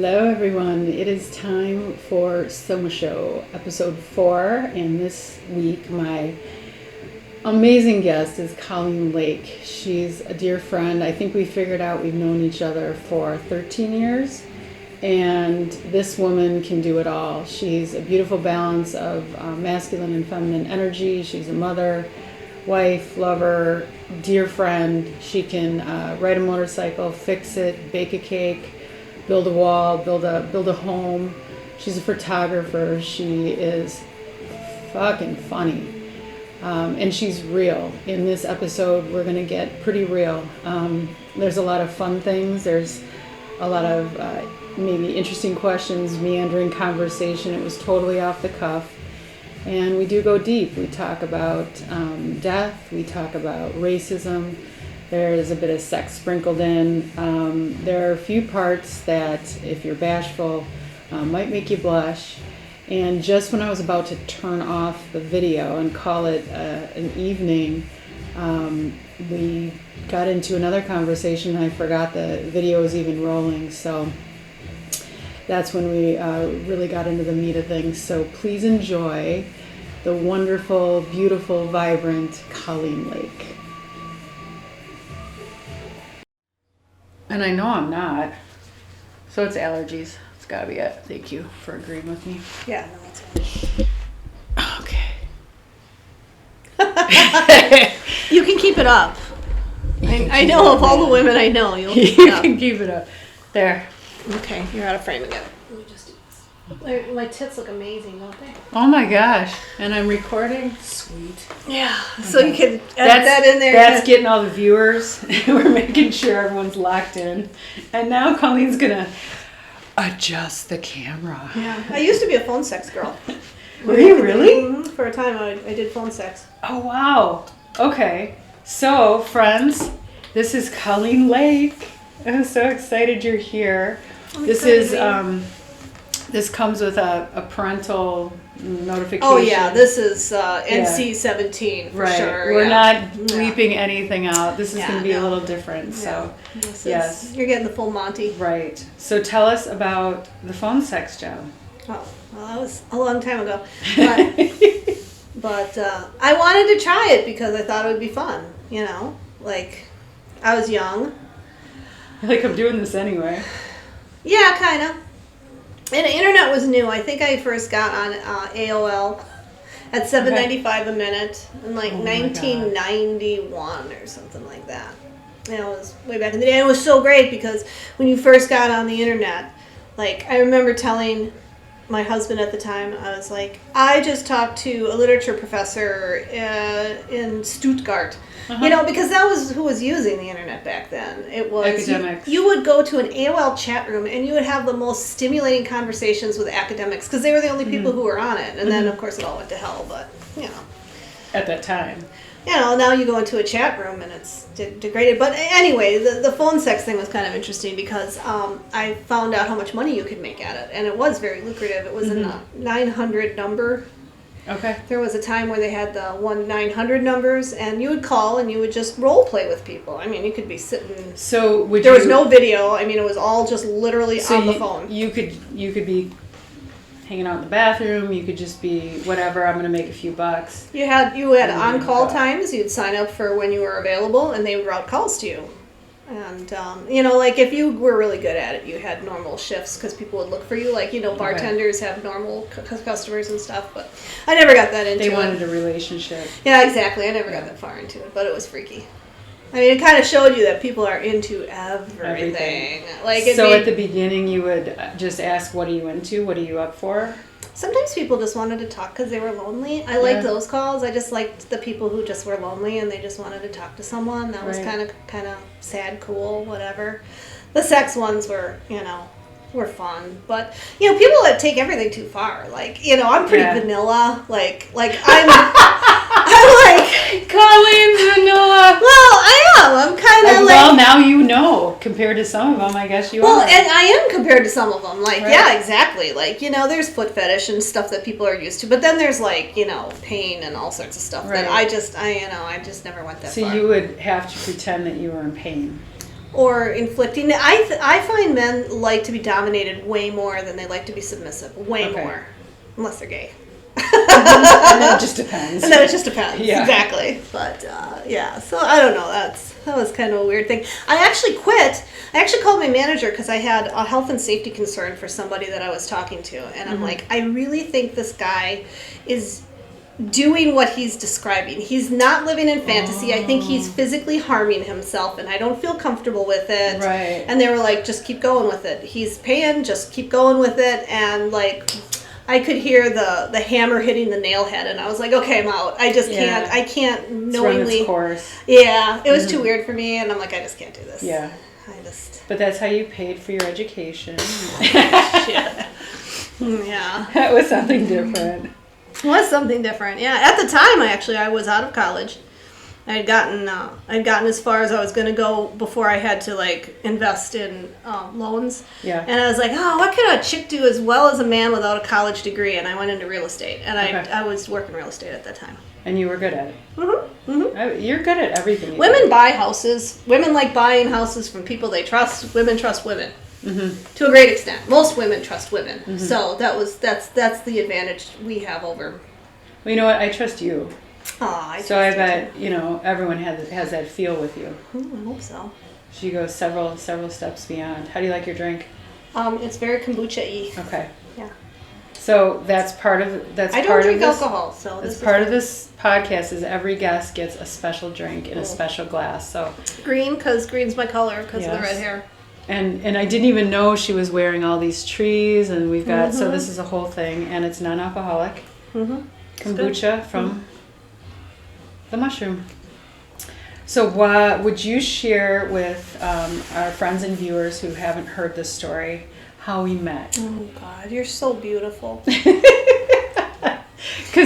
Hello everyone, it is time for SOMASHOW, episode 4, and this week my amazing guest is Colleen Lake. She's a dear friend. I think we figured out we've known each other for 13 years, and this woman can do it all. She's a beautiful balance of masculine and feminine energy. She's a mother, wife, lover, dear friend. She can ride a motorcycle, fix it, bake a cake, build a wall, build a home. She's a photographer. She is fucking funny. And she's real. In this episode, we're going to get pretty real. There's a lot of fun things. There's a lot of maybe interesting questions, meandering conversation. It was totally off the cuff. And we do go deep. We talk about death. We talk about racism. There's a bit of sex sprinkled in. There are a few parts that, if you're bashful, might make you blush. And just when I was about to turn off the video and call it an evening, we got into another conversation and I forgot the video was even rolling. So that's when we really got into the meat of things. So please enjoy the wonderful, beautiful, vibrant Colleen Lake. And I know I'm not. So it's allergies. It's gotta be it. Thank you for agreeing with me. Yeah, no, it's fine. Okay. You can keep it up. I know of all the women I know, you'll keep You it up. can keep it up. There. Okay, you're out of frame again. Let me just do this. My tits look amazing, don't they? Oh my gosh. And I'm recording? Sweet. Yeah, so you can edit that in there. That's getting all the viewers. We're making sure everyone's locked in. And now Colleen's gonna adjust the camera. Yeah, I used to be a phone sex girl. Were you really? Mm-hmm. For a time, I did phone sex. Oh, wow. Okay. So, friends, this is Colleen Lake. I'm so excited you're here. This comes with a parental notification. Oh yeah, this is NC-17 for sure. We're not bleeping anything out. This is going to be a little different. Yeah. So, yes. You're getting the full Monty. Right. So tell us about the phone sex job. Oh, well, that was a long time ago. But I wanted to try it because I thought it would be fun, you know? Like, I was young. Like, I'm doing this anyway. Yeah, kind of. And the internet was new. I think I first got on AOL at $7.95 a minute in like 1991 or something like that. And it was way back in the day. And it was so great because when you first got on the internet, like I remember telling my husband at the time, I was like, I just talked to a literature professor in Stuttgart. You know, because that was who was using the internet back then. It was academics. You would go to an AOL chat room and you would have the most stimulating conversations with academics because they were the only people who were on it. And then, of course, it all went to hell. But you know, At that time. You know, now you go into a chat room and it's degraded. But anyway, the phone sex thing was kind of interesting because I found out how much money you could make at it. And it was very lucrative. It was a 900 number. Okay. There was a time where they had the 1-900 numbers, and you would call and you would just role play with people. I mean, you could be sitting. So there was no video. I mean, it was all just literally on the phone. You could be hanging out in the bathroom. You could just be whatever. I'm going to make a few bucks. You had on-call times. You'd sign up for when you were available, and they would route calls to you. And, you know, like if you were really good at it, you had normal shifts because people would look for you. Like, you know, bartenders have normal customers and stuff. But I never got that into it. They wanted a relationship. Yeah, exactly. I never got that far into it, but it was freaky. I mean, it kind of showed you that people are into everything. Like, at the beginning, you would just ask, what are you into? What are you up for? Sometimes people just wanted to talk because they were lonely. I liked those calls. I just liked the people who just were lonely and they just wanted to talk to someone. That was kind of sad, cool, whatever. The sex ones were, you know, were fun. But, you know, people that take everything too far. Like, you know, I'm pretty vanilla. Like I'm like Colleen's vanilla. Well, I am. I'm kind of like. Well, now you know. Compared to some of them, I guess you are. Well, and I am compared to some of them. Like, yeah, exactly. Like, you know, there's foot fetish and stuff that people are used to, but then there's like, you know, pain and all sorts of stuff that I just never went that far. So you would have to pretend that you were in pain. or inflicting. I find men like to be dominated way more than they like to be submissive. Way more. Unless they're gay. And then it just depends. And then it just depends. Yeah. Exactly. But, yeah. So, I don't know. That was kind of a weird thing. I actually quit. I actually called my manager because I had a health and safety concern for somebody that I was talking to. And I'm like, I really think this guy is doing what he's describing. He's not living in fantasy. I think he's physically harming himself, and I don't feel comfortable with it. Right. And they were like, just keep going with it. He's paying, just keep going with it. And like, I could hear the hammer hitting the nail head, and I was like, okay, I'm out. I just can't. I can't knowingly. It's run its course. Yeah, it was too weird for me, and I'm like, I just can't do this. Yeah. But that's how you paid for your education. Shit. Yeah. That was something different. It was something different. Yeah. At the time, I was out of college. I'd gotten as far as I was going to go before I had to like invest in loans. Yeah. And I was like, oh, what could a chick do as well as a man without a college degree? And I went into real estate, and I was working real estate at that time. And you were good at it. Mm-hmm. You're good at everything. Women buy houses. Women like buying houses from people they trust. Women trust women. Mm-hmm. To a great extent. Most women trust women. Mm-hmm. So that's the advantage we have over. Well, you know what? I trust you. I bet everyone has that feel with you. I hope so. She goes several steps beyond. How do you like your drink? It's very kombucha-y. Okay. Yeah. So that's part of I don't drink alcohol, so that's part of this podcast. Is every guest gets a special drink in a special glass. So green, because green's my color because of the red hair. And I didn't even know she was wearing all these trees, and we've got so this is a whole thing, and it's non-alcoholic kombucha from the mushroom. So what would you share with our friends and viewers who haven't heard this story, how we met? Oh God, you're so beautiful. Because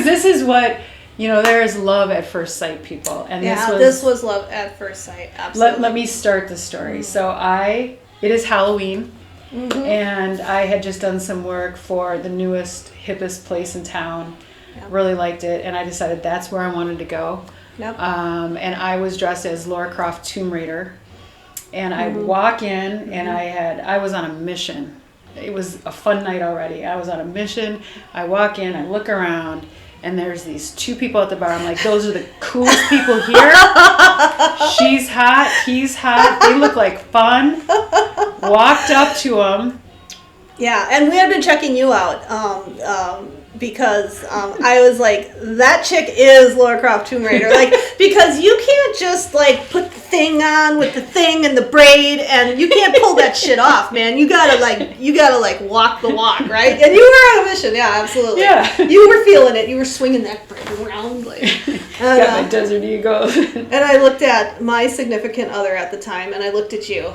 this is what, there is love at first sight, people. And this was love at first sight, absolutely. Let me start the story. So it is Halloween, and I had just done some work for the newest, hippest place in town. Yep. Really liked it, and I decided that's where I wanted to go. Yep. And I was dressed as Lara Croft Tomb Raider, and I walk in, and I was on a mission. It was a fun night already. I was on a mission. I walk in, I look around, and there's these two people at the bar. I'm like, those are the coolest people here. She's hot, he's hot. They look like fun. Walked up to them. Yeah, and we had been checking you out because I was like, that chick is Lara Croft Tomb Raider. Like, because you can't just like put the thing on with the thing and the braid, and you can't pull that shit off, man. You gotta walk the walk, right? And you were on a mission, yeah, absolutely. Yeah. You were feeling it. You were swinging that braid around, like. Got my desert eagle. And I looked at my significant other at the time, and I looked at you,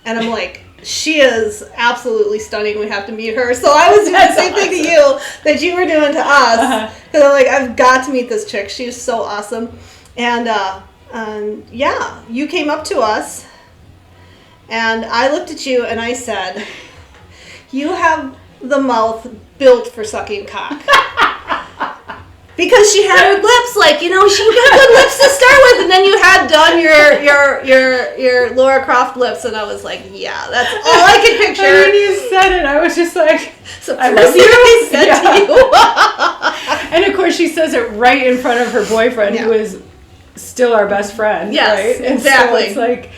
and I'm like, she is absolutely stunning. We have to meet her. So I was doing the same thing to you that you were doing to us. Because I'm like, I've got to meet this chick. She's so awesome. And yeah, you came up to us, and I looked at you and I said, you have the mouth built for sucking cock. Because she had her lips, like, she got good lips to start with, and then you had done your Lara Croft lips, and I was like, yeah, that's all I could picture. And when you said it, I was just like, so I love you. I said to you. And of course, she says it right in front of her boyfriend, who is still our best friend. Yes, right? exactly. And so it's like,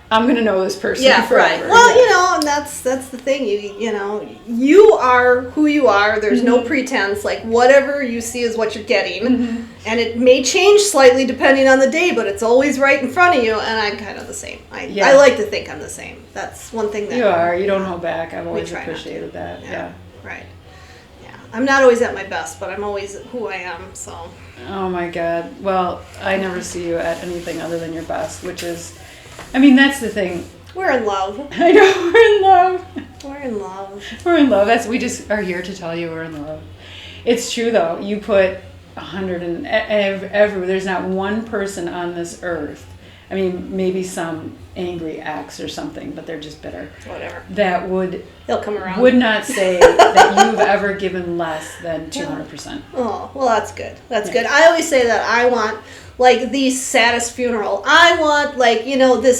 I'm gonna know this person forever. Right. Well, and that's the thing. You are who you are. There's no pretense. Like, whatever you see is what you're getting, and it may change slightly depending on the day, but it's always right in front of you. And I'm kind of the same. I like to think I'm the same. That's one thing that you are. You don't hold back. I've always try appreciated that. Yeah. Right. Yeah. I'm not always at my best, but I'm always who I am. So. Oh my God. Well, I never see you at anything other than your best, which is. I mean, that's the thing. We're in love. I know, we're in love. We're in love. We're in love. We just are here to tell you we're in love. It's true, though. You put 100 and every. There's not one person on this earth I mean, maybe some angry ex or something, but they're just bitter. Whatever. That He'll come around. would not say that you've ever given less than 200%. Oh, well, that's good. That's good. I always say that I want, like, the saddest funeral. I want, like,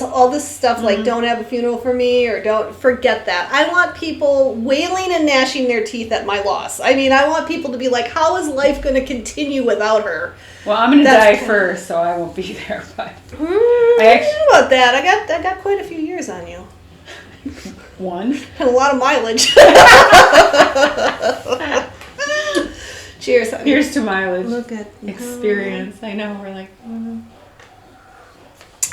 all this stuff, like, don't have a funeral for me, or don't forget that. I want people wailing and gnashing their teeth at my loss. I mean, I want people to be like, how is life going to continue without her? Well, I'm going to die first, so I won't be there. But I don't know about that. I got quite a few years on you. One. And a lot of mileage. Cheers. Here's to mileage. Look at experience. I know, we're like...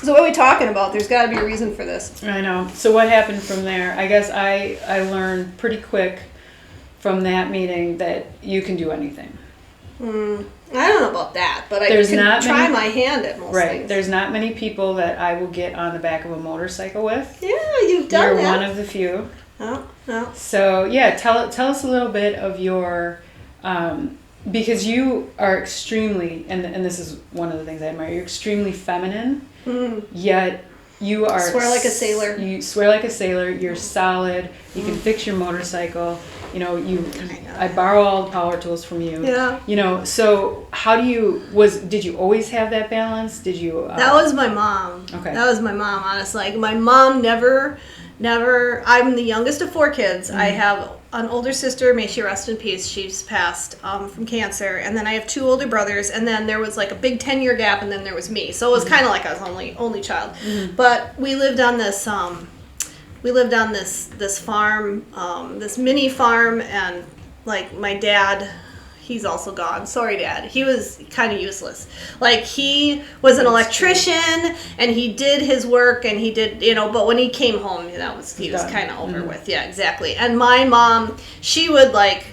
So what are we talking about? There's got to be a reason for this. I know. So what happened from there? I guess I learned pretty quick from that meeting that you can do anything. I don't know about that, but I can try my hand at most things. There's not many people that I will get on the back of a motorcycle with. Yeah, you've done that. You're one of the few. Oh, no. So, yeah, tell us a little bit of your... because you are extremely, and this is one of the things I admire, you're extremely feminine, yet you are... Swear like a sailor. You swear like a sailor, you're solid, you can fix your motorcycle, I borrow all the power tools from you. Yeah. So how did you always have that balance? Did you... That was my mom. Okay. That was my mom, honestly. Like, my mom never, I'm the youngest of 4 kids. I have an older sister, may she rest in peace. She's passed from cancer. And then I have 2 older brothers. And then there was like a big 10-year gap, and then there was me. So it was kind of like I was only child. But we lived on this this farm, this mini farm, and like my dad, he's also gone. Sorry, Dad. He was kind of useless. Like, he was an electrician, and he did his work, and he did, but when he came home, he was kind of over with. Yeah, exactly. And my mom, she would like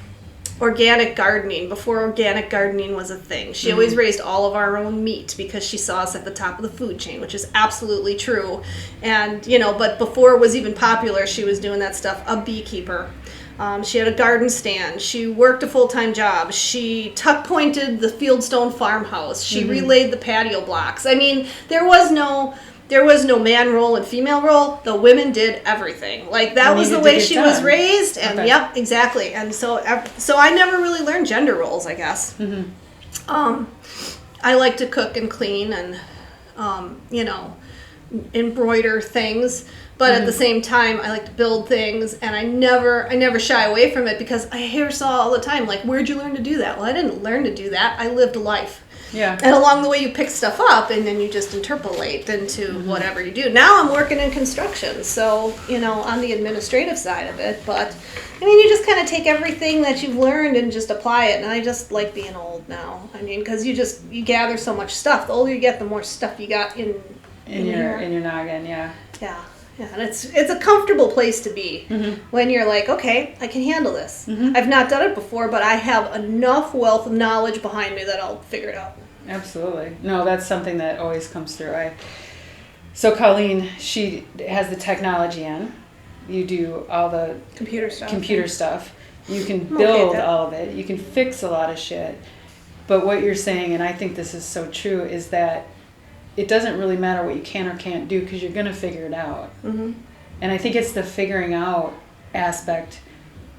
organic gardening before organic gardening was a thing. She always raised all of our own meat because she saw us at the top of the food chain, which is absolutely true. And, but before it was even popular, she was doing that stuff. A beekeeper. She had a garden stand. She worked a full-time job. She tuck-pointed the Fieldstone farmhouse. She relayed the patio blocks. I mean, there was no man role and female role. The women did everything. Like, that was the way she was raised. And yep, exactly. And so I never really learned gender roles, I guess. I like to cook and clean and, embroider things. But at the same time, I like to build things, and I never shy away from it, because I hear Saul all the time, like, where'd you learn to do that? Well, I didn't learn to do that. I lived a life. Yeah. And along the way, you pick stuff up, and then you just interpolate into whatever you do. Now I'm working in construction, so, on the administrative side of it. But, I mean, you just kind of take everything that you've learned and just apply it. And I just like being old now. I mean, because you gather so much stuff. The older you get, the more stuff you got in your noggin, yeah. Yeah. Yeah, and it's a comfortable place to be when you're like, okay, I can handle this. I've not done it before, but I have enough wealth of knowledge behind me that I'll figure it out. Absolutely. No, that's something that always comes through. So Colleen, she has the technology in. You do all the computer stuff. You can build all of it. You can fix a lot of shit. But what you're saying, and I think this is so true, is that it doesn't really matter what you can or can't do, because you're going to figure it out. And I think it's the figuring out aspect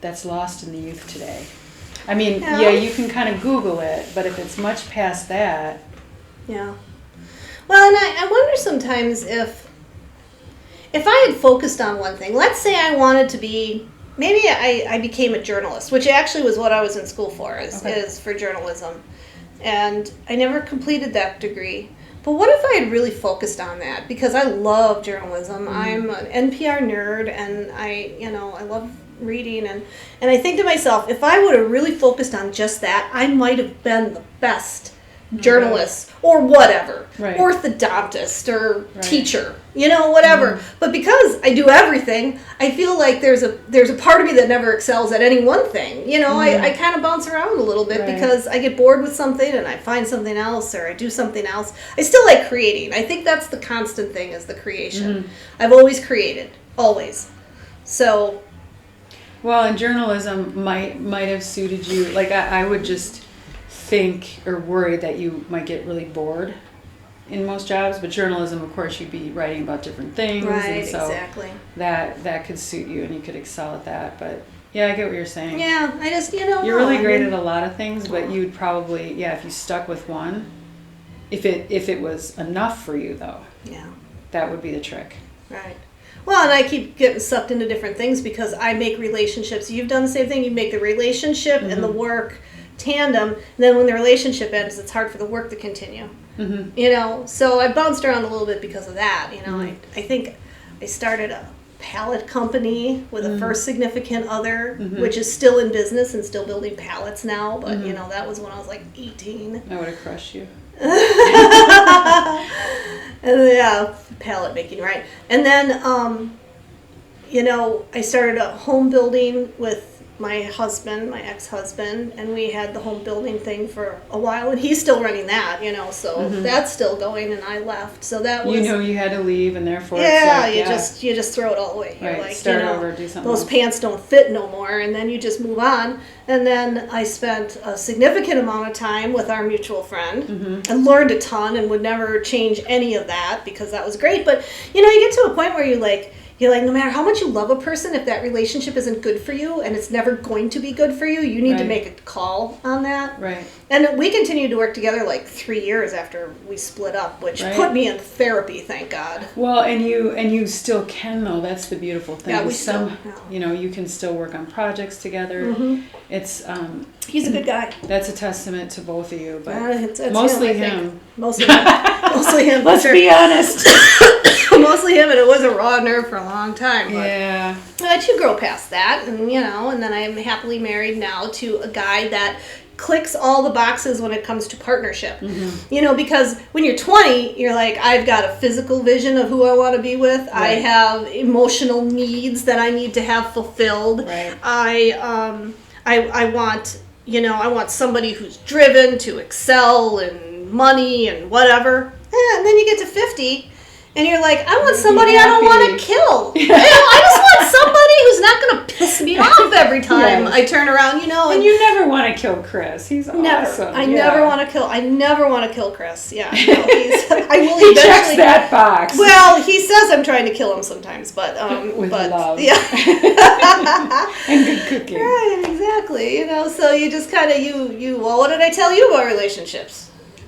that's lost in the youth today. I mean, you can kind of Google it, but if it's much past that... Yeah. Well, and I wonder sometimes if I had focused on one thing, let's say I wanted to be... Maybe I became a journalist, which actually was what I was in school for, is for journalism. And I never completed that degree. But what if I had really focused on that? Because I love journalism. I'm an NPR nerd, and I love reading. And I think to myself, if I would have really focused on just that, I might have been the best journalist or whatever, orthodontist or teacher, whatever. But because I do everything, I feel like there's a part of me that never excels at any one thing. I kind of bounce around a little bit because I get bored with something and I find something else, or I do something else. I still like creating. I think that's the constant thing, is the creation. I've always created, always. So, well, and journalism might have suited you. Like, I would just think or worry that you might get really bored in most jobs, but journalism, of course, you'd be writing about different things. Right, and so exactly. That could suit you and you could excel at that. But yeah, I get what you're saying. Yeah, I just, You're really great at a lot of things, but you'd probably, if you stuck with one, if it was enough for you, though, that would be the trick. Right. Well, and I keep getting sucked into different things because I make relationships. You've done the same thing. You make the relationship and the work tandem. And then when the relationship ends, it's hard for the work to continue. Mm-hmm. So I bounced around a little bit because of that. I think I started a pallet company with a first significant other, which is still in business and still building pallets now. But, that was when I was like 18. I would have crushed you. And pallet making, right? And then, I started a home building with my husband, my ex-husband, and we had the home building thing for a while, and he's still running that, so that's still going, and I left. So that was... you had to leave, and therefore you just throw it all away. You're right, start over, do something those else. Pants don't fit no more, and then you just move on. And then I spent a significant amount of time with our mutual friend and learned a ton and would never change any of that because that was great. But, you get to a point where you're like, no matter how much you love a person, if that relationship isn't good for you and it's never going to be good for you, you need to make a call on that. Right. And we continued to work together like 3 years after we split up, which put me in therapy, thank God. Well, and you still can, though. That's the beautiful thing. Yeah, we still, you can still work on projects together. It's he's a good guy. That's a testament to both of you, but it's mostly him. Mostly him. Mostly him. Let's be honest. Mostly him, and it was a raw nerve for a long time. But, but you grow past that, and and then I'm happily married now to a guy that clicks all the boxes when it comes to partnership. Because when you're 20, you're like, I've got a physical vision of who I want to be with. Right. I have emotional needs that I need to have fulfilled. Right. I want, I want somebody who's driven to excel and money and whatever. And then you get to 50. And you're like, I want somebody I don't want to kill. I just want somebody who's not going to piss me off every time I turn around, And you never want to kill Chris. He's awesome. I never want to kill Chris. Yeah. I will he checks that box. Well, he says I'm trying to kill him sometimes, but with love. Yeah. And good cooking. Right, exactly. So you just kind of well, what did I tell you about relationships?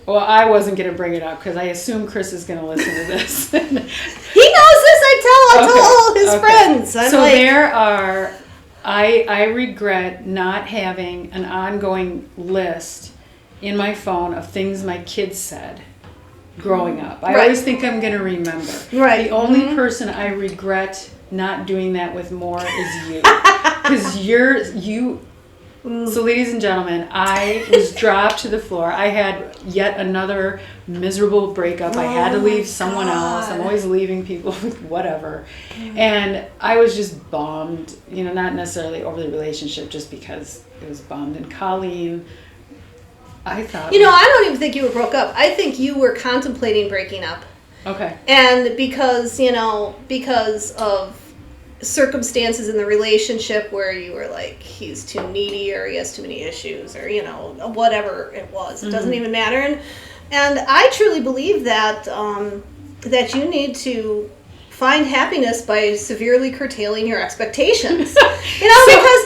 Well, I wasn't going to bring it up because I assume Chris is going to listen to this. He knows this. I tell all his friends. There are... I regret not having an ongoing list in my phone of things my kids said growing up. I always think I'm going to remember. Right. The only person I regret not doing that with more is you. Because So, ladies and gentlemen, I was dropped to the floor. I had yet another miserable breakup. I had to leave someone else. I'm always leaving people with whatever. And I was just bummed, not necessarily over the relationship, just because it was bummed. And Colleen, I thought... I don't even think you were broke up. I think you were contemplating breaking up. Okay. And because of circumstances in the relationship where you were like, he's too needy or he has too many issues or whatever it was, it doesn't even matter. And I truly believe that that you need to find happiness by severely curtailing your expectations. Because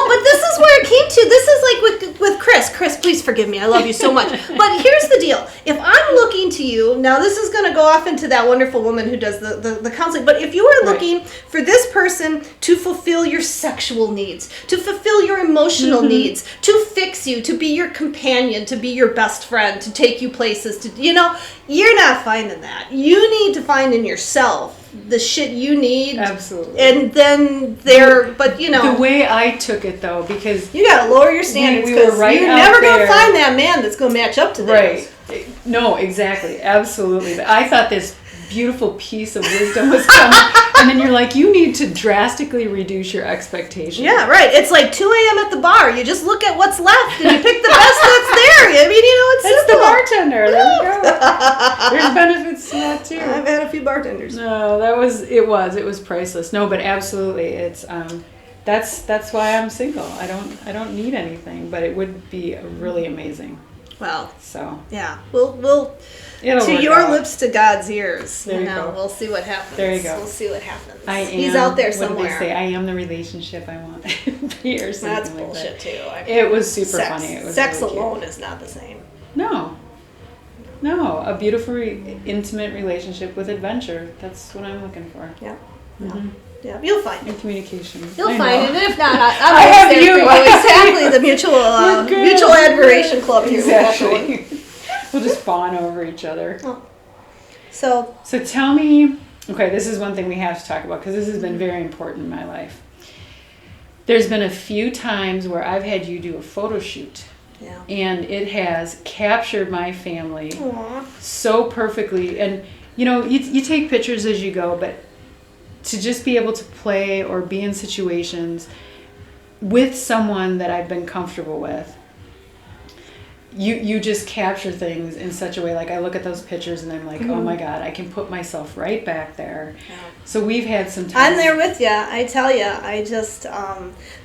but this is where it came to. This is like with Chris. Chris, please forgive me. I love you so much. But here's the deal. If I'm looking to you, now this is going to go off into that wonderful woman who does the counseling, but if you are looking for this person to fulfill your sexual needs, to fulfill your emotional needs, to fix you, to be your companion, to be your best friend, to take you places, you're not finding that. You need to find in yourself the shit you need. Absolutely. And then the way I took it, though, because you gotta lower your standards because you're never gonna find that man that's gonna match up to this. Right. No, exactly. Absolutely. But I thought this beautiful piece of wisdom was coming, and then you're like, you need to drastically reduce your expectations. Yeah, right. It's like 2 a.m. at the bar. You just look at what's left and you pick the best that's there. It's That's simple. the bartender. There we go. There's benefits to that too. I've had a few bartenders. No, it was priceless. No, but absolutely, it's that's why I'm single. I don't need anything, but it would be really amazing. Well, So yeah, we'll it'll to work your out. lips to God's ears. There you go. We'll see what happens. There you go. We'll see what happens. He's out there What somewhere. did they say? I am the relationship I want. Or something That's like bullshit that. too. I mean, It was super sex, funny. It was sex really cute. alone is not the same. No, a beautiful, intimate relationship with adventure. That's what I'm looking for. Yeah. Mhm. Yeah, you'll find it. And communication. You'll I find know. it. And if not, I I'm have there you. for you. Exactly, the mutual admiration club here. Exactly. We'll just fawn over each other. Oh. So tell me, okay, this is one thing we have to talk about because this has been very important in my life. There's been a few times where I've had you do a photo shoot. yeah. And it has captured my family Aww. so perfectly. And, you take pictures as you go, but to just be able to play or be in situations with someone that I've been comfortable with, you just capture things in such a way. Like I look at those pictures and I'm like, oh my God, I can put myself right back there. Yeah. So we've had some time. I'm there with you. I tell you, I just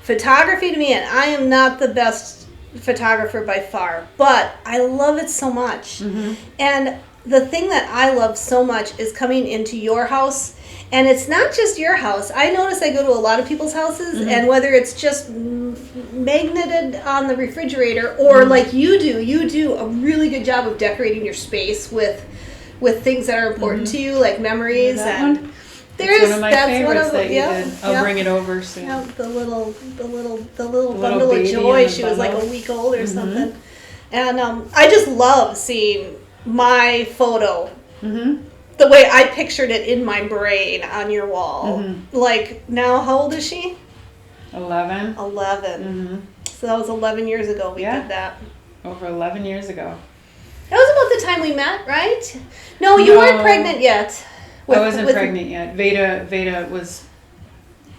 photography to me, and I am not the best photographer by far, but I love it so much. Mm-hmm. And the thing that I love so much is coming into your house. And it's not just your house. I notice I go to a lot of people's houses, and whether it's just magneted on the refrigerator or like you do a really good job of decorating your space with things that are important to you, like memories. That and one? there's It's one of my that's favorites one of that you yeah, did. I'll bring it over soon. yeah, the little bundle of baby joy. in the She was like a bundle. week old or something, and I just love seeing my photo. Mm-hmm. The way I pictured it in my brain on your wall. Like, now, how old is she? 11. 11. Mm-hmm. So that was 11 years ago we Yeah. did that. Over 11 years ago. That was about the time we met, right? No, you No. weren't pregnant yet. I wasn't pregnant yet. Veda was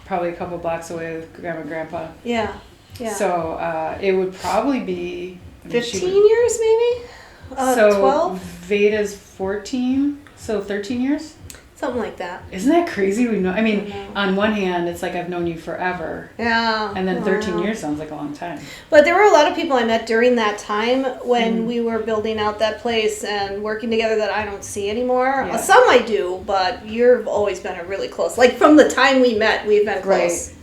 probably a couple blocks away with Grandma and Grandpa. Yeah, yeah. So it would probably be... 15 years, maybe? 12? Veda's 14, so 13 years? Something like that. Isn't that crazy? I mean, know. on one hand, it's like I've known you forever. Yeah. And then 13 wow. years sounds like a long time. But there were a lot of people I met during that time when we were building out that place and working together that I don't see anymore. Yeah. Some I do, but you've always been a really close. Like from the time we met, we've been close. Right.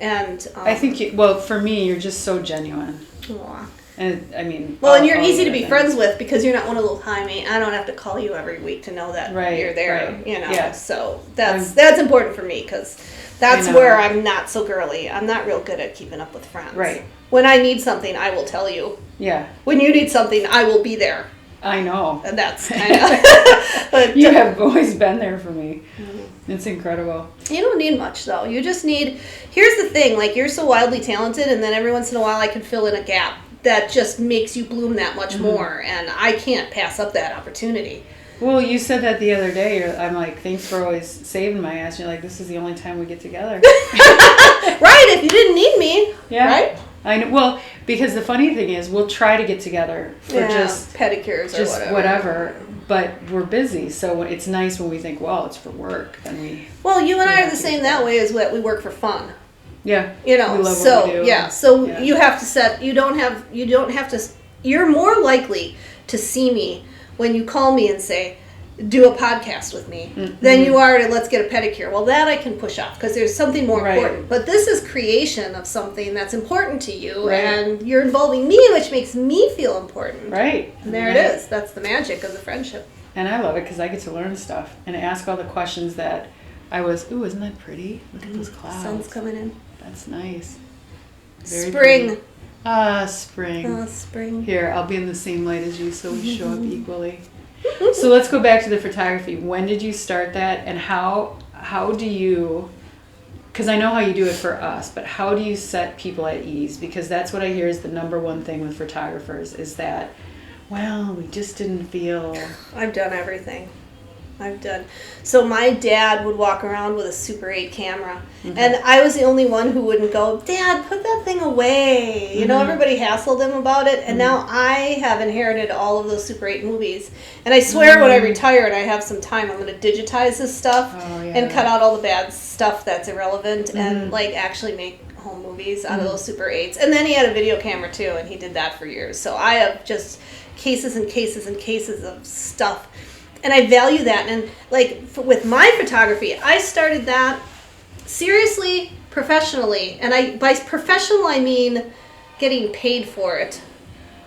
And I think, for me, you're just so genuine. aw. And I mean... Well, and you're all easy the to be things. friends with because you're not one of those, hi, me. I don't have to call you every week to know that Right, you're there. right. You know, Yeah. so that's important for me because that's I know. where I'm not so girly. I'm not real good at keeping up with friends. Right. When I need something, I will tell you. Yeah, When you need something, I will be there. I know. And that's kind of. But You have always been there for me. It's incredible. you don't need much though. You just need. Here's the thing: like you're so wildly talented, and then every once in a while I can fill in a gap that just makes you bloom that much more, and I can't pass up that opportunity. Well, you said that the other day. I'm like, thanks for always saving my ass. You're like, this is the only time we get together. Right? If you didn't need me, Yeah. right? I know. Well, because the funny thing is, we'll try to get together for just pedicures or whatever. But we're busy, so it's nice when we think, well, it's for work. Then we. Well, you and I Yeah, are the same that way as what we work for fun. Yeah. You know, We love so what we do. yeah, so Yeah. you have to set. You don't have to. You're more likely to see me when you call me and say, "Do a podcast with me," than you are to let's get a pedicure. Well, that I can push off because there's something more Right. important. But this is creation of something that's important to you, Right. and you're involving me, which makes me feel important. Right. And there it is. That's the magic of the friendship. And I love it because I get to learn stuff and ask all the questions that I was. Ooh, isn't that pretty? Look at those clouds. Sun's coming in. That's nice. Very Spring. pretty. Ah, spring. Oh, spring. Here, I'll be in the same light as you so we show up equally. So let's go back to the photography. When did you start that, and how do you, because I know how you do it for us, but how do you set people at ease? Because that's what I hear is the number one thing with photographers is that, well, we just didn't feel... I've done everything. So my dad would walk around with a Super 8 camera, and I was the only one who wouldn't go, Dad, put that thing away. You know, everybody hassled him about it, and now I have inherited all of those Super 8 movies. And I swear when I retire and I have some time, I'm going to digitize this stuff Oh, yeah. and cut out all the bad stuff that's irrelevant and like actually make home movies out of those Super 8s. And then he had a video camera too, and he did that for years. So I have just cases and cases and cases of stuff. And I value that. And like with my photography, I started that seriously, professionally. And by professional, I mean getting paid for it.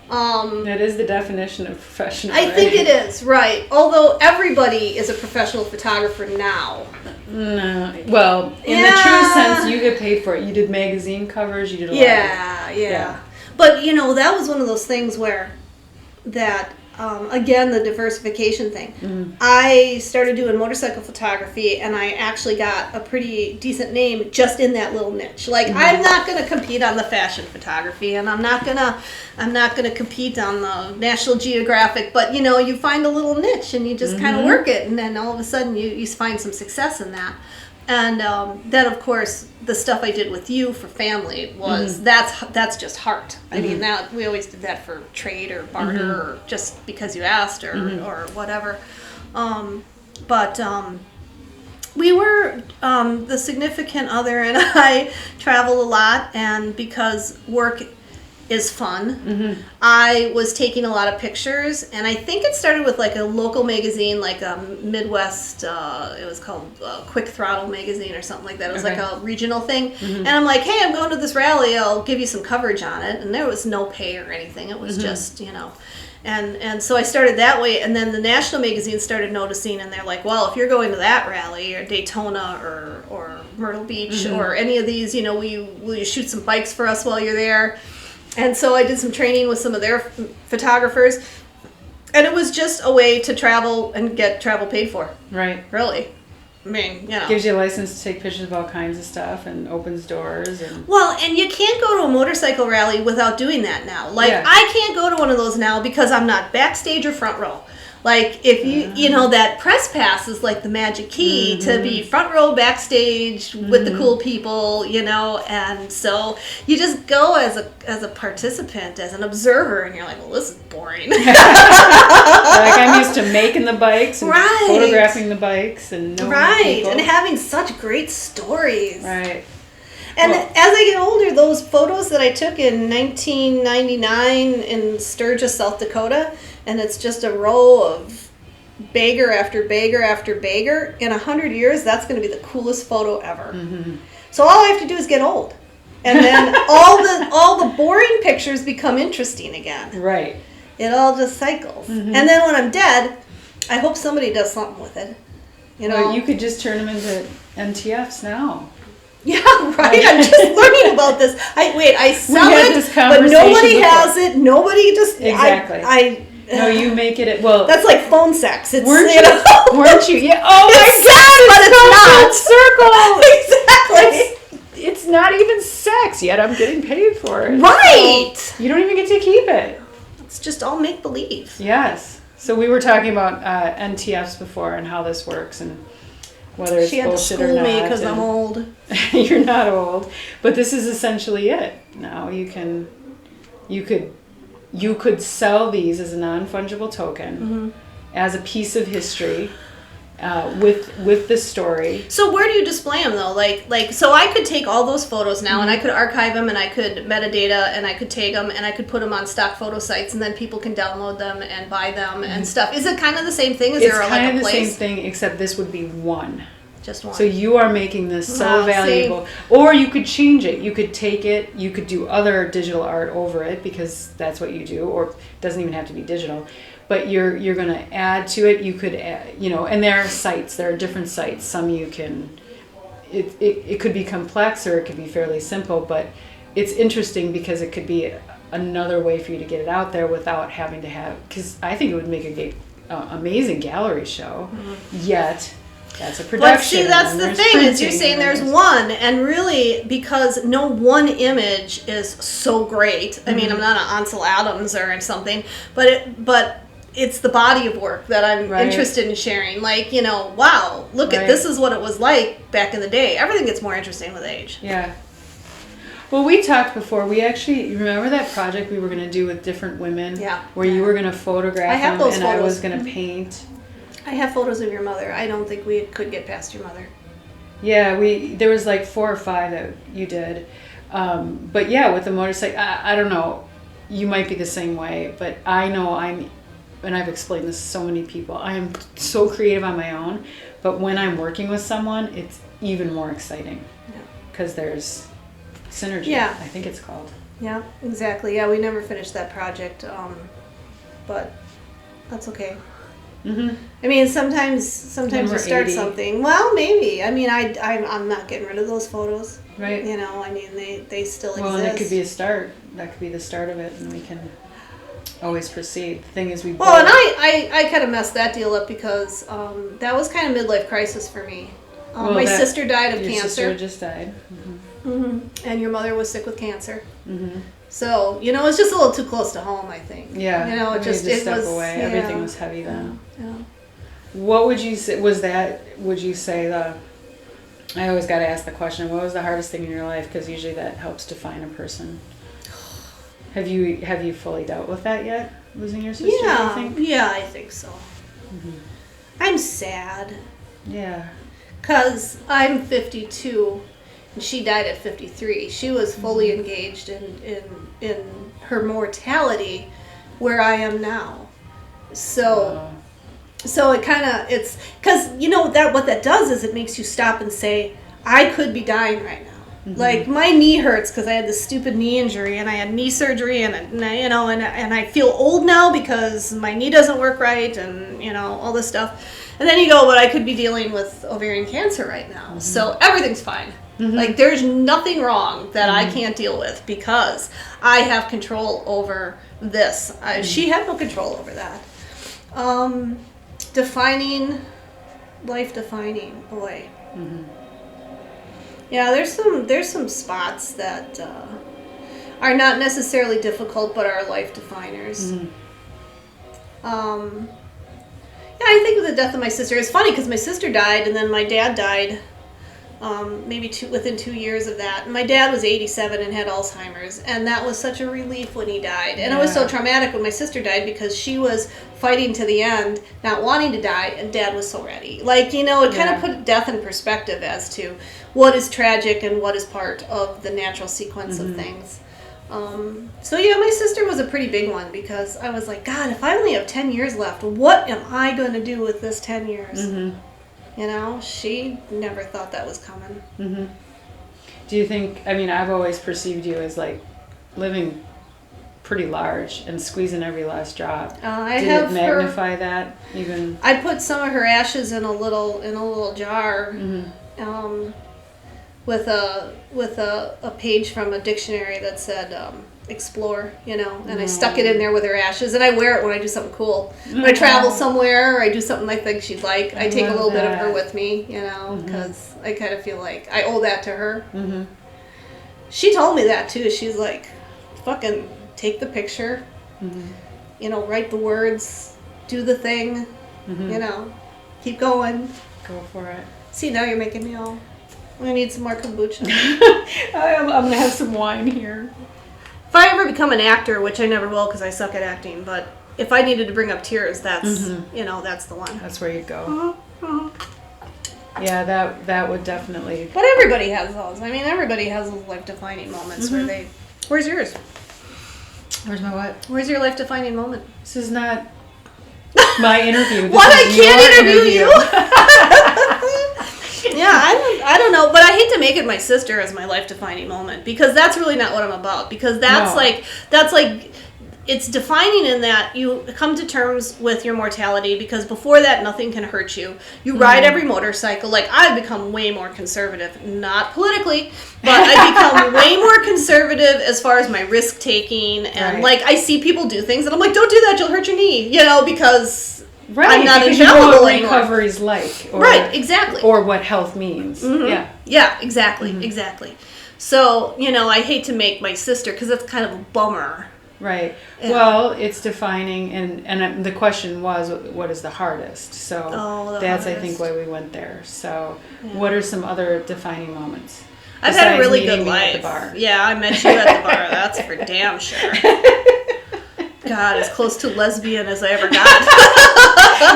That is the definition of professional. I think it is, right. Although everybody is a professional photographer now. No. Well, in the true sense, you get paid for it. You did magazine covers, you did a lot Yeah. But, you know, that was one of those things where again, the diversification thing. I started doing motorcycle photography, and I actually got a pretty decent name just in that little niche. Like, I'm not going to compete on the fashion photography, and I'm not gonna compete on the National Geographic. But you know, you find a little niche, and you just kind of work it, and then all of a sudden you find some success in that. And then, of course, the stuff I did with you for family was that's just heart. I mean, that we always did that for trade or barter or just because you asked or whatever. We were the significant other and I travel a lot, and because work is fun. I was taking a lot of pictures, and I think it started with like a local magazine, like a Midwest, it was called Quick Throttle magazine or something like that. It was like a regional thing. And I'm like, hey, I'm going to this rally, I'll give you some coverage on it. And there was no pay or anything. It was just, you know, and so I started that way. And then the national magazine started noticing, and they're like, well, if you're going to that rally or Daytona or Myrtle Beach or any of these, you know, will you shoot some bikes for us while you're there? And so I did some training with some of their photographers, and it was just a way to travel and get travel paid for. Right. Really. I mean, you know. Gives you a license to take pictures of all kinds of stuff and opens doors. And well, and you can't go to a motorcycle rally without doing that now. Like, I can't go to one of those now because I'm not backstage or front row. Like, if you know, that press pass is like the magic key to be front row backstage with the cool people, you know, and so you just go as a participant, as an observer, and you're like, well, this is boring. Like, I'm used to making the bikes and photographing the bikes and knowing people. And having such great stories. Right. And as I get older, those photos that I took in 1999 in Sturgis, South Dakota, and it's just a row of bagger after bagger after bagger, in 100 years, that's going to be the coolest photo ever. So all I have to do is get old. And then all the boring pictures become interesting again. Right. It all just cycles. And then when I'm dead, I hope somebody does something with it. You know, well, you could just turn them into NTFs now. Yeah, right. I'm just learning about this. I sell it, but nobody has it. Nobody just exactly. No, you make it. Well, that's like phone sex. It's, weren't you? Yeah. Oh my God! But it's not. Exactly. It's not even sex yet. I'm getting paid for it. Right. So you don't even get to keep it. It's just all make believe. Yes. So we were talking about NTFs before and how this works and whether it's bullshit or not. She had to school me because I'm old. You're not old, but this is essentially it. Now you could sell these as a non-fungible token, as a piece of history, with the story. So where do you display them though? Like so I could take all those photos now and I could archive them and I could metadata and I could tag them and I could put them on stock photo sites and then people can download them and buy them and stuff. Is it kind of the same thing? Is there like a place? It's kind of the same thing, except this would be one. Just one. So you are making this so valuable. Or you could change it. You could take it. You could do other digital art over it because that's what you do. Or it doesn't even have to be digital. But you're going to add to it. You could add, you know, and there are sites. There are different sites. Some you can. It could be complex or it could be fairly simple. But it's interesting because it could be another way for you to get it out there without having to have. Because I think it would make a amazing gallery show. Yet. That's a production. But see, that's the thing, is you're saying there's one, and really, because no one image is so great. I mean, I'm not an Ansel Adams or something, but it's the body of work that I'm interested in sharing. Like, you know, wow, look at this is what it was like back in the day. Everything gets more interesting with age. Yeah. Well, we talked before. We actually remember that project we were going to do with different women. Yeah. Where you were going to photograph them, and I was going to paint. I have photos of your mother. I don't think we could get past your mother. Yeah, there was like 4 or 5 that you did. But yeah, with the motorcycle, I don't know. You might be the same way, but I know and I've explained this to so many people, I am so creative on my own, but when I'm working with someone, it's even more exciting because there's synergy, Yeah. I think it's called. Yeah, exactly. Yeah, we never finished that project, but that's okay. Mm-hmm. I mean, sometimes you start 80. something. Well, maybe. I mean, I'm not getting rid of those photos. Right. You know, I mean, they still exist. Well, and it could be a start. That could be the start of it, and we can always proceed. The thing is, Well, and I kind of messed that deal up because that was kind of midlife crisis for me. My sister died of your cancer. Sister just died. And your mother was sick with cancer. Mm-hmm. So, you know, it's just a little too close to home, I think. Yeah. You know, it step was away. Yeah. Everything was heavy then. Yeah. What would you say I always got to ask the question, what was the hardest thing in your life? Because usually that helps define a person. Have you fully dealt with that yet? Losing your sister, do you think? Yeah, I think so. Mm-hmm. I'm sad. Yeah. Because I'm 52 and she died at 53. She was fully engaged in her mortality where I am now. So it kind of, it's, because you know what that does is it makes you stop and say, I could be dying right now. Mm-hmm. Like my knee hurts because I had this stupid knee injury and I had knee surgery and I feel old now because my knee doesn't work right and you know all this stuff. And then you go, but I could be dealing with ovarian cancer right now. Mm-hmm. So everything's fine. Mm-hmm. Like there's nothing wrong that I can't deal with because I have control over this. She had no control over that. Life defining, boy. Mm-hmm. Yeah, there's some spots that are not necessarily difficult, but are life definers. Mm-hmm. Yeah, I think with the death of my sister, it's funny because my sister died and then my dad died. Maybe within 2 years of that. And my dad was 87 and had Alzheimer's, and that was such a relief when he died. And it was so traumatic when my sister died because she was fighting to the end, not wanting to die, and Dad was so ready. Like, you know, it kind of put death in perspective as to what is tragic and what is part of the natural sequence of things. So yeah, my sister was a pretty big one because I was like, God, if I only have 10 years left, what am I going to do with this 10 years? Mm-hmm. You know, she never thought that was coming. Mm-hmm. Do you think, I mean, I've always perceived you as like living pretty large and squeezing every last drop. Did it magnify that even? I put some of her ashes in a little jar, with a page from a dictionary that said explore, you know, and I stuck it in there with her ashes, and I wear it when I do something cool. When I travel somewhere or I do something I think she'd like, I take a little bit of her with me, you know, because I kind of feel like I owe that to her. Mm-hmm. She told me that too. She's like, fucking take the picture, you know, write the words, do the thing, you know, keep going. Go for it. See, now you're making me all... I'm going to need some more kombucha. I'm going to have some wine here. If I ever become an actor, which I never will because I suck at acting, but if I needed to bring up tears, that's, you know, that's the one. That's where you'd go. Yeah, that would definitely... But everybody has those. I mean, everybody has those life-defining moments where they... Where's yours? Where's my what? Where's your life-defining moment? This is not my interview. What? I can't interview you? Yeah, I don't know, but I hate to make it my sister as my life-defining moment because that's really not what I'm about. Because that's like it's defining in that you come to terms with your mortality because before that nothing can hurt you. You ride every motorcycle. Like I've become way more conservative, not politically, but I've become way more conservative as far as my risk taking and like I see people do things and I'm like, don't do that, you'll hurt your knee, you know, because. Right, I'm not because you know what recovery is like. Or, right, exactly. Or what health means. Mm-hmm. Yeah, exactly, exactly. So, you know, I hate to make my sister, because that's kind of a bummer. Right. Yeah. Well, it's defining, and the question was, what is the hardest? So that's, I think, why we went there. So what are some other defining moments? I've had a really good life. At the bar? Yeah, I met you at the bar. That's for damn sure. God, as close to lesbian as I ever got.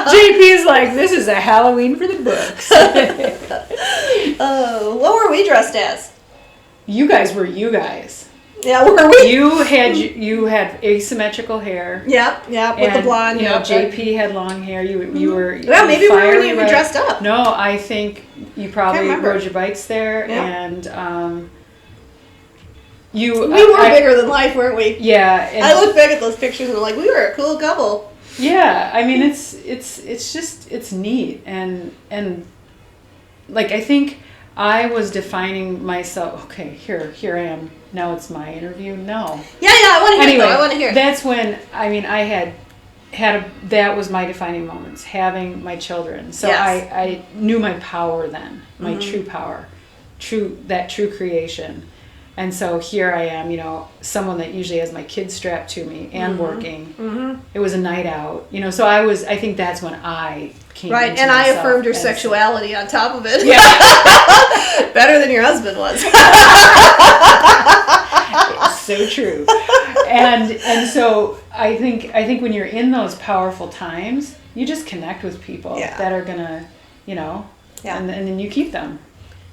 JP's like, this is a Halloween for the books. What were we dressed as? you guys were you guys. Yeah, were we? You had asymmetrical hair. Yep, with the blonde. You know, JP had long hair. You were. Well, maybe we weren't even dressed up. No, I think you probably rode your bikes there, and we were bigger than life, weren't we? Yeah. I look back at those pictures and I'm like, we were a cool couple. Yeah, I mean, it's neat, and like I think I was defining myself. Okay, here I am. Now it's my interview. No. Yeah, I want to hear it. I want to hear it. That's when I had that was my defining moments, having my children. So yes. I knew my power then, my true power, true creation. And so here I am, you know, someone that usually has my kids strapped to me and working. Mm-hmm. It was a night out, you know, so I think that's when I came into and I myself affirmed your sexuality on top of it. Yeah. Better than your husband was. It's so true. And so I think when you're in those powerful times, you just connect with people that are gonna, you know, and then you keep them.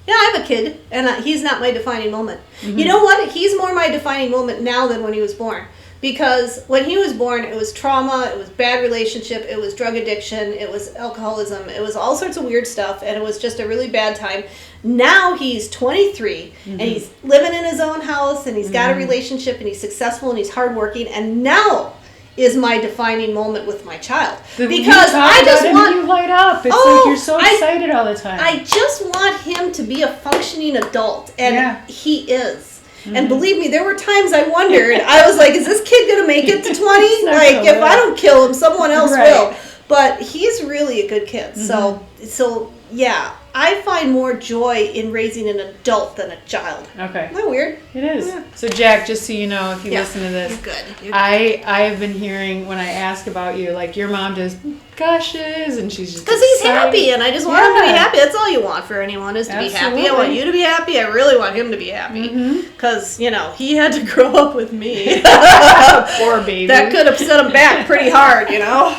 Yeah, I have a kid, and he's not my defining moment. Mm-hmm. You know what? He's more my defining moment now than when he was born. Because when he was born, it was trauma, it was bad relationship, it was drug addiction, it was alcoholism, it was all sorts of weird stuff, and it was just a really bad time. Now he's 23, and he's living in his own house, and he's got a relationship, and he's successful, and he's hardworking, and now is my defining moment with my child. Because I just want you light up. It's like you're so excited all the time. I just want him to be a functioning adult, and he is. Mm-hmm. And believe me, there were times I wondered. I was like, is this kid going to make it to 20? Like, if I don't kill him, someone else will. But he's really a good kid. Mm-hmm. So yeah, I find more joy in raising an adult than a child. Okay. Isn't that weird? It is. Yeah. So Jack, just so you know, if you listen to this, you're good. I have been hearing when I ask about you, like your mom just gushes and she's just because he's happy, and I just want him to be happy. That's all you want for anyone is to be happy. I want you to be happy. I really want him to be happy because you know he had to grow up with me. Poor baby. That could have set him back pretty hard, you know.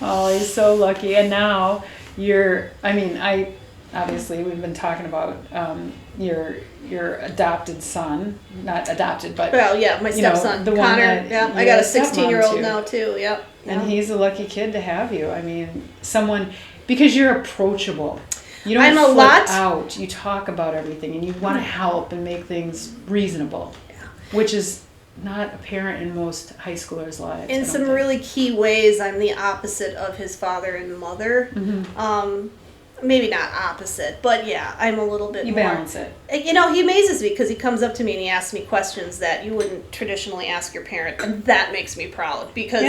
Oh, he's so lucky, and now obviously we've been talking about your adopted son, not adopted, but my stepson, the Connor. One that I got a 16-year-old now too. Yep. And he's a lucky kid to have you. I mean, someone because you're approachable. You don't flip out. You talk about everything, and you want to help and make things reasonable, which is not apparent in most high schoolers' lives. In some really key ways, I'm the opposite of his father and mother. Mm-hmm. Maybe not opposite, but yeah, I'm a little bit more. You balance it. You know, he amazes me because he comes up to me and he asks me questions that you wouldn't traditionally ask your parent, and that makes me proud because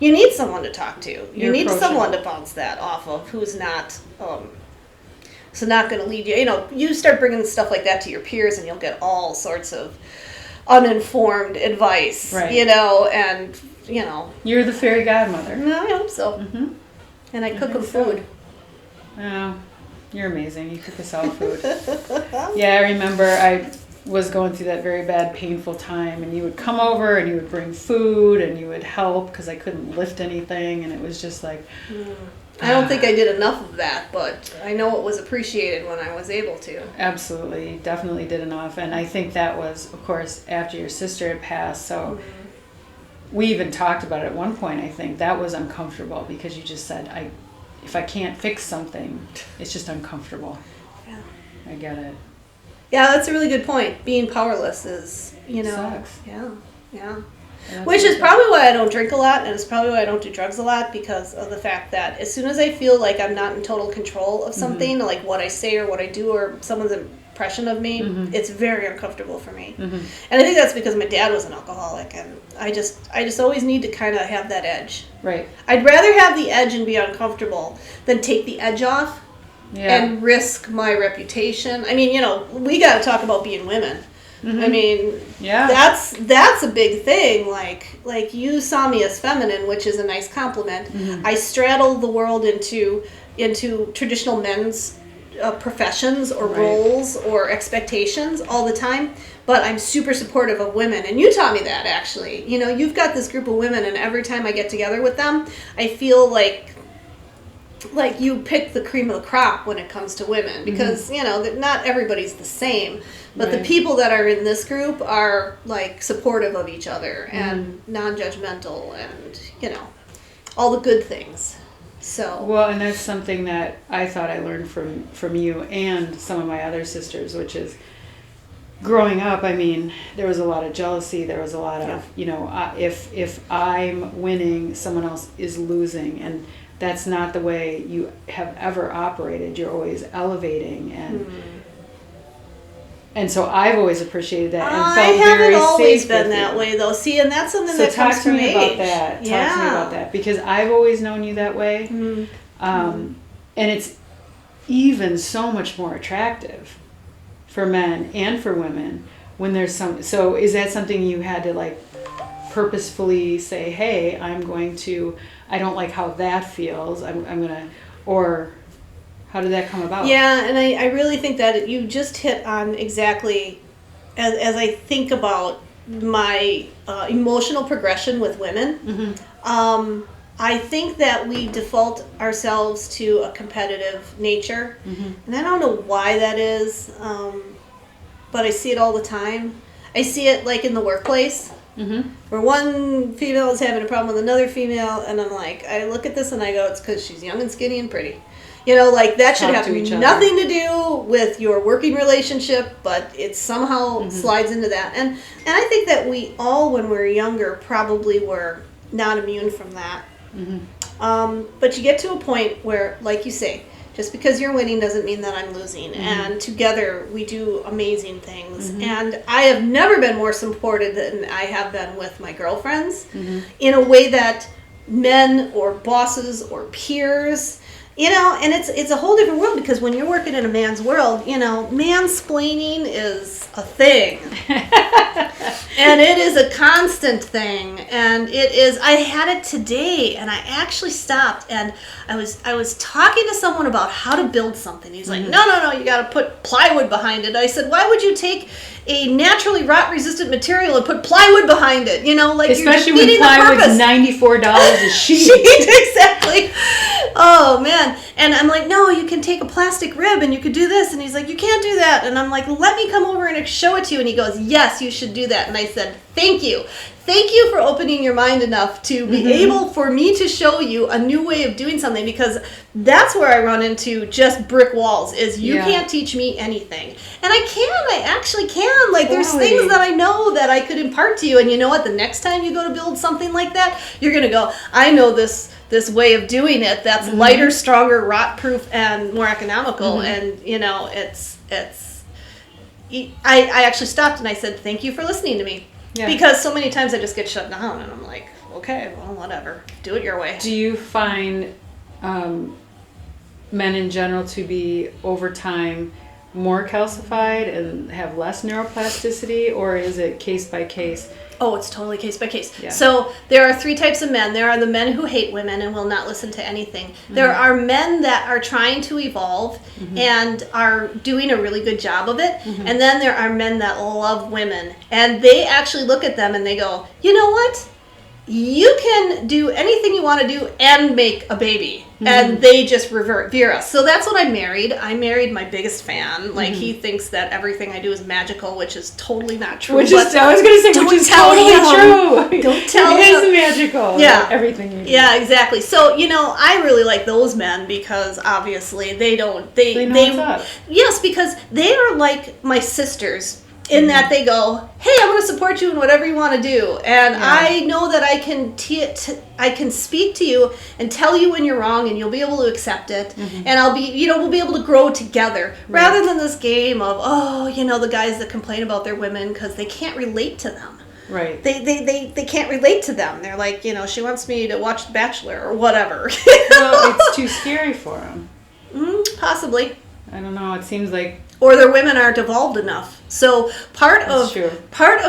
you need someone to talk to. You need someone to bounce that off of who's not not going to lead you. You know, you start bringing stuff like that to your peers and you'll get all sorts of uninformed advice, you know, and, you know. You're the fairy godmother. No, I hope so. Mm-hmm. And I cook them food. Oh, you're amazing. You cook us all food. Yeah, I remember I was going through that very bad, painful time, and you would come over and you would bring food and you would help because I couldn't lift anything, and it was just like... I don't think I did enough of that, but I know it was appreciated when I was able to. Absolutely. Definitely did enough. And I think that was, of course, after your sister had passed. So we even talked about it at one point, I think. That was uncomfortable because you just said, if I can't fix something, it's just uncomfortable. Yeah. I get it. Yeah, that's a really good point. Being powerless is, you know. Sucks. Yeah. Which is probably why I don't drink a lot, and it's probably why I don't do drugs a lot, because of the fact that as soon as I feel like I'm not in total control of something, like what I say or what I do or someone's impression of me, it's very uncomfortable for me. And I think that's because my dad was an alcoholic, and I just always need to kind of have that edge. Right. I'd rather have the edge and be uncomfortable than take the edge off and risk my reputation. I mean, you know, we got to talk about being women. I mean, that's a big thing. Like you saw me as feminine, which is a nice compliment. I straddle the world into traditional men's professions or roles or expectations all the time. But I'm super supportive of women, and you taught me that actually. You know, you've got this group of women, and every time I get together with them, I feel like like you pick the cream of the crop when it comes to women, because that not everybody's the same, but the people that are in this group are like supportive of each other and non-judgmental and all the good things. So well, and that's something that I thought I learned from you and some of my other sisters, which is growing up. I mean, there was a lot of jealousy. There was a lot of if I'm winning, someone else is losing, and that's not the way you have ever operated. You're always elevating, and so I've always appreciated that and felt very safe. I haven't always been that way, though. See, and that's something that comes from age. Talk to me about that, because I've always known you that way, and it's even so much more attractive for men and for women when there's some. So is that something you had to like purposefully say, hey, I don't like how that feels, I'm gonna, or how did that come about? Yeah, and I really think that you just hit on exactly, as I think about my emotional progression with women, I think that we default ourselves to a competitive nature, and I don't know why that is, but I see it all the time. I see it like in the workplace, where one female is having a problem with another female, and I'm like, I look at this and I go, it's because she's young and skinny and pretty. Like that should have nothing to do with your working relationship, but it somehow slides into that. And I think that we all, when we were younger, probably were not immune from that. But you get to a point where, like you say, just because you're winning doesn't mean that I'm losing. And together we do amazing things. And I have never been more supported than I have been with my girlfriends, in a way that men or bosses or peers, and it's a whole different world, because when you're working in a man's world, mansplaining is a thing. And it is a constant thing. And I had it today, and I actually stopped, and I was talking to someone about how to build something. He's like, no, you got to put plywood behind it. I said, why would you take a naturally rot-resistant material and put plywood behind it? Like, especially when plywood's $94 a sheet. Exactly. Oh man. And I'm like, no, you can take a plastic rib and you could do this. And he's like, you can't do that. And I'm like, let me come over and show it to you. And he goes, yes, you should do that. And I said, thank you for opening your mind enough to be able for me to show you a new way of doing something, because that's where I run into just brick walls, is you can't teach me anything. And I actually can. Like, there's things that I know that I could impart to you. And you know what? The next time you go to build something like that, you're going to go, I know this way of doing it that's lighter, stronger, rot-proof, and more economical. And, I actually stopped and I said, thank you for listening to me. Yeah. Because so many times I just get shut down, and I'm like, okay, well, whatever. Do it your way. Do you find men in general to be, over time, more calcified and have less neuroplasticity, or is it case by case? Oh, it's totally case by case. Yeah. So there are three types of men. There are the men who hate women and will not listen to anything. There are men that are trying to evolve and are doing a really good job of it. And then there are men that love women. And they actually look at them and they go, you know what? You can do anything you want to do and make a baby. And they just veer us. So that's what I married. I married my biggest fan. Like, he thinks that everything I do is magical, which is totally not true. I was going to say, which is totally true. Don't tell him. It is magical. Yeah. Everything you do. Yeah, exactly. So, I really like those men, because obviously they know what's up. Yes, because they are like my sisters. In that they go, hey, I'm going to support you in whatever you want to do. And I know that I can speak to you and tell you when you're wrong, and you'll be able to accept it. And we'll be able to grow together. Right. Rather than this game of, the guys that complain about their women because they can't relate to them. Right. They can't relate to them. They're like, she wants me to watch The Bachelor or whatever. Well, it's too scary for them. Possibly. I don't know. It seems like... Or their women aren't evolved enough. So part of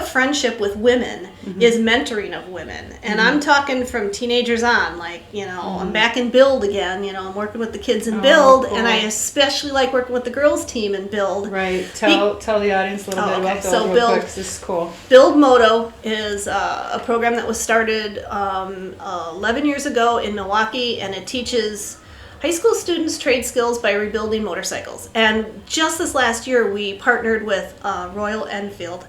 friendship with women is mentoring of women. And I'm talking from teenagers on. Like, I'm back in Build again. I'm working with the kids in Build. Cool. And I especially like working with the girls team in Build. Right. Tell the audience a little bit about Build real quick, 'cause this is cool. Build Moto is a program that was started 11 years ago in Milwaukee. And it teaches high school students trade skills by rebuilding motorcycles. And just this last year, we partnered with Royal Enfield.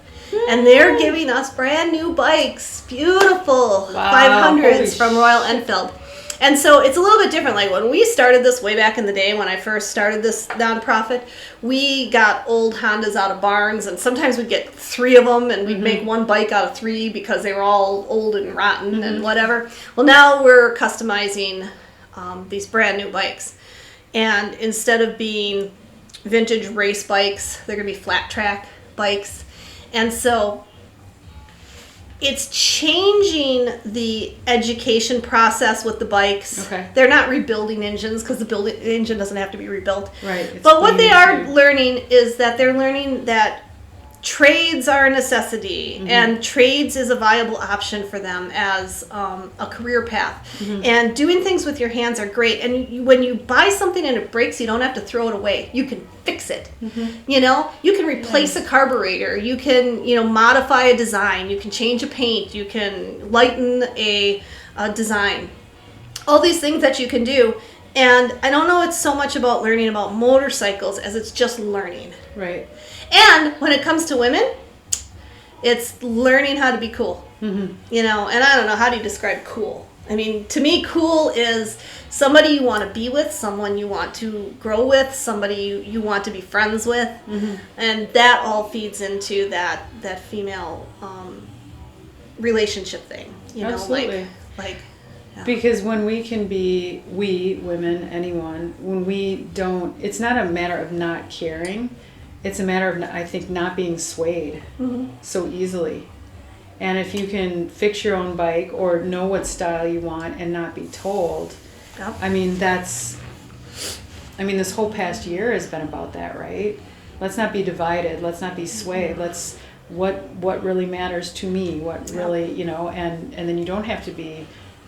And they're giving us brand new bikes, beautiful 500s from Royal Enfield. And so it's a little bit different. Like when we started this way back in the day, when I first started this nonprofit, we got old Hondas out of barns, and sometimes we'd get 3 of them, and we'd make one bike out of 3 because they were all old and rotten and whatever. Well, now we're customizing these brand new bikes. And instead of being vintage race bikes, they're going to be flat track bikes. And so it's changing the education process with the bikes. Okay. They're not rebuilding engines because the engine doesn't have to be rebuilt. Right. But what they are learning is that they're learning that trades are a necessity, and trades is a viable option for them as a career path. And doing things with your hands are great. And when you buy something and it breaks, you don't have to throw it away. You can fix it. You know, you can replace a carburetor. You can, modify a design. You can change a paint. You can lighten a design. All these things that you can do. And I don't know it's so much about learning about motorcycles as it's just learning. Right. And when it comes to women, it's learning how to be cool. And I don't know, how do you describe cool? I mean, to me, cool is somebody you want to be with, someone you want to grow with, somebody you want to be friends with. And that all feeds into that female relationship thing. Absolutely. Like yeah. Because when we can be, we, women, anyone, when we don't, it's not a matter of not caring. It's a matter of, I think, not being swayed so easily. And if you can fix your own bike or know what style you want and not be told, I mean, this whole past year has been about that, right? Let's not be divided. Let's not be swayed. Let's, what really matters to me, what really, and then you don't have to be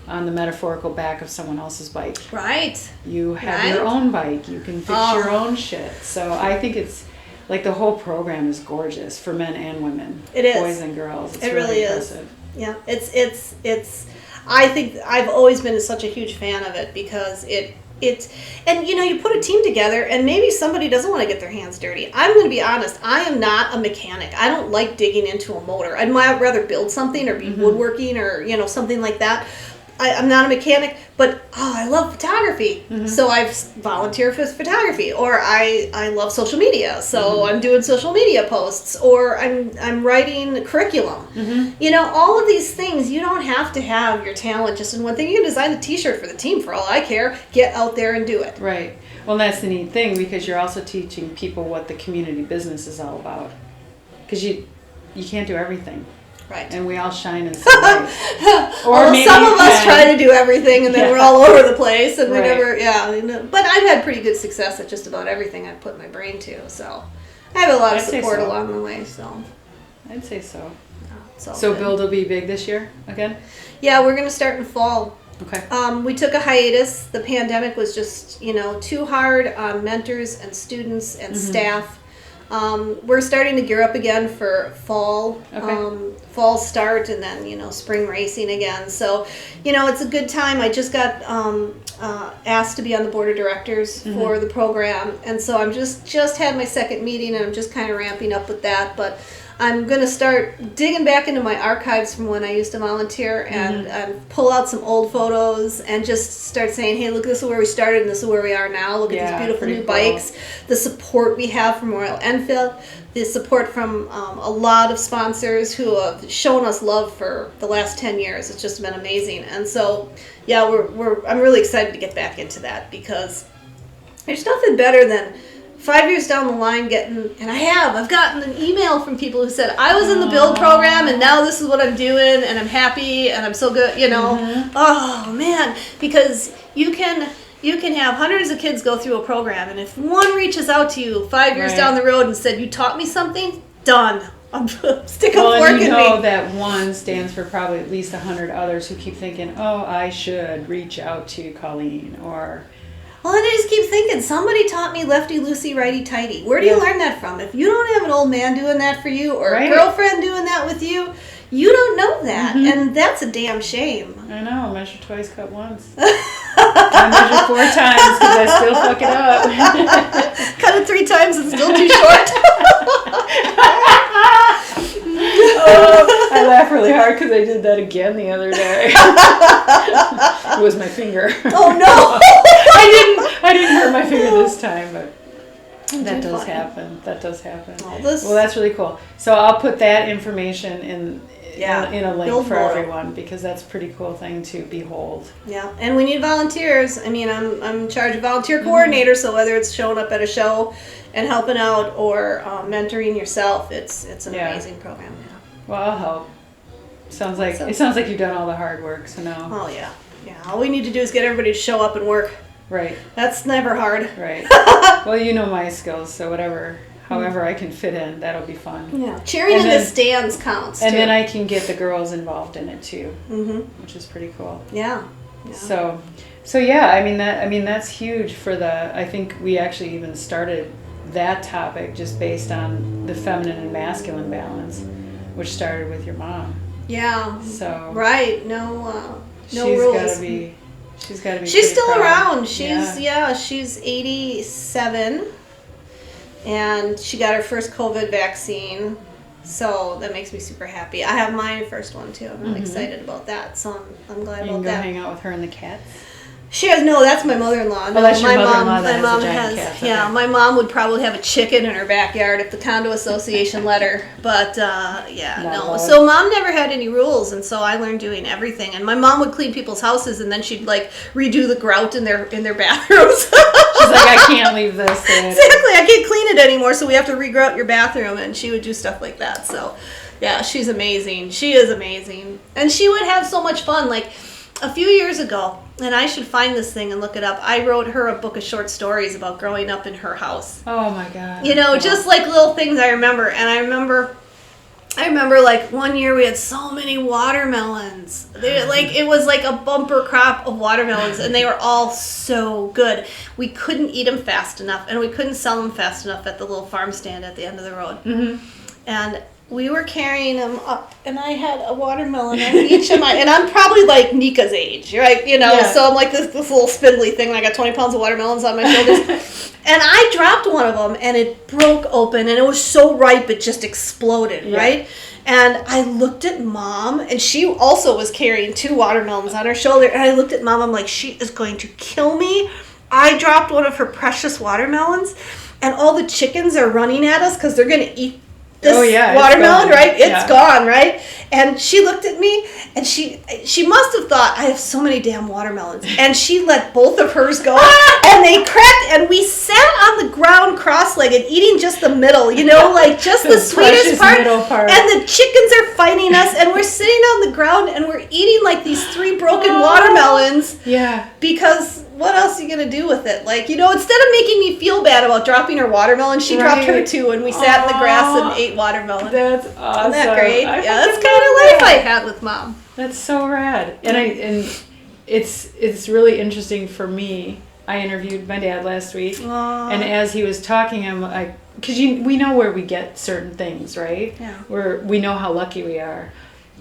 on the metaphorical back of someone else's bike. Right. You have your own bike. You can fix your own shit. So I think it's, like, the whole program is gorgeous for men and women. It is. Boys and girls. It's it really impressive. is. Yeah. It's I think I've always been such a huge fan of it because and you put a team together and maybe somebody doesn't want to get their hands dirty. I'm going to be honest. I am not a mechanic. I don't like digging into a motor. I'd rather build something or be woodworking or, something like that. I'm not a mechanic, but I love photography, so I've volunteered for photography, or I love social media, so I'm doing social media posts, or I'm writing curriculum. All of these things, you don't have to have your talent just in one thing. You can design a T-shirt for the team for all I care. Get out there and do it. Right. Well, that's the neat thing, because you're also teaching people what the community business is all about, because you can't do everything. Right. And we all shine in some way. Or maybe some of us try to do everything, and then we're all over the place, and we never, But I've had pretty good success at just about everything I've put my brain to, so I have a lot of support along the way, so. I'd say so. So Build will be big this year again? Yeah, we're going to start in fall. Okay. We took a hiatus. The pandemic was just, too hard on mentors and students and staff. We're starting to gear up again for fall, fall start, and then, spring racing again. So, it's a good time. I just got asked to be on the board of directors for the program. And so I'm just had my second meeting, and I'm just kind of ramping up with that. But I'm going to start digging back into my archives from when I used to volunteer and pull out some old photos and just start saying, hey, look, this is where we started and this is where we are now. Look at these beautiful new bikes. The support we have from Royal Enfield, the support from a lot of sponsors who have shown us love for the last 10 years. It's just been amazing. And so, yeah, I'm really excited to get back into that, because there's nothing better than 5 years down the line I've gotten an email from people who said, I was in the build program and now this is what I'm doing and I'm happy and I'm so good, Oh man, because you can have hundreds of kids go through a program, and if one reaches out to you 5 years down the road and said, you taught me something, done. Stick a fork in me. That one stands for probably at least 100 others who keep thinking, oh, I should reach out to Colleen, or... Well, and I just keep thinking, somebody taught me lefty loosey, righty tighty. Where do you learn that from? If you don't have an old man doing that for you, or a girlfriend doing that with you, you don't know that, and that's a damn shame. I know. Measure twice, cut once. I measure 4 times because I still fuck it up. Cut it 3 times, it's still too short. Oh, I laugh really hard because I did that again the other day. It was my finger. Oh no! I didn't hurt my finger this time, but that does happen. That does happen. Well, that's really cool. So I'll put that information in a link for everyone, because that's a pretty cool thing to behold. Yeah, and we need volunteers. I mean, I'm in charge of volunteer coordinator, so whether it's showing up at a show and helping out or mentoring yourself, it's an amazing program. Yeah. Well, I'll help. It sounds like you've done all the hard work. So now. Oh yeah. All we need to do is get everybody to show up and work. Right. That's never hard. Right. Well, you know my skills, so however I can fit in, that'll be fun. Yeah. Cheering in the stands counts too. And then I can get the girls involved in it too, which is pretty cool. Yeah. So yeah, I mean that's huge for I think we actually even started that topic just based on the feminine and masculine balance, which started with your mom. Yeah. So. Right. No rules. She's got to be. She's still proud. around. She's 87, and she got her first COVID vaccine, so that makes me super happy. I have my first one too. I'm really excited about that, so I'm glad about that. You can go hang out with her and the cats. She has that's my mother-in-law. No, that's your my mother-in-law. My mom has. Yeah, my mom would probably have a chicken in her backyard if the condo association let her. But no. So mom never had any rules, and so I learned doing everything. And my mom would clean people's houses, and then she'd like redo the grout in their bathrooms. She's like, I can't leave this. Exactly, I can't clean it anymore, so we have to regrout your bathroom, and she would do stuff like that. So, yeah, she's amazing. She is amazing, and she would have so much fun. Like a few years ago. And I should find this thing and look it up. I wrote her a book of short stories about growing up in her house. Oh my God. Just like little things I remember. And I remember like one year we had so many watermelons. It was like a bumper crop of watermelons, and they were all so good. We couldn't eat them fast enough, and we couldn't sell them fast enough at the little farm stand at the end of the road. Mm-hmm. And we were carrying them up, and I had a watermelon on each of and I'm probably like Nika's age, right? So I'm like this little spindly thing, and I got 20 pounds of watermelons on my shoulders. And I dropped one of them, and it broke open, and it was so ripe, it just exploded, right? And I looked at Mom, and she also was carrying 2 watermelons on her shoulder, and I looked at Mom, I'm like, she is going to kill me. I dropped one of her precious watermelons, and all the chickens are running at us because they're going to eat this watermelon, right? It's gone, right? And she looked at me, and she must have thought, I have so many damn watermelons. And she let both of hers go, and they cracked, and we sat on the ground cross-legged, eating just the middle, like just the sweetest part. And the chickens are fighting us, and we're sitting on the ground, and we're eating like these 3 broken watermelons. Yeah. Because what else are you going to do with it? Instead of making me feel bad about dropping her watermelon, she dropped her 2, and we sat in the grass and ate watermelon. That's awesome. Isn't that great? That's kind of life I had with Mom. That's so rad. And it's really interesting for me. I interviewed my dad last week, and as he was talking, I'm like, because we know where we get certain things, right? Yeah. We know how lucky we are,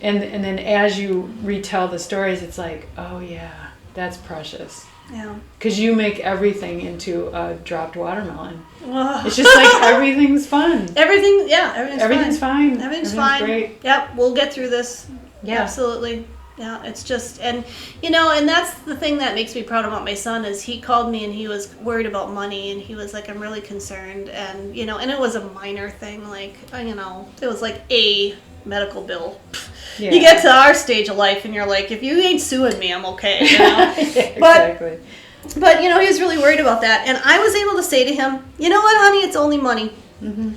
and then as you retell the stories, it's like, oh yeah, that's precious. Yeah. Because you make everything into a dropped watermelon. It's just like everything's fun. Everything's fine. Everything's fine. Great. Yep, we'll get through this. Yeah. Absolutely. Yeah, it's just, and that's the thing that makes me proud about my son is he called me and he was worried about money, and he was like, I'm really concerned, and and it was a minor thing, like, it was like a medical bill. Yeah. You get to our stage of life and you're like, if you ain't suing me, I'm okay. Exactly. But he was really worried about that, and I was able to say to him, you know what, honey, it's only money. Mm-hmm.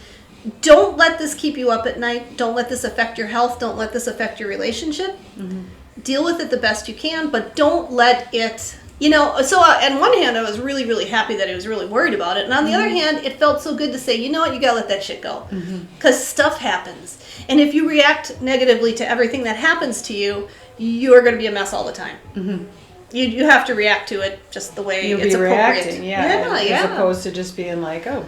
Don't let this keep you up at night. Don't let this affect your health. Don't let this affect your relationship. Mm-hmm. Deal with it the best you can, but don't let it, so on one hand, I was really, really happy that he was really worried about it. And on the other hand, it felt so good to say, you know what, you got to let that shit go. Because stuff happens. And if you react negatively to everything that happens to you, you're going to be a mess all the time. Mm-hmm. You have to react to it just the way You'll it's be appropriate. reacting, as opposed to just being like, oh,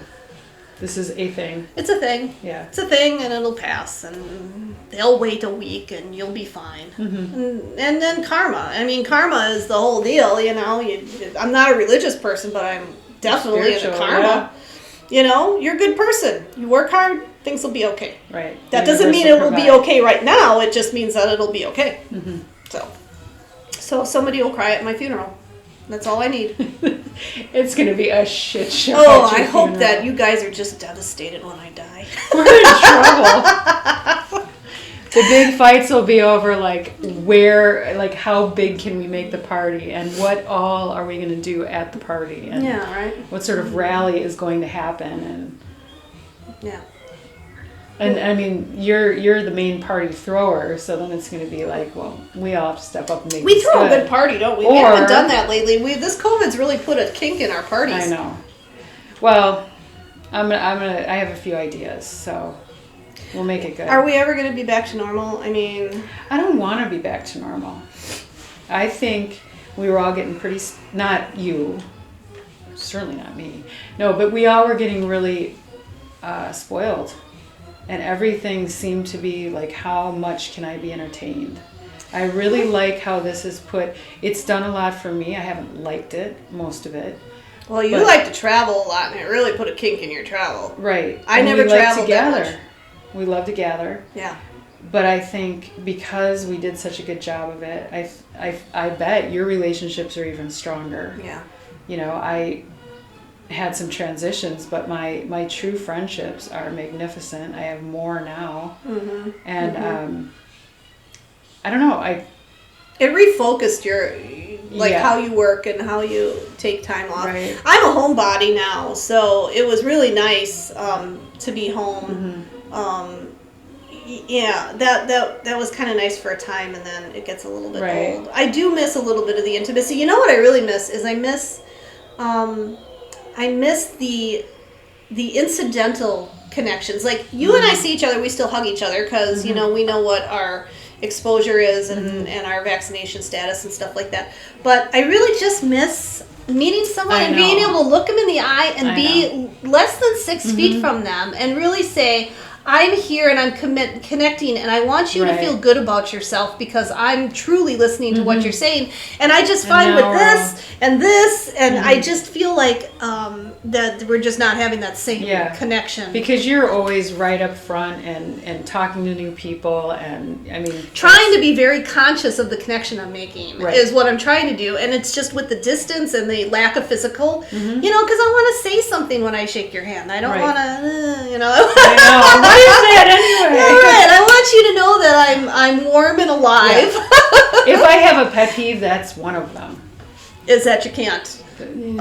This is a thing. It's a thing. Yeah. It's a thing, and it'll pass, and they'll wait a week, and you'll be fine. And then karma. I mean, karma is the whole deal, you know. I'm not a religious person, but I'm definitely into karma. Yeah. You know, you're a good person. You work hard, things will be okay. Right. That doesn't mean it will be okay right now. It just means that it'll be okay. So somebody will cry at my funeral. That's all I need. It's going to be a shit show. Oh, I hope that you guys are just devastated when I die. We're in trouble. The big fights will be over, like, how big can we make the party, and what all are we going to do at the party, and what sort of rally is going to happen, and I mean, you're the main party thrower, so then it's going to be like, well, we all have to step up and make. We throw a good party, don't we? We haven't done that lately. This COVID's really put a kink in our parties. I know. Well, I have a few ideas, so. We'll make it good. Are we ever going to be back to normal? I mean... I don't want to be back to normal. I think we were all getting pretty... Not you. Certainly not me. No, but we all were getting really spoiled. And everything seemed to be like, how much can I be entertained? I really like how this is put... It's done a lot for me. I haven't liked it, most of it. Well, you like to travel a lot, and it really put a kink in your travel. Right. I never traveled that much. We love to gather. Yeah. But I think because we did such a good job of it, I bet your relationships are even stronger. Yeah. You know, I had some transitions, but my true friendships are magnificent. I have more now. And I don't know. It refocused your, how you work and how you take time off. Right. I'm a homebody now, so it was really nice to be home. That was kind of nice for a time, and then it gets a little bit old. I do miss a little bit of the intimacy. You know what I really miss is I miss the incidental connections. Like you and I see each other, we still hug each other because you know we know what our exposure is and our vaccination status and stuff like that. But I really just miss meeting someone and being able to look them in the eye and be less than 6 feet from them and really say, I'm here and I'm connecting, and I want you to feel good about yourself because I'm truly listening to what you're saying. And I just find with this, and I just feel like that we're just not having that same connection. Because you're always right up front and talking to new people, and I mean... Trying to be very conscious of the connection I'm making is what I'm trying to do. And it's just with the distance and the lack of physical, you know, because I want to say something when I shake your hand. I don't want to, you know... I know. What is that anyway? All right, I want you to know that I'm warm and alive. Yeah. If I have a pet peeve, that's one of them. Is that you can't? The weak,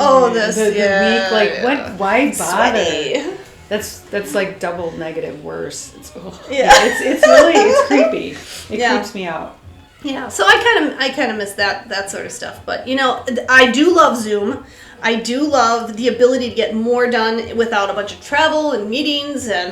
like what? Why bother? Sweaty. That's like double negative worse. It's it's creepy. It creeps me out. Yeah, so I kind of miss that sort of stuff. But you know, I do love Zoom. I do love the ability to get more done without a bunch of travel and meetings and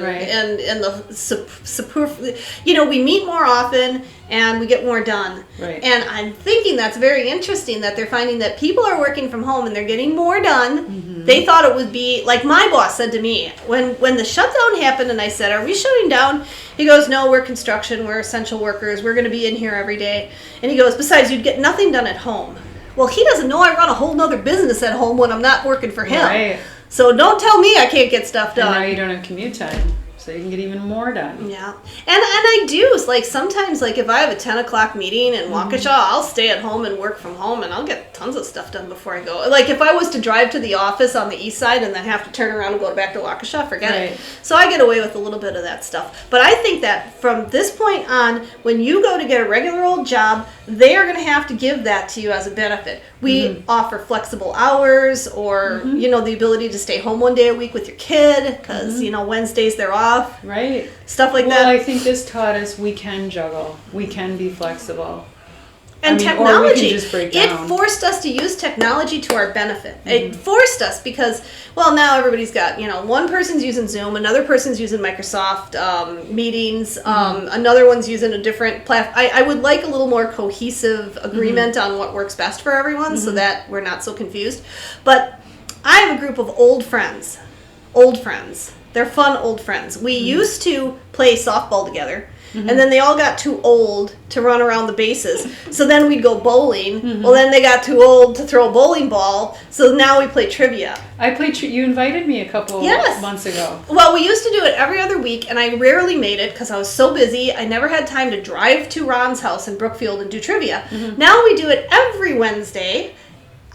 you know, we meet more often and we get more done. Right. And I'm thinking that's very interesting that they're finding that people are working from home and they're getting more done. They thought it would be, like my boss said to me, when the shutdown happened and I said, are we shutting down? He goes, no, we're construction, we're essential workers, we're going to be in here every day. And he goes, besides, you'd get nothing done at home. Well, he doesn't know I run a whole nother business at home when I'm not working for him. Right. So don't tell me I can't get stuff done. And now you don't have commute time, so you can get even more done. Yeah. And I do. It's like sometimes, like if I have a 10 o'clock meeting in Waukesha, I'll stay at home and work from home, and I'll get tons of stuff done before I go. Like if I was to drive to the office on the east side and then have to turn around and go back to Waukesha, forget it. So I get away with a little bit of that stuff. But I think that from this point on, when you go to get a regular old job, they are going to have to give that to you as a benefit. We offer flexible hours or, you know, the ability to stay home one day a week with your kid because, you know, Wednesdays they're off. Right. Stuff like that. Well, I think this taught us we can juggle. We can be flexible. And technology, or we can just break down. It forced us to use technology to our benefit. It forced us because, well, now everybody's got, you know, one person's using Zoom, another person's using Microsoft meetings, another one's using a different platform. I would like a little more cohesive agreement on what works best for everyone so that we're not so confused. But I have a group of old friends They're fun old friends. We used to play softball together. And then they all got too old to run around the bases. So then we'd go bowling. Well, then they got too old to throw a bowling ball. So now we play trivia. I played. You invited me a couple months ago. Well, we used to do it every other week, and I rarely made it because I was so busy. I never had time to drive to Ron's house in Brookfield and do trivia. Now we do it every Wednesday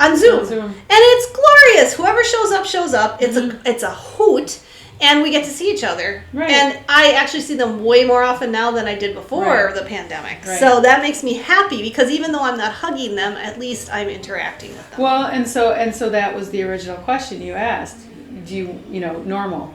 on Zoom. And it's glorious. Whoever shows up, shows up. It's a hoot. And we get to see each other. Right. And I actually see them way more often now than I did before the pandemic. Right. So that makes me happy because even though I'm not hugging them, at least I'm interacting with them. Well, and so that was the original question you asked. Do you normal?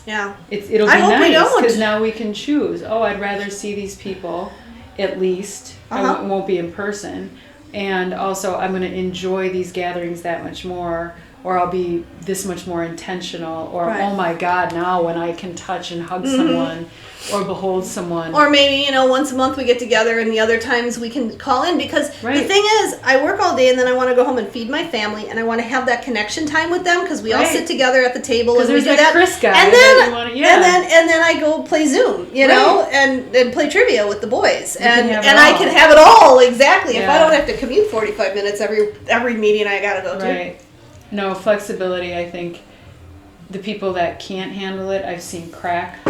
Yeah. It'll be nice because now we can choose. Oh, I'd rather see these people at least. I won't be in person. And also I'm going to enjoy these gatherings that much more. Or I'll be this much more intentional, or oh my God, now when I can touch and hug someone, or behold someone. Or maybe, once a month we get together and the other times we can call in because the thing is, I work all day and then I want to go home and feed my family and I want to have that connection time with them because we all sit together at the table and we do that. Chris guy and then I go play Zoom, and play trivia with the boys. And I can have it all, exactly. Yeah. If I don't have to commute 45 minutes every meeting I got to go to. Right. No, flexibility, I think the people that can't handle it, I've seen crack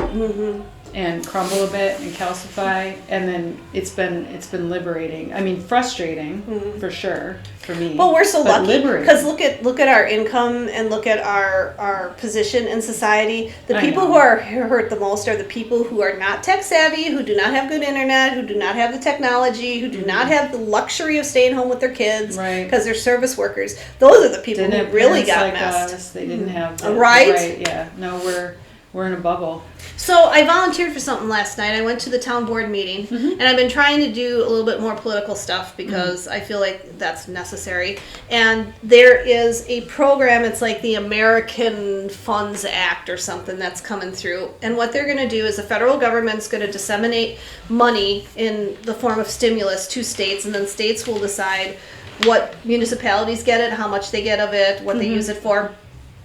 and crumble a bit and calcify, and then it's been liberating. I mean, frustrating for sure for me. Well, we're so lucky because look at our income and look at our position in society. The people who are hurt the most are the people who are not tech savvy, who do not have good internet, who do not have the technology, who do not have the luxury of staying home with their kids because they're service workers. Those are the people who really got messed. They didn't have right. Yeah. No, we're in a bubble. So I volunteered for something last night. I went to the town board meeting, and I've been trying to do a little bit more political stuff because I feel like that's necessary. And there is a program, it's like the American Funds Act or something that's coming through. And what they're going to do is the federal government's going to disseminate money in the form of stimulus to states, and then states will decide what municipalities get it, how much they get of it, what they use it for.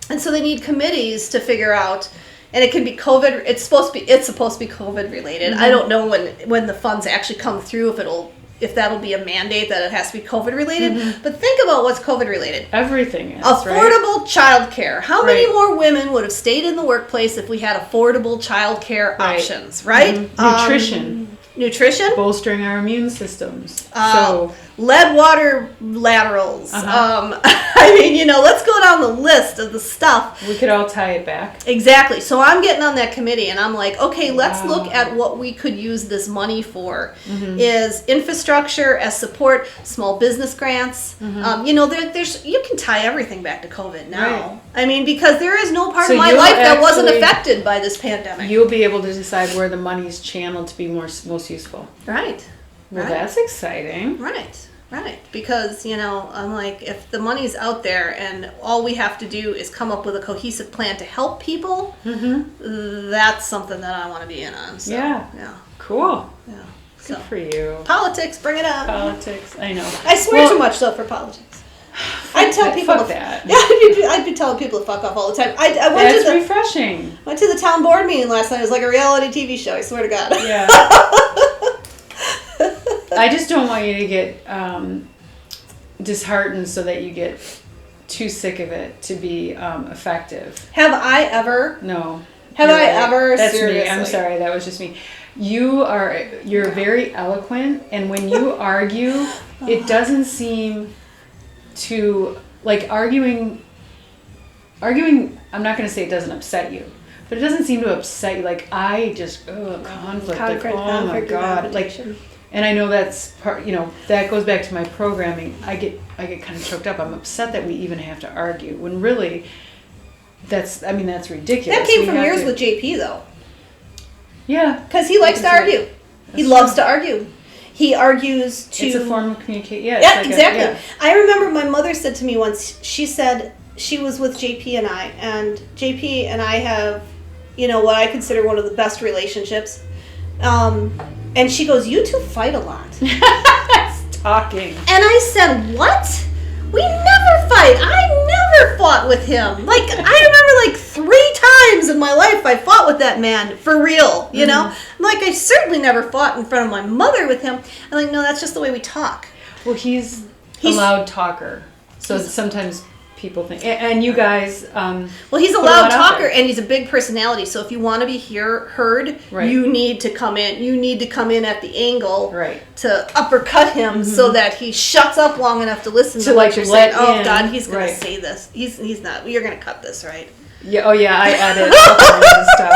And so they need committees to figure out. And it can be COVID. It's supposed to be COVID related. I don't know when the funds actually come through if that'll be a mandate that it has to be COVID related. But think about what's COVID related. Everything is affordable childcare. How many more women would have stayed in the workplace if we had affordable childcare options? Right. Nutrition. Bolstering our immune systems. Lead water laterals. I mean, let's go down the list of the stuff. We could all tie it back. Exactly. So I'm getting on that committee and I'm like, okay, let's look at what we could use this money for. Is infrastructure as support, small business grants. There's you can tie everything back to COVID now. Right. I mean, because there is no part of my life that wasn't affected by this pandemic. You'll be able to decide where the money's channeled to be most useful. Right. Well, that's exciting. Right. Because, I'm like, if the money's out there and all we have to do is come up with a cohesive plan to help people, that's something that I want to be in on. So, yeah. Cool. Yeah. Good for you. Politics, bring it on. Politics, I know. I swear too much, though, for politics. I tell people fuck that. Yeah, I'd be telling people to fuck off all the time. That's refreshing. Went to the town board meeting last night. It was like a reality TV show, I swear to God. Yeah. I just don't want you to get disheartened so that you get too sick of it to be effective. Have I ever? No. Have I ever? That's seriously? me. I'm sorry. That was just me. You're very eloquent, and when you argue, it doesn't seem to like arguing. I'm not going to say it doesn't upset you. But it doesn't seem to upset you. Like, I just, conflict. Like, oh my God. Like, and I know that's part, that goes back to my programming. I get kind of choked up. I'm upset that we even have to argue. When really, that's ridiculous. That came from yours with JP, though. Yeah. Because he likes to argue. He loves to argue. He argues to... It's a form of communication. Yeah, like exactly. I remember my mother said to me once, she said she was with JP and JP and I have... what I consider one of the best relationships. And she goes, you two fight a lot. That's talking. And I said, what? We never fight. I never fought with him. Like, I remember like 3 times in my life I fought with that man for real, you know? I'm like, I certainly never fought in front of my mother with him. I'm like, no, that's just the way we talk. Well, he's a loud talker. So sometimes people think, and you guys, well, he's a loud talker and he's a big personality. So if you want to be heard, you need to come in. You need to come in at the angle to uppercut him so that he shuts up long enough to listen to what you're saying. Oh God, he's going to say this. He's not. You're going to cut this, right? Yeah. Oh yeah, I edit all kinds of stuff.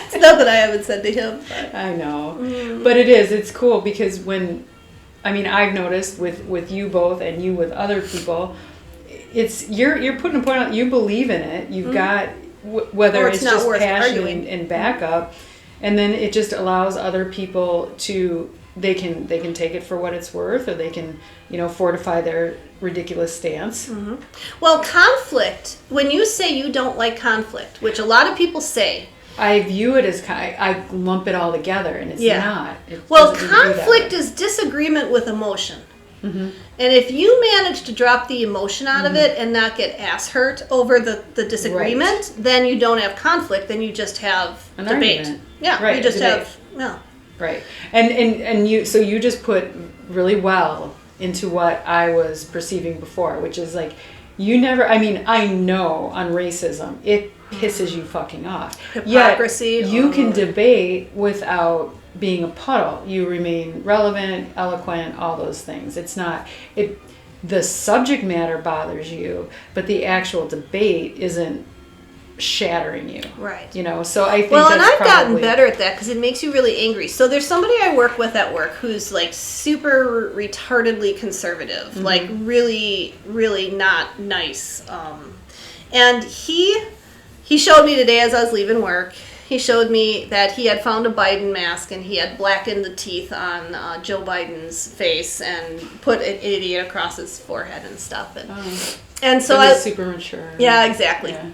It's not that I haven't said to him. But. I know, but it's cool because I've noticed with you both and you with other people. It's you're putting a point out. You believe in it. You've got whether it's just passion and backup, and then it just allows other people to they can take it for what it's worth, or they can fortify their ridiculous stance. Well, conflict. When you say you don't like conflict, which a lot of people say, I view it as I lump it all together, and it's not. Conflict is disagreement with emotion. And if you manage to drop the emotion out of it and not get ass hurt over the disagreement, then you don't have conflict. Then you just have an debate. Argument. Yeah, you just have Right, and you just put really well into what I was perceiving before, which is like you never. I know on racism it pisses you fucking off. Hypocrisy. Yet you can debate without being a puddle. You remain relevant, eloquent, all those things. It's not the subject matter bothers you, but the actual debate isn't shattering you. Right. So I think and I've gotten better at that because it makes you really angry. So there's somebody I work with at work who's like super retardedly conservative, like really, really not nice. And he showed me today as I was leaving work. He showed me that he had found a Biden mask and he had blackened the teeth on Joe Biden's face and put an idiot across his forehead and stuff. And so I was super mature. Yeah, exactly. Yeah.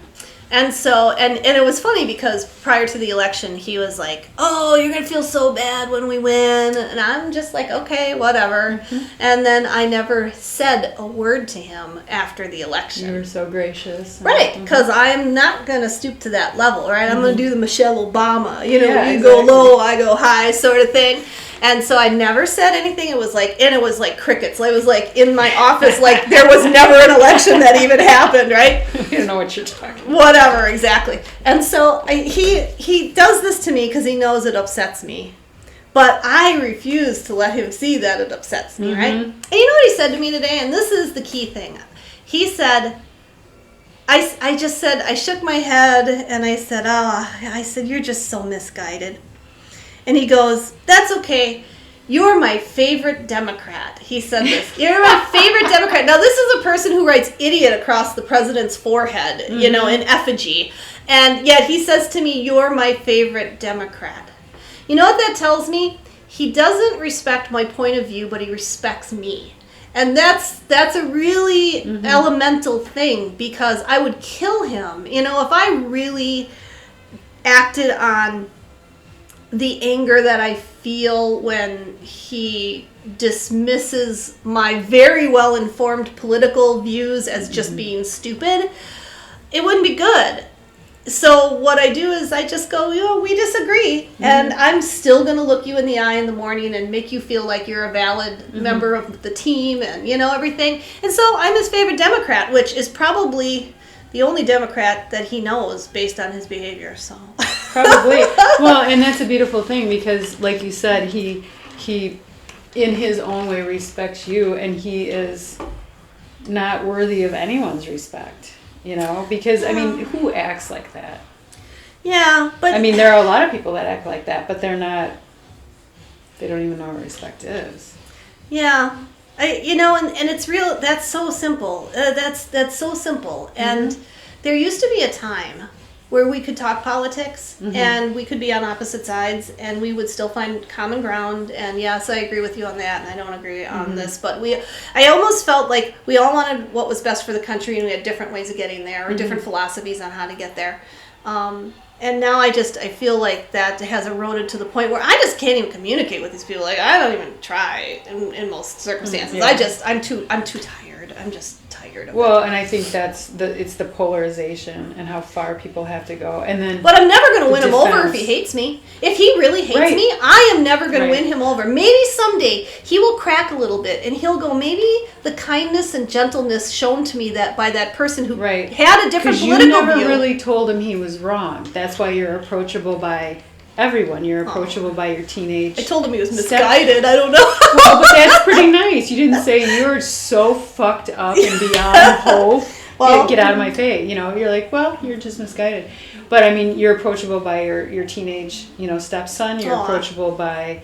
And so, and it was funny because prior to the election, he was like, oh, you're going to feel so bad when we win. And I'm just like, okay, whatever. And then I never said a word to him after the election. You were so gracious. Right, because I'm not going to stoop to that level, right? I'm going to do the Michelle Obama, you exactly. go low, I go high sort of thing. And so I never said anything. It was like crickets. I was like in my office, like there was never an election that even happened, right? You don't know what you're talking about. Whatever, exactly. And so he does this to me because he knows it upsets me. But I refuse to let him see that it upsets me, right? And you know what he said to me today? And this is the key thing. He said, I shook my head and I said, you're just so misguided. And he goes, that's okay. You're my favorite Democrat. He said this. You're my favorite Democrat. Now, this is a person who writes idiot across the president's forehead, in effigy. And yet he says to me, you're my favorite Democrat. You know what that tells me? He doesn't respect my point of view, but he respects me. And that's a really elemental thing because I would kill him. If I really acted on the anger that I feel when he dismisses my very well-informed political views as just being stupid, it wouldn't be good. So what I do is I just go, we disagree. And I'm still going to look you in the eye in the morning and make you feel like you're a valid member of the team and, everything. And so I'm his favorite Democrat, which is probably the only Democrat that he knows based on his behavior, so... Probably. Well, and that's a beautiful thing because, like you said, he in his own way respects you, and he is not worthy of anyone's respect, because, who acts like that? Yeah, but... there are a lot of people that act like that, but they don't even know what respect is. Yeah. And it's real, that's so simple. That's so simple. And there used to be a time where we could talk politics and we could be on opposite sides and we would still find common ground. And yes, I agree with you on that and I don't agree on this. But I almost felt like we all wanted what was best for the country and we had different ways of getting there or different philosophies on how to get there. And now I feel like that has eroded to the point where I just can't even communicate with these people. Like I don't even try in most circumstances. I'm too tired. I'm just tired. weird of Well, it. and I think it's the polarization and how far people have to go. And then But I'm never going to win him over if he hates me. If he really hates me, I am never going to win him over. Maybe someday he will crack a little bit and he'll go, maybe the kindness and gentleness shown to me that by that person who had a different political view. You never really told him he was wrong. That's why you're approachable by everyone. You're approachable by your teenage. I told him he was misguided. I don't know. Well, but that's pretty nice. You didn't say you're so fucked up and beyond hope. Well, get out of my face. You know, you're like, well, you're just misguided. But I mean, you're approachable by your teenage, stepson. You're approachable by,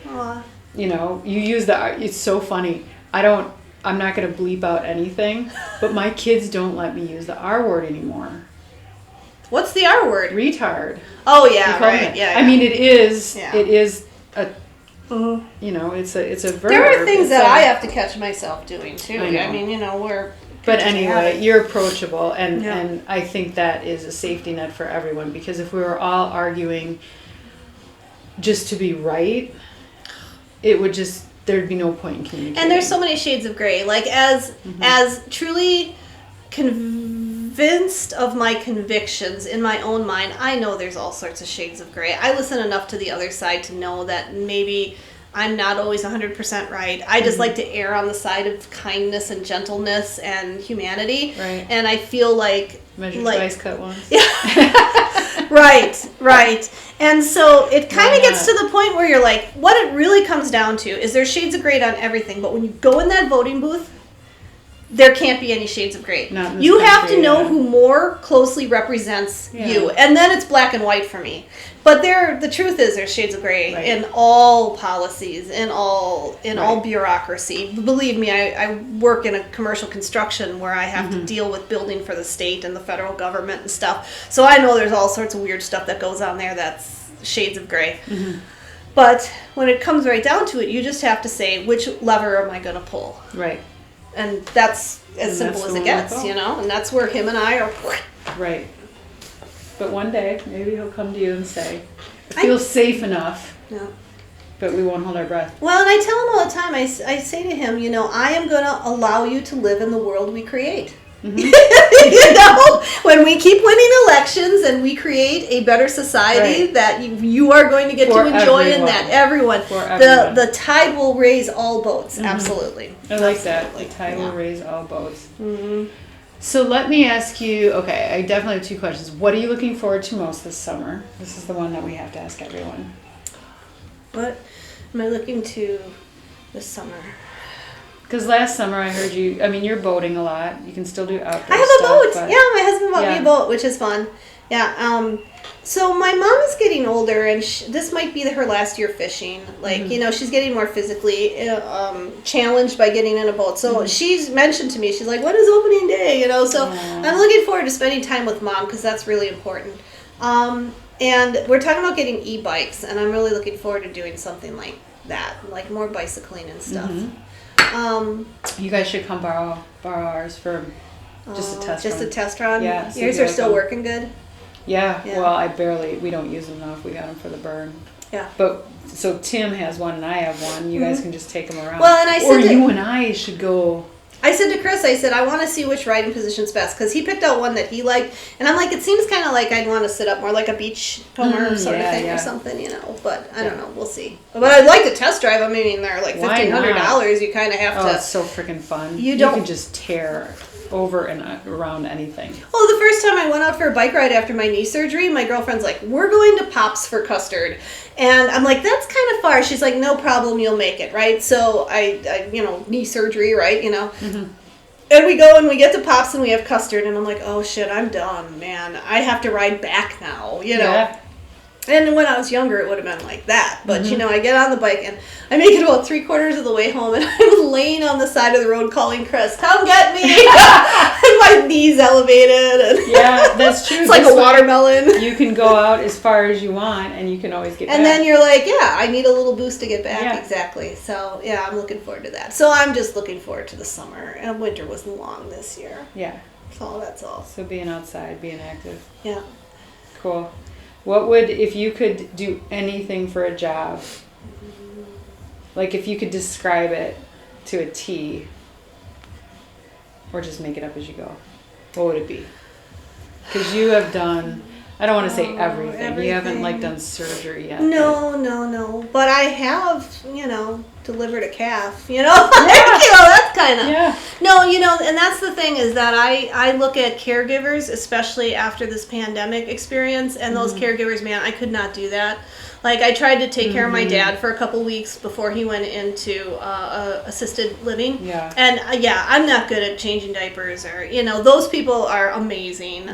you use it's so funny. I'm not going to bleep out anything, but my kids don't let me use the R word anymore. What's the R word? Retard. Oh yeah, right. Yeah. I mean, it is a, it's a verb. There are things that I have to catch myself doing too. I mean, we're. But anyway, you're approachable, and I think that is a safety net for everyone, because if we were all arguing just to be right, there'd be no point in communicating. And there's so many shades of gray. Like as truly convinced of my convictions in my own mind, I know there's all sorts of shades of gray. I listen enough to the other side to know that maybe I'm not always 100% right. I just like to err on the side of kindness and gentleness and humanity. Right. And I feel like... Measure twice, cut once. Yeah. Right. And so it kind of gets to the point where you're like, what it really comes down to is there's shades of gray on everything. But when you go in that voting booth, there can't be any shades of gray. You have to know who more closely represents you. And then it's black and white for me. But the truth is there's shades of gray in all policies, in all bureaucracy. Believe me, I work in a commercial construction where I have to deal with building for the state and the federal government and stuff. So I know there's all sorts of weird stuff that goes on there that's shades of gray. Mm-hmm. But when it comes right down to it, you just have to say, which lever am I going to pull? Right. And that's as simple as it gets, and that's where him and I are. Right. But one day, maybe he'll come to you and say, I feel safe enough, but we won't hold our breath. Well, and I tell him all the time, I say to him, I am going to allow you to live in the world we create. Mm-hmm. When we keep winning elections and we create a better society that you are going to get to enjoy in that. Everyone. The tide will raise all boats. Mm-hmm. Absolutely. I like that. The tide will raise all boats. Mm-hmm. So let me ask you, I definitely have two questions. What are you looking forward to most this summer? This is the one that we have to ask everyone. What am I looking to this summer? Because last summer I heard you're boating a lot. You can still do outdoor stuff. I have a boat. Yeah, my husband bought me a boat, which is fun. Yeah. So my mom is getting older, and this might be her last year fishing. Like, she's getting more physically challenged by getting in a boat. So she's mentioned to me, she's like, when is opening day? So I'm looking forward to spending time with Mom, because that's really important. And we're talking about getting e-bikes, and I'm really looking forward to doing something like that, like more bicycling and stuff. Mm-hmm. You guys should come borrow ours for just a test run. Just a test run? Yeah. Yours are still working good? Yeah. Well, we don't use them enough. We got them for the burn. Yeah. But, so Tim has one and I have one. You guys can just take them around. Well, and I said you and I should go. I said to Chris, I want to see which riding position's best, because he picked out one that he liked, and I'm like, it seems kind of like I'd want to sit up more like a beach comber sort of thing or something, but I don't know, we'll see. But I'd like to test drive them. I mean, they're like $1,500. You kind of have to. Oh, it's so freaking fun. You can just tear over and around anything. Well, the first time I went out for a bike ride after my knee surgery, my girlfriend's like, we're going to Pops for custard. And I'm like, that's kind of far. She's like, no problem, you'll make it, right? So I knee surgery, right, Mm-hmm. And we go and we get to Pops and we have custard, and I'm like, oh shit, I'm done, man. I have to ride back now, Yeah. And when I was younger, it would have been like that. But, I get on the bike, and I make it about 3/4 of the way home, and I'm laying on the side of the road calling Chris, come get me! And my knees elevated. And yeah, that's true. It's like a watermelon. You can go out as far as you want, and you can always get back. And then you're like, I need a little boost to get back. Yeah. Exactly. So, I'm looking forward to that. So I'm just looking forward to the summer. And winter was long this year. Yeah. So that's all. So being outside, being active. Yeah. Cool. If you could do anything for a job, like if you could describe it to a T, or just make it up as you go? What would it be? Because you have done, I don't want to say everything. You haven't like done surgery yet. No. But I have, delivered a calf, that's kind of. Yeah. No, and that's the thing is that I look at caregivers, especially after this pandemic experience, and those caregivers, man, I could not do that. Like, I tried to take care of my dad for a couple weeks before he went into assisted living. Yeah. And, I'm not good at changing diapers or, those people are amazing.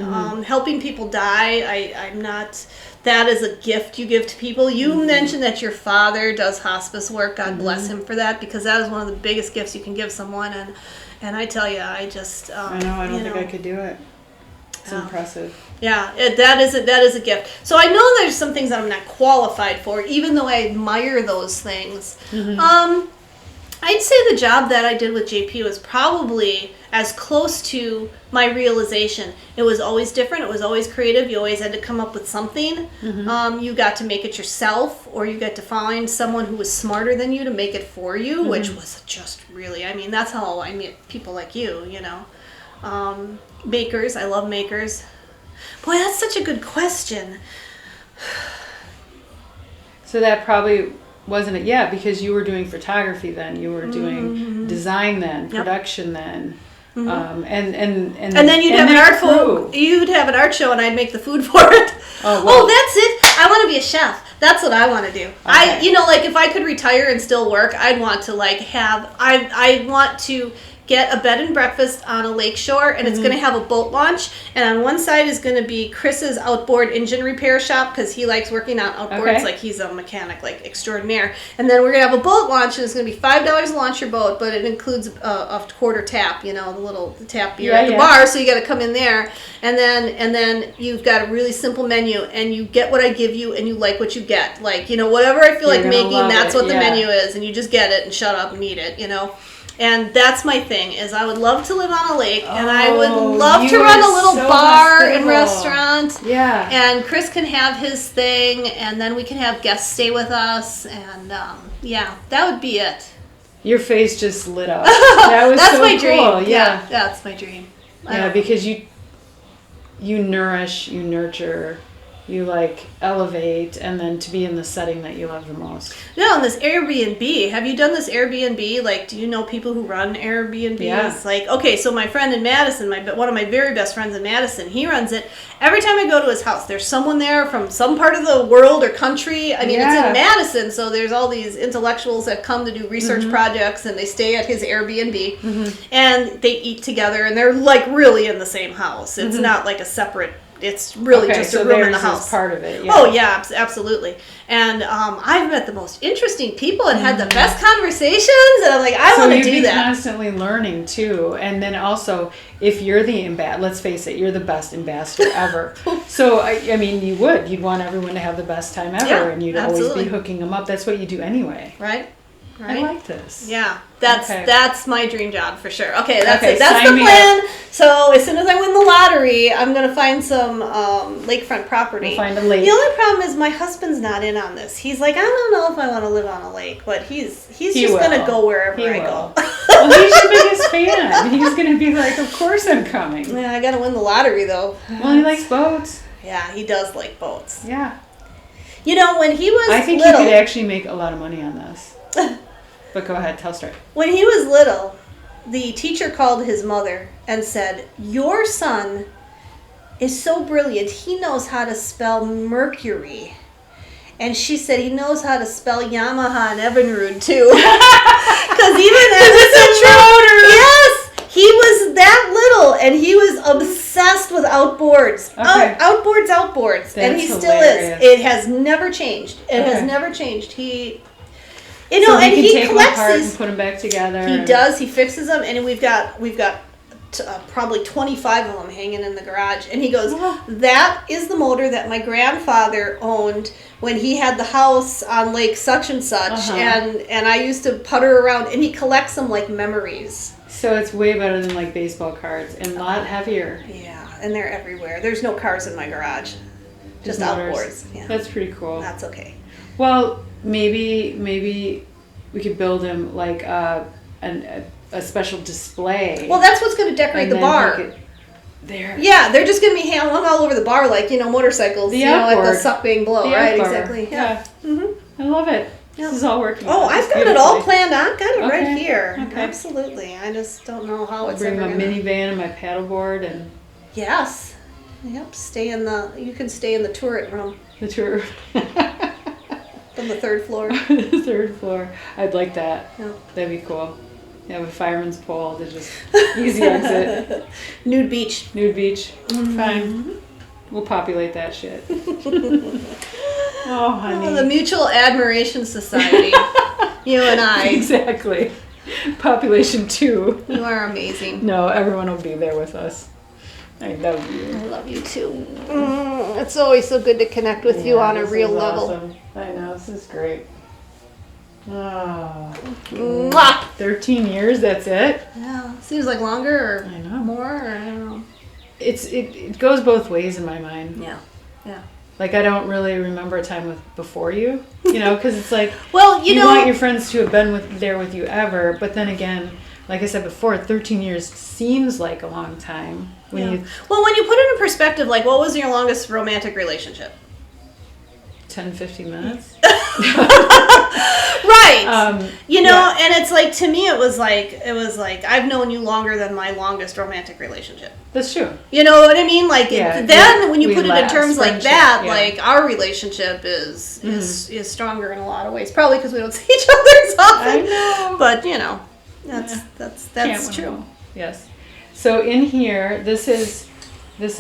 Helping people die, I'm not... That is a gift you give to people. You mentioned that your father does hospice work. God bless him for that, because that is one of the biggest gifts you can give someone. And I tell you, I just... I know, I don't think I could do it. It's impressive. Yeah, that is a gift. So I know there's some things that I'm not qualified for, even though I admire those things. I'd say the job that I did with JP was probably as close to my realization. It was always different. It was always creative. You always had to come up with something. You got to make it yourself, or you got to find someone who was smarter than you to make it for you, which was just really, that's how I meet people like you, Makers. I love makers. Boy, that's such a good question. So that probably wasn't it? Yeah, because you were doing photography then. You were doing design then, production then. And then you'd have an art show. You'd have an art show, and I'd make the food for it. Oh, that's it. I want to be a chef. That's what I want to do. Okay. If I could retire and still work, I'd want to I want to get a bed and breakfast on a lake shore, and it's going to have a boat launch, and on one side is going to be Chris's outboard engine repair shop, because he likes working on outboards. Like, he's a mechanic extraordinaire. And then we're going to have a boat launch, and it's going to be $5 to launch your boat, but it includes a quarter tap, the little tap beer at the bar, so you got to come in there, and then you've got a really simple menu, and you get what I give you, and you like what you get. Whatever I feel like making, that's what the menu is, and you just get it and shut up and eat it, And that's my thing, is I would love to live on a lake, and I would love to run a little bar and restaurant. Yeah. And Chris can have his thing, and then we can have guests stay with us, and that would be it. Your face just lit up. That was that's so my dream. Cool. Yeah, that's my dream. Yeah, because you nourish, you nurture, you elevate, and then to be in the setting that you love the most. No, and this Airbnb, have you done this Airbnb? Do you know people who run Airbnbs? Yeah. So my friend in Madison, one of my very best friends in Madison, he runs it. Every time I go to his house, there's someone there from some part of the world or country. It's in Madison, so there's all these intellectuals that come to do research projects, and they stay at his Airbnb, and they eat together, and they're really in the same house. It's not a separate. It's really just a room in the house. Part of it. Yeah. Oh yeah, absolutely. And I've met the most interesting people and had the best conversations. And I'm I want to do that. So you're constantly learning too. And then also, if you're the let's face it, you're the best ambassador ever. So you'd want everyone to have the best time ever, and you'd always be hooking them up. That's what you do anyway. Right. I like this. Yeah, that's my dream job for sure. Okay, that's it. That's the plan. So as soon as I win the lottery, I'm gonna find some lakefront property. We'll find a lake. The only problem is my husband's not in on this. He's I don't know if I want to live on a lake, but he's just gonna go wherever I go. Well, he's your biggest fan. He's gonna be of course I'm coming. Yeah, I gotta win the lottery though. Well, he likes boats. Yeah, he does like boats. Yeah. When he was I think little, you could actually make a lot of money on this. But go ahead, tell a story. When he was little, the teacher called his mother and said, "Your son is so brilliant. He knows how to spell Mercury." And she said he knows how to spell Yamaha and Evinrude too. Because even yes, he was that little, and he was obsessed with outboards. Okay. Outboards. That's and he hilarious. Still is. It has never changed. It has never changed. So and he take collects them apart these. And put them back together. He does. He fixes them, and we've got probably 25 of them hanging in the garage. And he goes, "That is the motor that my grandfather owned when he had the house on Lake such and such, and I used to putter around." And he collects them like memories. So it's way better than baseball cards, and a lot heavier. Yeah, and they're everywhere. There's no cars in my garage, just outboards. Yeah. That's pretty cool. That's okay. Well, maybe we could build him a a special display. Well, that's what's going to decorate and the then bar. make it there. Yeah, they're just going to be hung all over the bar like, motorcycles, at the suck being below, right? outboard. Exactly. Yeah. I love it. Yeah. This is all working. Oh, I've got it all planned out. Got it right Okay. here. Okay. Absolutely. I just don't know how I'll it's bring ever my gonna... minivan and my paddleboard and Yes. Yep. You can stay in the turret room the tour. from the third floor. The third floor. I'd like that. Yeah. That'd be cool. You have a fireman's pole to just easy exit. Nude beach. Nude beach. Fine. We'll populate that shit. Oh, honey. Oh, the Mutual Admiration Society. You and I. Exactly. Population 2. You are amazing. No, everyone will be there with us. I love you. I love you too. It's always so good to connect with you on a this real is level. Awesome. I know, this is great. Oh, Mwah! 13 years, that's it? Yeah. Seems like longer or I know. more, or I don't know. It goes both ways in my mind. Yeah. Yeah. Like, I don't really remember a time before you, because it's like, Well, you want your friends to have been there with you ever, but then again, like I said before, 13 years seems like a long time. Well, when you put it in perspective, like, what was your longest romantic relationship? 10, 15 minutes. Right. And it's like, to me, it was like I've known you longer than my longest romantic relationship. That's true. You know what I mean? Like, then when you put it in terms like that, like, our relationship is stronger in a lot of ways. Probably because we don't see each other as often. I know. But that's true. Yes. So in here, this is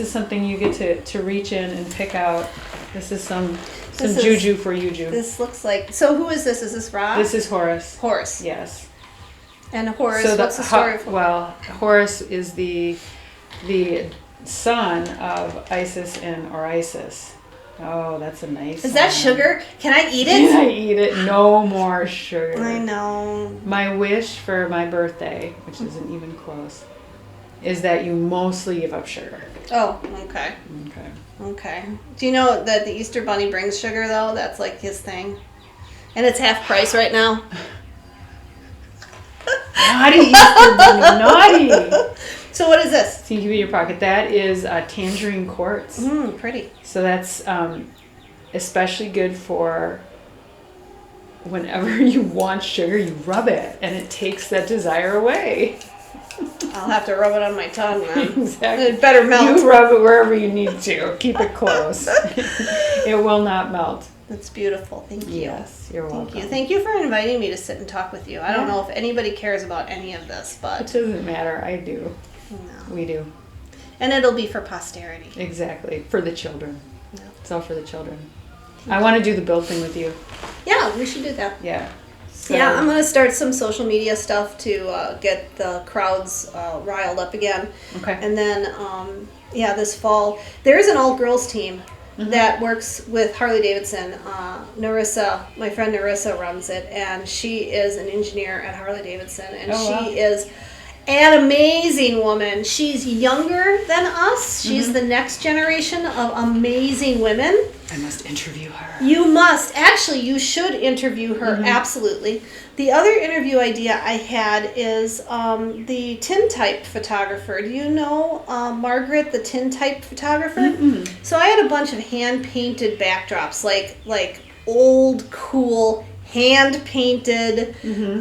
something you get to reach in and pick out. This is some juju for you, Ju. This looks like. So who is this? Is this Rob? This is Horus. Horus. Yes. And Horus, what's the story for? Well, Horus is the son of Isis and Orisis. Oh, that's a nice Is that sugar? Can I eat it? Can I eat it? No more sugar. I know. My wish for my birthday, which isn't even close, is that you mostly give up sugar. Oh, okay. Okay. Do you know that the Easter Bunny brings sugar, though? That's like his thing. And it's half price right now. Naughty Easter Bunny, naughty! So what is this? So you can be in your pocket. That is tangerine quartz. Pretty. So that's especially good for whenever you want sugar, you rub it, and it takes that desire away. I'll have to rub it on my tongue then. Exactly. It better melt. You rub it wherever you need to. Keep it close. It will not melt. That's beautiful. Thank you. Yes, you're welcome. Thank you for inviting me to sit and talk with you. I don't know if anybody cares about any of this, but... It doesn't matter. I do. No. We do. And it'll be for posterity. Exactly. For the children. Yeah. It's all for the children. I want to do the build thing with you. Yeah, we should do that. Yeah. So, yeah, I'm going to start some social media stuff to get the crowds riled up again. Okay. And then, this fall, there is an all-girls team that works with Harley Davidson. Narissa, my friend Narissa runs it, and she is an engineer at Harley Davidson, and she is an amazing woman. She's younger than us. She's the next generation of amazing women. I must interview her. You must. Actually, you should interview her, absolutely. The other interview idea I had is the tintype photographer. Do you know Margaret, the tintype photographer? So I had a bunch of hand-painted backdrops, like old, cool, hand-painted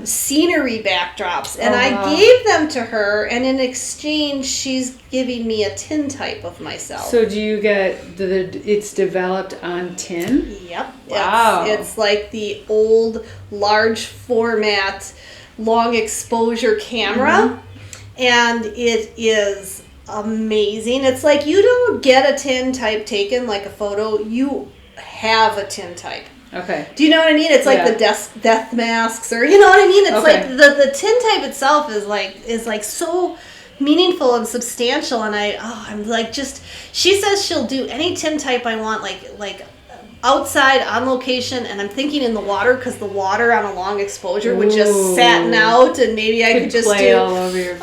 scenery backdrops. And I gave them to her, and in exchange, she's giving me a tintype of myself. So do you get it's developed on tin? Yep. Wow. It's like the old, large format, long exposure camera. And it is amazing. It's like you don't get a tintype taken like a photo. You have a tintype. Okay. Do you know what I mean? It's like the death masks, or you know what I mean? It's like the tintype itself is like so meaningful and substantial, and I'm like, just, she says she'll do any tintype I want, like outside on location, and I'm thinking in the water, because the water on a long exposure would just satin out, and maybe I could just play do all over your face.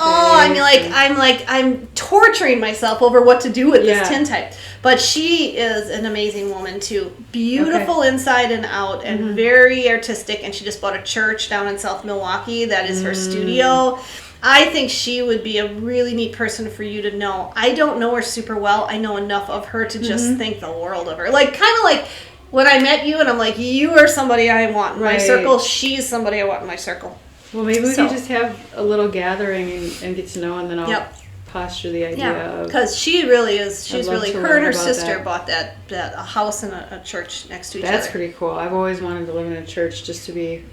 I'm torturing myself over what to do with this tintype. But she is an amazing woman too. Beautiful inside and out, and very artistic. And she just bought a church down in South Milwaukee. That is her studio. I think she would be a really neat person for you to know. I don't know her super well. I know enough of her to just think the world of her. Like, kind of like when I met you and I'm like, you are somebody I want in my circle. She's somebody I want in my circle. Well, maybe we can just have a little gathering and get to know, and then I'll posture the idea of... because she really is. She's really... Her and her sister bought a house and a church next to each other. That's pretty cool. I've always wanted to live in a church just to be...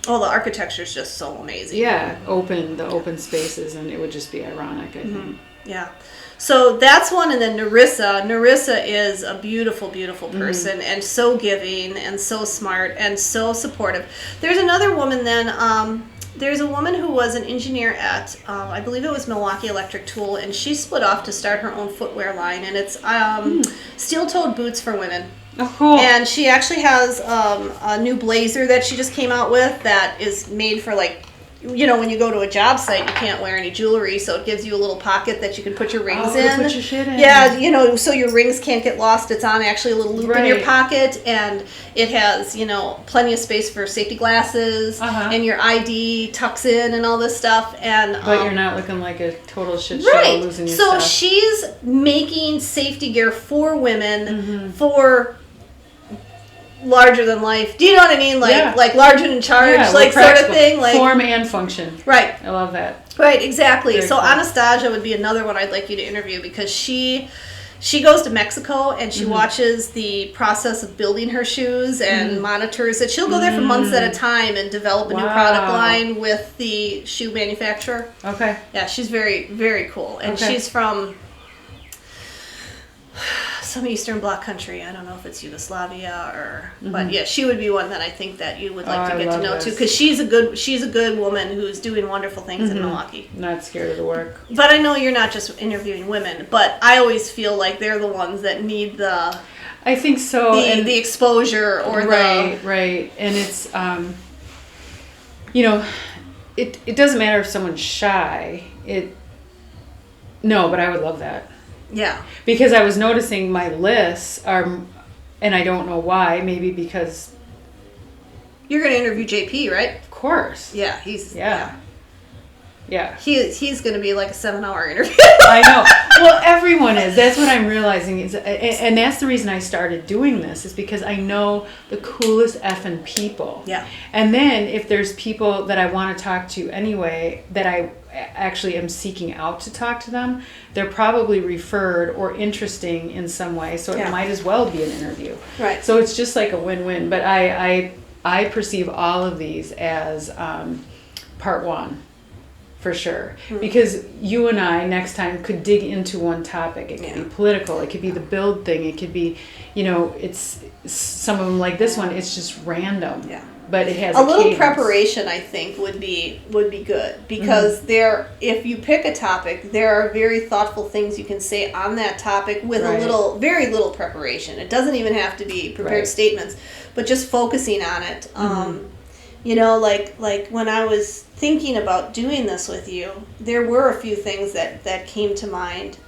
Oh, the architecture is just so amazing. Yeah, the open spaces, and it would just be ironic, I think. Yeah. So that's one, and then Narissa. Narissa is a beautiful, beautiful person, and so giving, and so smart, and so supportive. There's another woman then... there's a woman who was an engineer at, I believe it was Milwaukee Electric Tool, and she split off to start her own footwear line, and it's steel-toed boots for women. Oh, cool. And she actually has a new blazer that she just came out with that is made for, like, you know, when you go to a job site, you can't wear any jewelry, so it gives you a little pocket that you can put your rings in. Put your shit in. Yeah, you know, so your rings can't get lost. It's on actually a little loop in your pocket, and it has, you know, plenty of space for safety glasses, and your ID tucks in and all this stuff. And but you're not looking like a total shit show losing your stuff. So she's making safety gear for women for... larger than life. Do you know what I mean? Like larger than charge, like sort of thing. Like form and function. Right. I love that. Right, exactly. Very so cool. Anastasia would be another one I'd like you to interview, because she goes to Mexico and she watches the process of building her shoes and monitors it. She'll go there for months at a time and develop a new product line with the shoe manufacturer. Okay. Yeah, she's very, very cool. And she's from some Eastern Bloc country. I don't know if it's Yugoslavia or, but yeah, she would be one that I think that you would like to get to know too, because she's a good woman who's doing wonderful things in Milwaukee. Not scared of the work. But I know you're not just interviewing women, but I always feel like they're the ones that need the... I think so. The exposure or Right. And it's, you know, it doesn't matter if someone's shy. No, but I would love that. Yeah. Because I was noticing my lists are, and I don't know why, maybe because... You're going to interview JP, right? Of course. Yeah, he's... Yeah. He's going to be like a 7-hour interview. I know. Well, everyone is. That's what I'm realizing. And that's the reason I started doing this, is because I know the coolest effing people. Yeah. And then if there's people that I want to talk to anyway, that I actually am seeking out to talk to them, they're probably referred or interesting in some way, so it might as well be an interview. Right. So it's just like a win-win. But I perceive all of these as part one, for sure. Because you and I next time could dig into one topic. It could be political, it could be the build thing, it could be, you know, it's some of them like this one, it's just random. Yeah. But it has a little cadence. Preparation, I think, would be good, because if you pick a topic, there are very thoughtful things you can say on that topic with very little preparation. It doesn't even have to be prepared statements, but just focusing on it. You know, like when I was thinking about doing this with you, there were a few things that came to mind.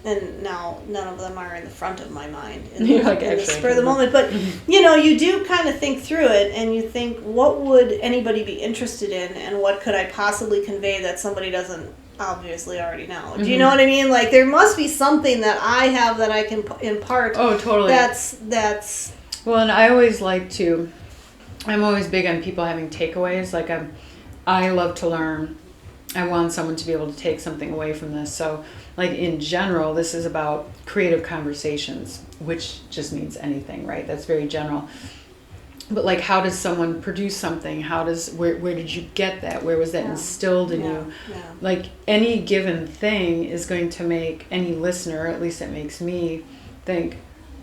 And now none of them are in the front of my mind in the spur of the moment. But, you know, you do kind of think through it, and you think, what would anybody be interested in, and what could I possibly convey that somebody doesn't obviously already know? Do you know what I mean? Like, there must be something that I have that I can impart. Oh, totally. That's... Well, and I always like to... I'm always big on people having takeaways. Like, I love to learn. I want someone to be able to take something away from this. So... Like, in general, this is about creative conversations, which just means anything, right? That's very general. But, like, how does someone produce something? Where did you get that? Where was that instilled in you? Yeah. Like, any given thing is going to make any listener, at least it makes me, think,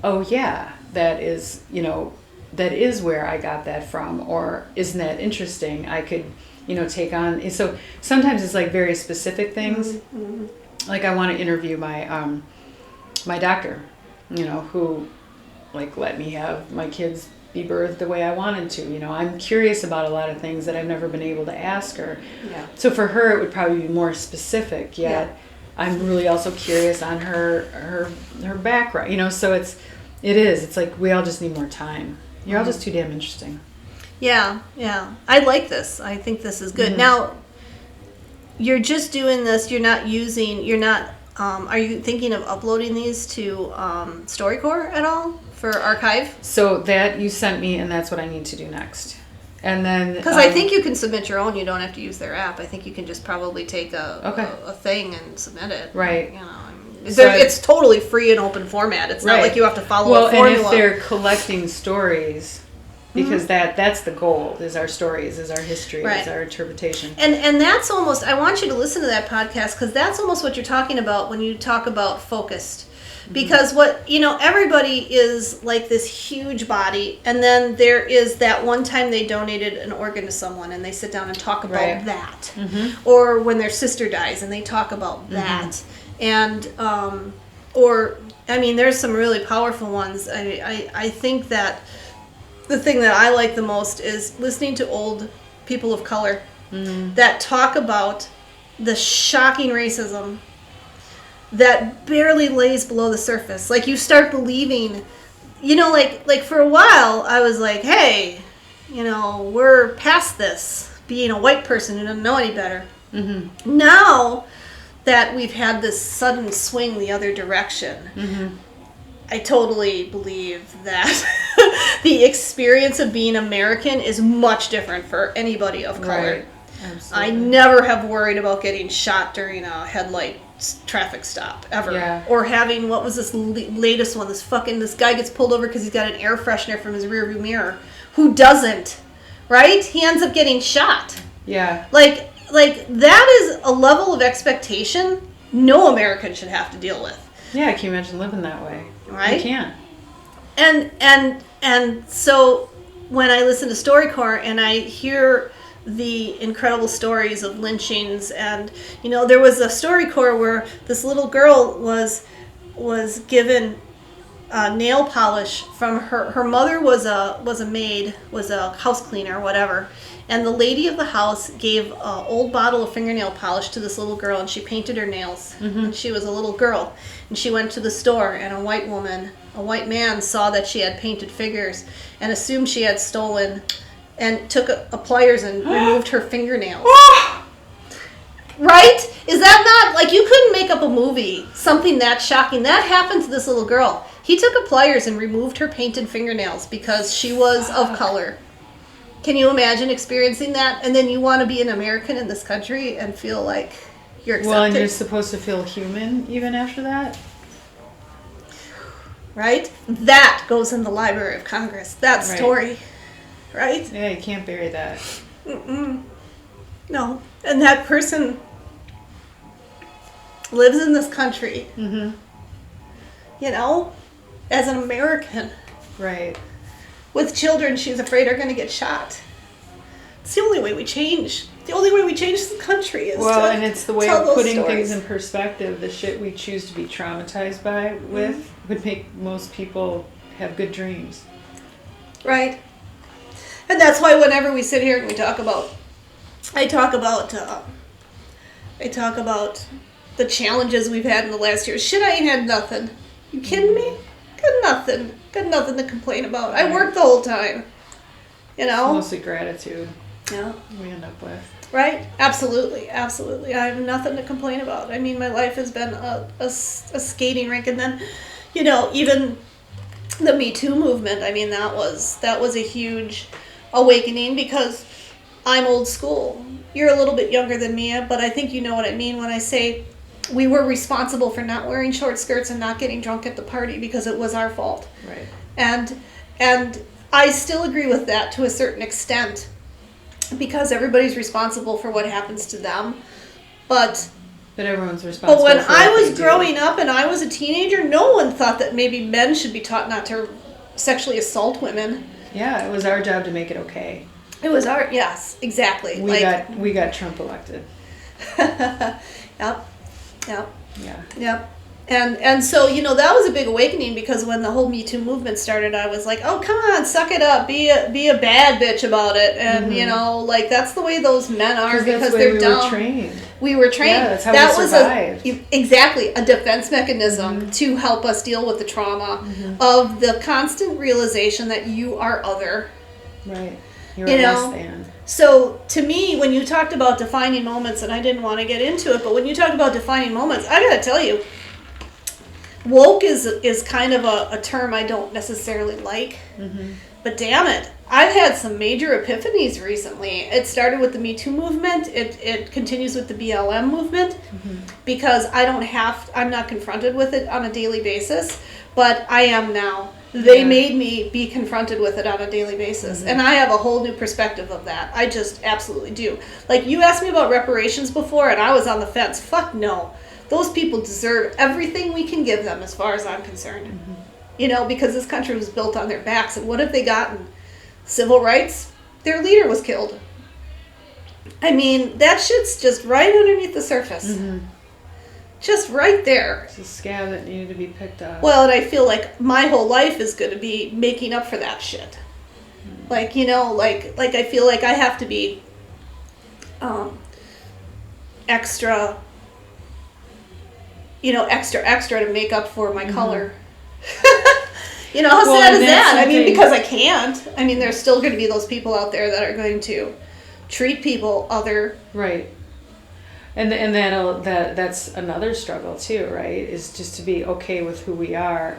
oh, yeah, that is, you know, that is where I got that from. Or, isn't that interesting? I could, you know, take on. So, sometimes it's, like, very specific things. Like, I want to interview my my doctor, you know, who, like, let me have my kids be birthed the way I wanted to. You know, I'm curious about a lot of things that I've never been able to ask her. Yeah. So for her, it would probably be more specific. Yet I'm really also curious on her background. You know, so it's like we all just need more time. You're all just too damn interesting. Yeah. I like this. I think this is good. Now, you're just doing this. You're not. Are you thinking of uploading these to StoryCorps at all for archive? So that you sent me, and that's what I need to do next. And then because I think you can submit your own. You don't have to use their app. I think you can just probably take a thing and submit it. Right. It's totally free and open format. It's not like you have to follow a formula. And if they're collecting stories, because that's the goal, is our stories, is our history, is our interpretation. And that's almost, I want you to listen to that podcast, because that's almost what you're talking about when you talk about focused. Because everybody is like this huge body, and then there is that one time they donated an organ to someone and they sit down and talk about that. Or when their sister dies and they talk about that. And, there's some really powerful ones. I think that the thing that I like the most is listening to old people of color that talk about the shocking racism that barely lays below the surface. Like, you start believing, like for a while I was like, hey, we're past this, being a white person who doesn't know any better. Now that we've had this sudden swing the other direction, I totally believe that the experience of being American is much different for anybody of color. Right. Absolutely. I never have worried about getting shot during a headlight traffic stop ever. Yeah. Or having, what was this latest one, this guy gets pulled over because he's got an air freshener from his rearview mirror. Who doesn't? Right? He ends up getting shot. Yeah. Like that is a level of expectation no American should have to deal with. Yeah, can you imagine living that way? Right? You can't. And so when I listen to StoryCorps and I hear the incredible stories of lynchings, and there was a StoryCorps where this little girl was given nail polish from her mother was a maid, was a house cleaner, whatever. And the lady of the house gave an old bottle of fingernail polish to this little girl, and she painted her nails. And she was a little girl. And she went to the store, and a white man saw that she had painted figures and assumed she had stolen, and took a pliers and removed her fingernails. Right? Is that not, like, you couldn't make up a movie, something that shocking. That happened to this little girl. He took a pliers and removed her painted fingernails because she was of color. Can you imagine experiencing that? And then you want to be an American in this country and feel like you're accepted. Well, and you're supposed to feel human even after that? Right? That goes in the Library of Congress. That story. Right? Yeah, you can't bury that. No. And that person lives in this country. As an American. Right. With children she's afraid are going to get shot. It's the only way we change. The only way we change the country is and it's the way of putting stories. things in perspective. The shit we choose to be traumatized with would make most people have good dreams. Right. And that's why whenever we sit here and we talk about, I talk about the challenges we've had in the last year. Shit, I ain't had nothing. You kidding me? Got nothing to complain about. I worked the whole time. It's mostly gratitude. Yeah. We end up with. Right? Absolutely. I have nothing to complain about. I mean, my life has been a skating rink. And then, even the Me Too movement, I mean, that was a huge awakening because I'm old school. You're a little bit younger than me, but I think you know what I mean when I say we were responsible for not wearing short skirts and not getting drunk at the party because it was our fault. Right. And I still agree with that to a certain extent because everybody's responsible for what happens to them. But everyone's responsible. But when I was growing up and I was a teenager, no one thought that maybe men should be taught not to sexually assault women. Yeah, it was our job to make it okay. It was yes, exactly. We got Trump elected. Yep. Yeah. Yep. And so, that was a big awakening because when the whole Me Too movement started, I was like, oh, come on, suck it up. Be a bad bitch about it. And, that's the way those men are because they're dumb. We were trained. Yeah, that's how we survived. Exactly, a defense mechanism to help us deal with the trauma of the constant realization that you are other. Right. You're less than. So to me, when you talked about defining moments, and I didn't want to get into it, but when you talk about defining moments, I gotta tell you, woke is kind of a term I don't necessarily like. Mm-hmm. But damn it, I've had some major epiphanies recently. It started with the Me Too movement. It continues with the BLM movement, mm-hmm. because I'm not confronted with it on a daily basis, but I am now. They made me be confronted with it on a daily basis. Mm-hmm. And I have a whole new perspective of that. I just absolutely do. Like, you asked me about reparations before, and I was on the fence. Fuck no. Those people deserve everything we can give them, as far as I'm concerned. Mm-hmm. You know, because this country was built on their backs. And what have they gotten? Civil rights? Their leader was killed. I mean, that shit's just right underneath the surface. Mm-hmm. Just right there. It's a scab that needed to be picked up. Well, and I feel like my whole life is going to be making up for that shit. Mm-hmm. Like, you know, like I feel like I have to be extra to make up for my color. You know, how sad is that? I mean, because I can't. I mean, there's still going to be those people out there that are going to treat people other. Right. And that's another struggle too, right? Is just to be okay with who we are,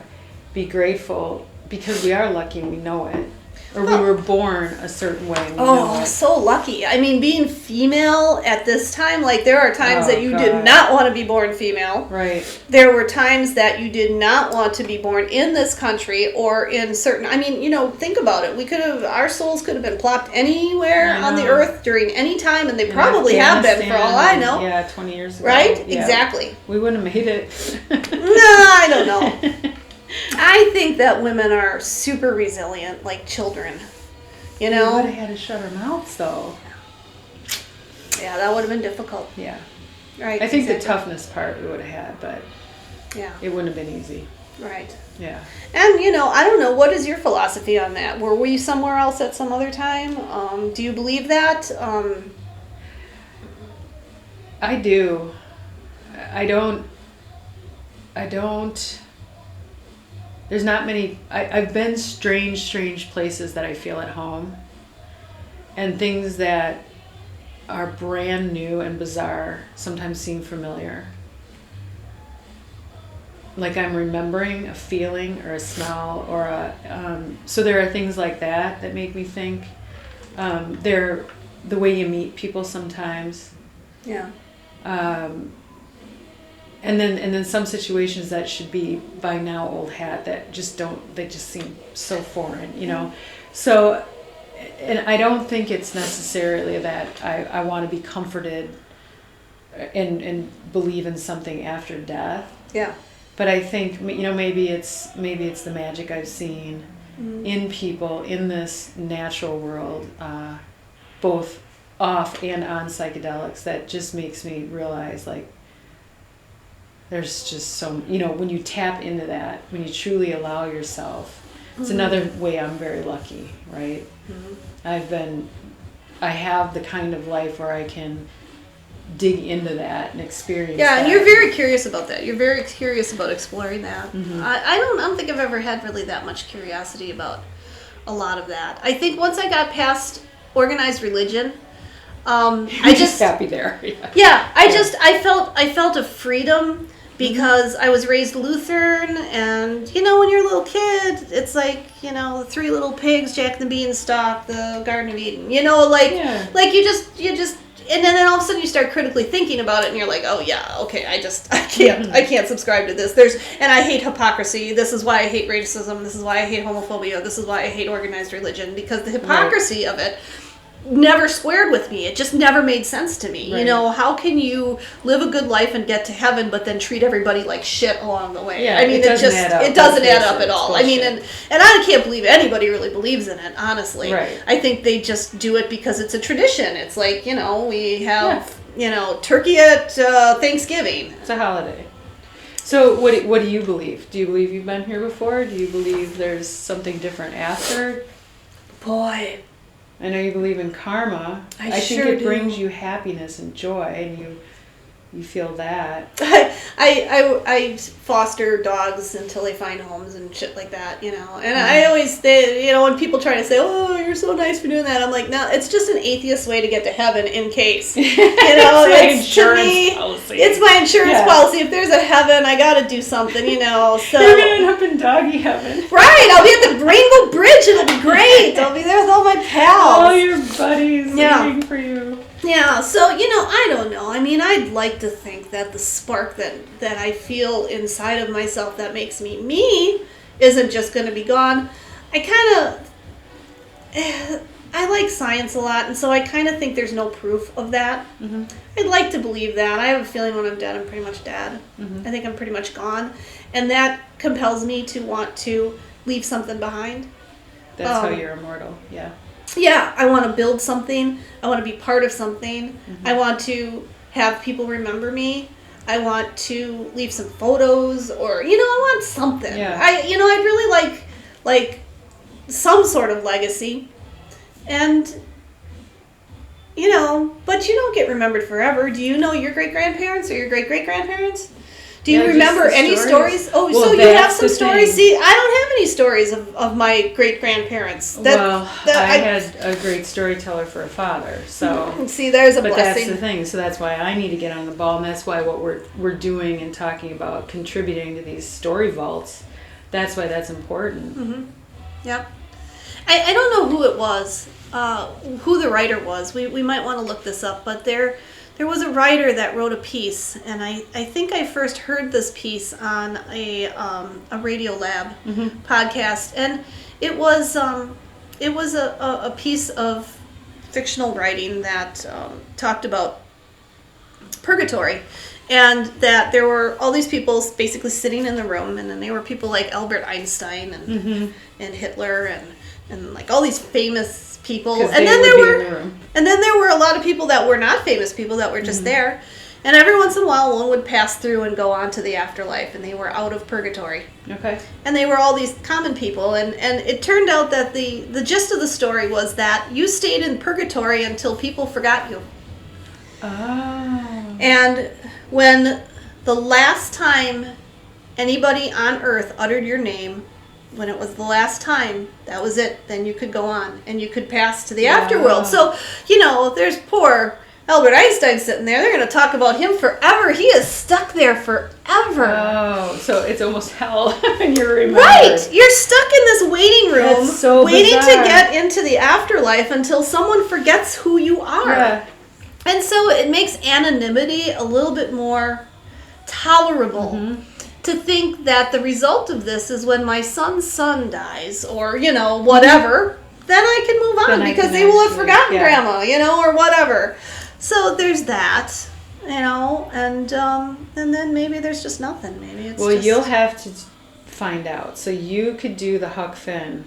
be grateful, because we are lucky and we know it. Or we were born a certain way. And we know it. So lucky. I mean, being female at this time, like, there are times that you did not want to be born female. Right. There were times that you did not want to be born in this country or in certain, I mean, you know, think about it. Our souls could have been plopped anywhere on the earth during any time, and they probably have been, for all I know. Yeah, 20 years ago. Right? Yeah. Exactly. We wouldn't have made it. No, I don't know. I think that women are super resilient, like children. You know? We would have had to shut our mouths, though. Yeah, that would have been difficult. Yeah. Right. I think the toughness part we would have had, but it wouldn't have been easy. Right. Yeah. And, you know, I don't know, what is your philosophy on that? Were you somewhere else at some other time? Do you believe that? I do. I don't. There's not many. I've been strange places that I feel at home, and things that are brand new and bizarre sometimes seem familiar. Like I'm remembering a feeling or a smell or so there are things like that make me think. They're the way you meet people sometimes. Yeah. And then some situations that should be by now old hat that just don't, they just seem so foreign, you know. So, and I don't think it's necessarily that I want to be comforted and believe in something after death. Yeah. But I think, you know, maybe it's the magic I've seen in people in this natural world, both off and on psychedelics, that just makes me realize, like, there's just so, you know, when you tap into that, when you truly allow yourself, it's another way I'm very lucky, right? Mm-hmm. I have the kind of life where I can dig into that and experience that. And you're very curious about that. You're very curious about exploring that. Mm-hmm. I don't think I've ever had really that much curiosity about a lot of that. I think once I got past organized religion, I just happy there. I felt a freedom because I was raised Lutheran, and you know, when you're a little kid, it's like, you know, the Three Little Pigs, Jack and the Beanstalk, the Garden of Eden, you know, like you just and then all of a sudden you start critically thinking about it, and you're like, oh yeah, okay, I can't subscribe to this. And I hate hypocrisy. This is why I hate racism. This is why I hate homophobia. This is why I hate organized religion, because the hypocrisy of it never squared with me. It just never made sense to me. Right. You know, how can you live a good life and get to heaven but then treat everybody like shit along the way? Yeah, I mean, it doesn't add up at all. I mean, and I can't believe anybody really believes in it, honestly. Right. I think they just do it because it's a tradition. It's like, you know, we have, you know, turkey at Thanksgiving. It's a holiday. So what do you believe? Do you believe you've been here before? Do you believe there's something different after? Boy, I know you believe in karma. I think sure it do. brings you happiness and joy, and you feel that. I foster dogs until they find homes and shit like that, you know. And I always, when people try to say, "Oh, you're so nice for doing that," I'm like, no, it's just an atheist way to get to heaven in case. You know, it's to me, policy. It's my insurance policy. If there's a heaven, I got to do something, you know. So you're gonna end up in doggy heaven. Right, I'll be at the Rainbow Bridge. It'll be great. I'll be there with all my pals. All your buddies waiting for you. Yeah, so, I don't know. I mean, I'd like to think that the spark that I feel inside of myself that makes me isn't just going to be gone. I like science a lot, and so I kind of think there's no proof of that. Mm-hmm. I'd like to believe that. I have a feeling when I'm dead, I'm pretty much dead. Mm-hmm. I think I'm pretty much gone. And that compels me to want to leave something behind. That's how you're immortal, yeah. Yeah, I want to build something. I want to be part of something. Mm-hmm. I want to have people remember me. I want to leave some photos, or I want something. Yeah. I'd really like some sort of legacy, and but you don't get remembered forever. Do you know your great grandparents or your great great grandparents? Do you remember any stories? Oh, well, so you have some stories? See, I don't have any stories of my great-grandparents. I had a great storyteller for a father, so... See, there's a blessing. But that's the thing, so that's why I need to get on the ball, and that's why what we're doing and talking about, contributing to these story vaults, that's why that's important. Mm-hmm. Yep. I don't know who it was, who the writer was. We might want to look this up, but there was a writer that wrote a piece, and I think I first heard this piece on a Radio Lab podcast, and it was a piece of fictional writing that talked about purgatory, and that there were all these people basically sitting in the room, and then there were people like Albert Einstein and Hitler and like all these famous people, and then there were a lot of people that were not famous people that were just there, and every once in a while one would pass through and go on to the afterlife, and they were out of purgatory. Okay. And they were all these common people, and it turned out that the gist of the story was that you stayed in purgatory until people forgot you. Oh. And when the last time anybody on earth uttered your name, when it was the last time, that was it. Then you could go on, and you could pass to the afterworld. So, there's poor Albert Einstein sitting there. They're going to talk about him forever. He is stuck there forever. Oh, so it's almost hell when you're remembered. Right. You're stuck in this waiting room, waiting bizarre. to get into the afterlife until someone forgets who you are. Yeah. And so it makes anonymity a little bit more tolerable. Mm-hmm. To think that the result of this is when my son's son dies, or, whatever, then I can move on because they will have forgotten Grandma, or whatever. So there's that, and then maybe there's just nothing. Maybe it's you'll have to find out. So you could do the Huck Finn.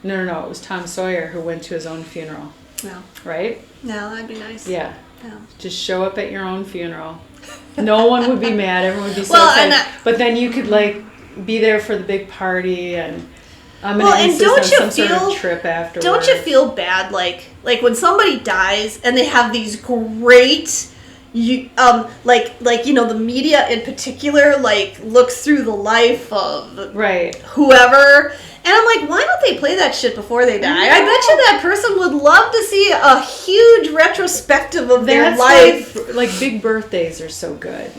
No, it was Tom Sawyer who went to his own funeral. No. Right? No, that'd be nice. Yeah. No. Just show up at your own funeral. No one would be mad. Everyone would be so excited. But then you could be there for the big party, and I'm gonna insist on some sort of trip afterwards. Don't you feel bad, like when somebody dies and they have these great, the media in particular looks through the life of whoever. And I'm like, why don't they play that shit before they die? I bet you that person would love to see a huge retrospective of their life. Like big birthdays are so good.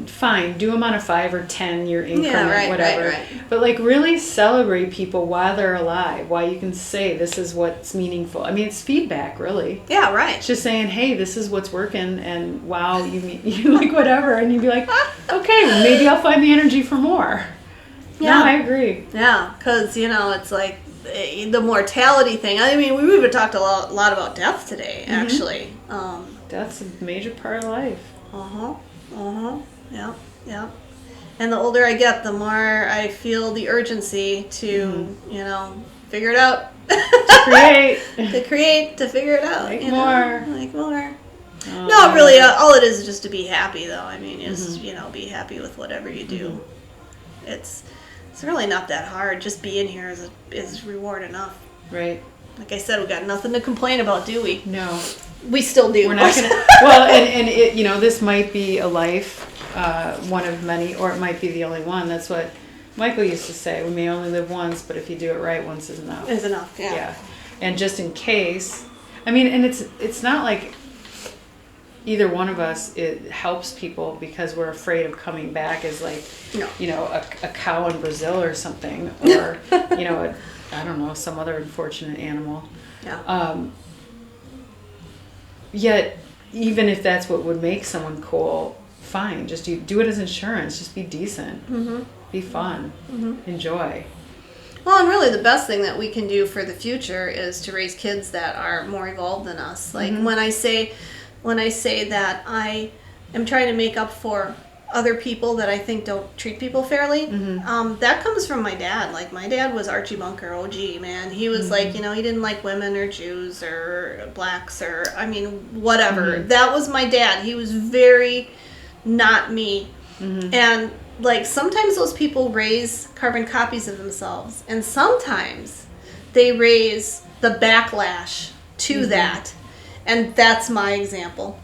Fine, do them on a 5 or 10 year increment, whatever. Right. But really celebrate people while they're alive, while you can say this is what's meaningful. I mean, it's feedback, really. Yeah, right. It's just saying, hey, this is what's working, and wow, you like whatever, and you'd be like, okay, maybe I'll find the energy for more. Yeah, no, I agree. Yeah, because, it's like the mortality thing. I mean, we even talked a lot about death today, actually. Death's a major part of life. Yeah. And the older I get, the more I feel the urgency to, figure it out. To figure it out. Make more. Oh, no, really, all it is just to be happy, though. I mean, just, be happy with whatever you do. It's really not that hard. Just being here is reward enough. Right. Like I said, we got nothing to complain about, do we? No. We still do. We're not going to. Well, and it, this might be a life, one of many, or it might be the only one. That's what Michael used to say. We may only live once, but if you do it right, once is enough. Is enough, yeah. Yeah. And just in case, and it's not like either one of us, it helps people because we're afraid of coming back as like, No. A cow in Brazil or something, or, I don't know, some other unfortunate animal. Yeah. Yet, even if that's what would make someone cool, fine. Just do it as insurance. Just be decent. Mm-hmm. Be fun. Mm-hmm. Enjoy. Well, and really the best thing that we can do for the future is to raise kids that are more evolved than us. Like when I say that I am trying to make up for other people that I think don't treat people fairly, that comes from my dad. Like my dad was Archie Bunker, OG, man. He was like, he didn't like women or Jews or blacks or, whatever. That was my dad. He was very not me. And like sometimes those people raise carbon copies of themselves, and sometimes they raise the backlash to that, and that's my example.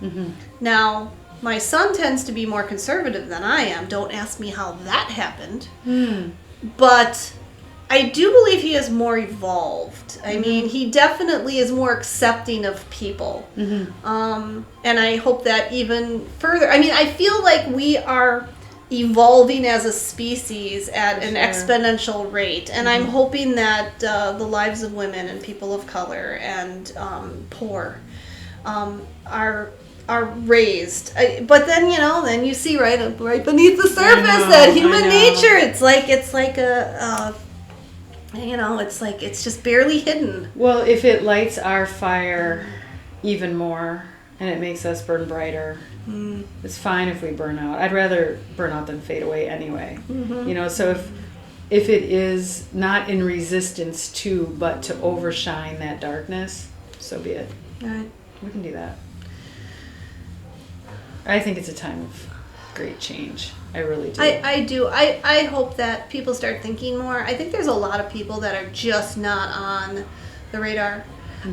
Now, my son tends to be more conservative than I am. Don't ask me how that happened. But I do believe he is more evolved. I mean, he definitely is more accepting of people. And I hope that even further. I mean, I feel like we are evolving as a species at an exponential rate. And I'm hoping that the lives of women and people of color and poor are raised. But then, then you see right beneath the surface that human nature, it's like a it's just barely hidden. Well, if it lights our fire even more and it makes us burn brighter, it's fine if we burn out. I'd rather burn out than fade away anyway. So if it is not in resistance to, but to overshine that darkness, so be it. Right. We can do that. I think it's a time of great change. I really do. I do. I hope that people start thinking more. I think there's a lot of people that are just not on the radar.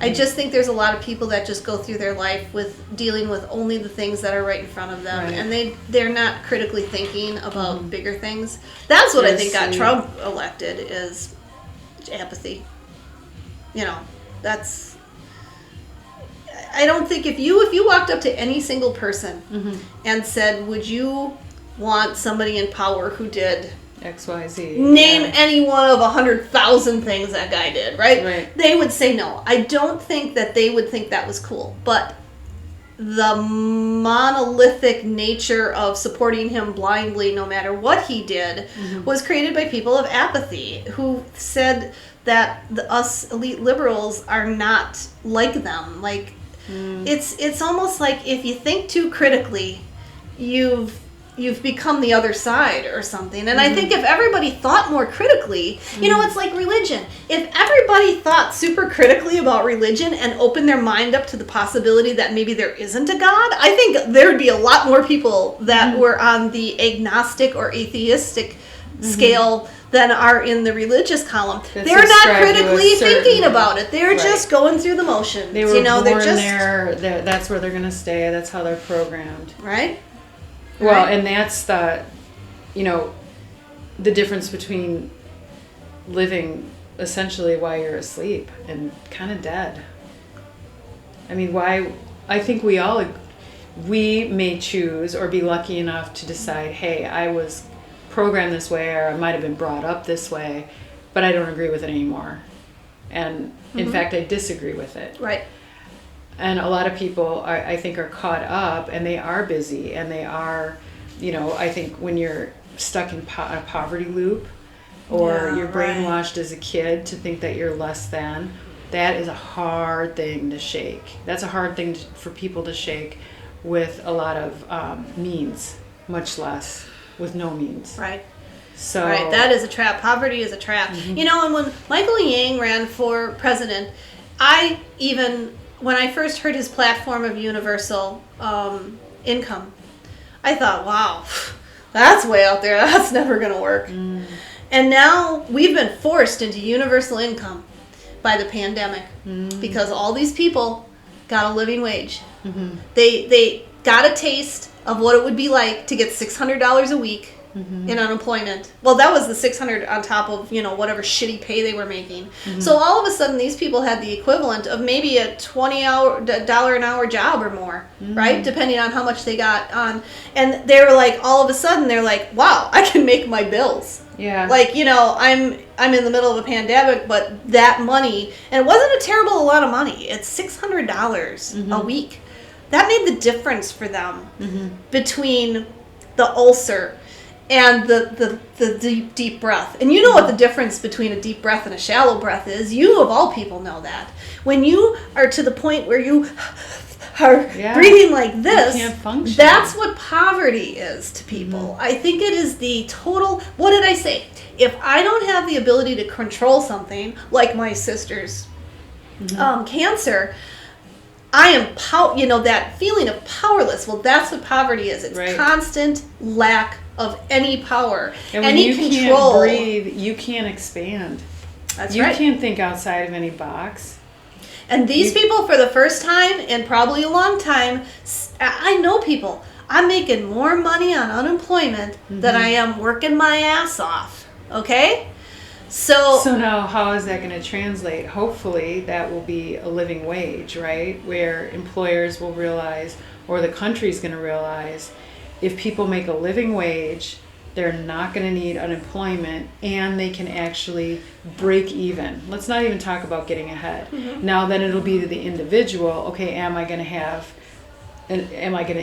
I just think there's a lot of people that just go through their life with dealing with only the things that are right in front of them, and they're not critically thinking about bigger things. That's what I think got Trump elected, is apathy. That's. I don't think if you walked up to any single person and said, "Would you want somebody in power who did XYZ. Name any one of 100,000 things that guy did, right? They would say no. I don't think that they would think that was cool. But the monolithic nature of supporting him blindly no matter what he did was created by people of apathy who said that us elite liberals are not like them. Like, it's almost like if you think too critically, you've become the other side or something. And I think if everybody thought more critically, it's like religion. If everybody thought super critically about religion and opened their mind up to the possibility that maybe there isn't a God, I think there would be a lot more people that were on the agnostic or atheistic scale than are in the religious column. They're not critically thinking about it. They're just going through the motions. They were born there. That's where they're going to stay. That's how they're programmed. Right? Well, and that's the difference between living essentially while you're asleep and kind of dead. I mean, I think we may choose or be lucky enough to decide, hey, I was programmed this way, or I might have been brought up this way, but I don't agree with it anymore. And in fact, I disagree with it. Right. And a lot of people, I think, are caught up, and they are busy, and they are, I think when you're stuck in a poverty loop, or you're brainwashed as a kid to think that you're less than, that is a hard thing to shake. That's a hard thing for people to shake with a lot of means, much less with no means. Right. So that is a trap. Poverty is a trap. And when Michael Yang ran for president, when I first heard his platform of universal income, I thought, wow, that's way out there. That's never going to work. And now we've been forced into universal income by the pandemic because all these people got a living wage. They got a taste of what it would be like to get $600 a week in unemployment. Well, that was the $600 on top of, whatever shitty pay they were making. So all of a sudden, these people had the equivalent of maybe a $20 an hour job or more, right? Depending on how much they got on. And they were like, all of a sudden, they're like, wow, I can make my bills. Yeah. Like, I'm in the middle of a pandemic, but that money, and it wasn't a terrible lot of money. It's $600 a week. That made the difference for them between the ulcer and the deep breath. And you know what the difference between a deep breath and a shallow breath is. You, of all people, know that. When you are to the point where you are breathing like this, you can't function. That's what poverty is to people. I think it is the total, what did I say? If I don't have the ability to control something, like my sister's cancer, I am that feeling of powerless. Well, that's what poverty is. It's constant lack of any power, and any when you control. Can't breathe, you can't expand. That's you right. You can't think outside of any box. And these people, for the first time in probably a long time, I know people. I'm making more money on unemployment than I am working my ass off. Okay? So now how is that going to translate? Hopefully that will be a living wage, right? Where employers will realize, or the country's going to realize, if people make a living wage, they're not going to need unemployment, and they can actually break even. Let's not even talk about getting ahead. Now then it'll be to the individual, okay, am I going to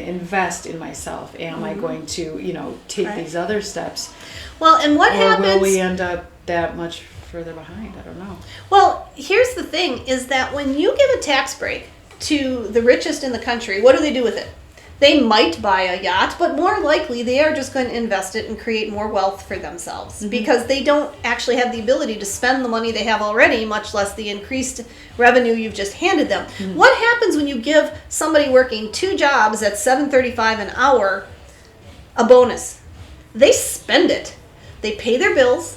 invest in myself? Am I going to, take these other steps? Well, and what happens? Or will we end up that much further behind? I don't know. Well, here's the thing, is that when you give a tax break to the richest in the country, what do they do with it? They might buy a yacht, but more likely they are just going to invest it and create more wealth for themselves because they don't actually have the ability to spend the money they have already, much less the increased revenue you've just handed them. What happens when you give somebody working 2 jobs at $7.35 an hour a bonus? They spend it. They pay their bills.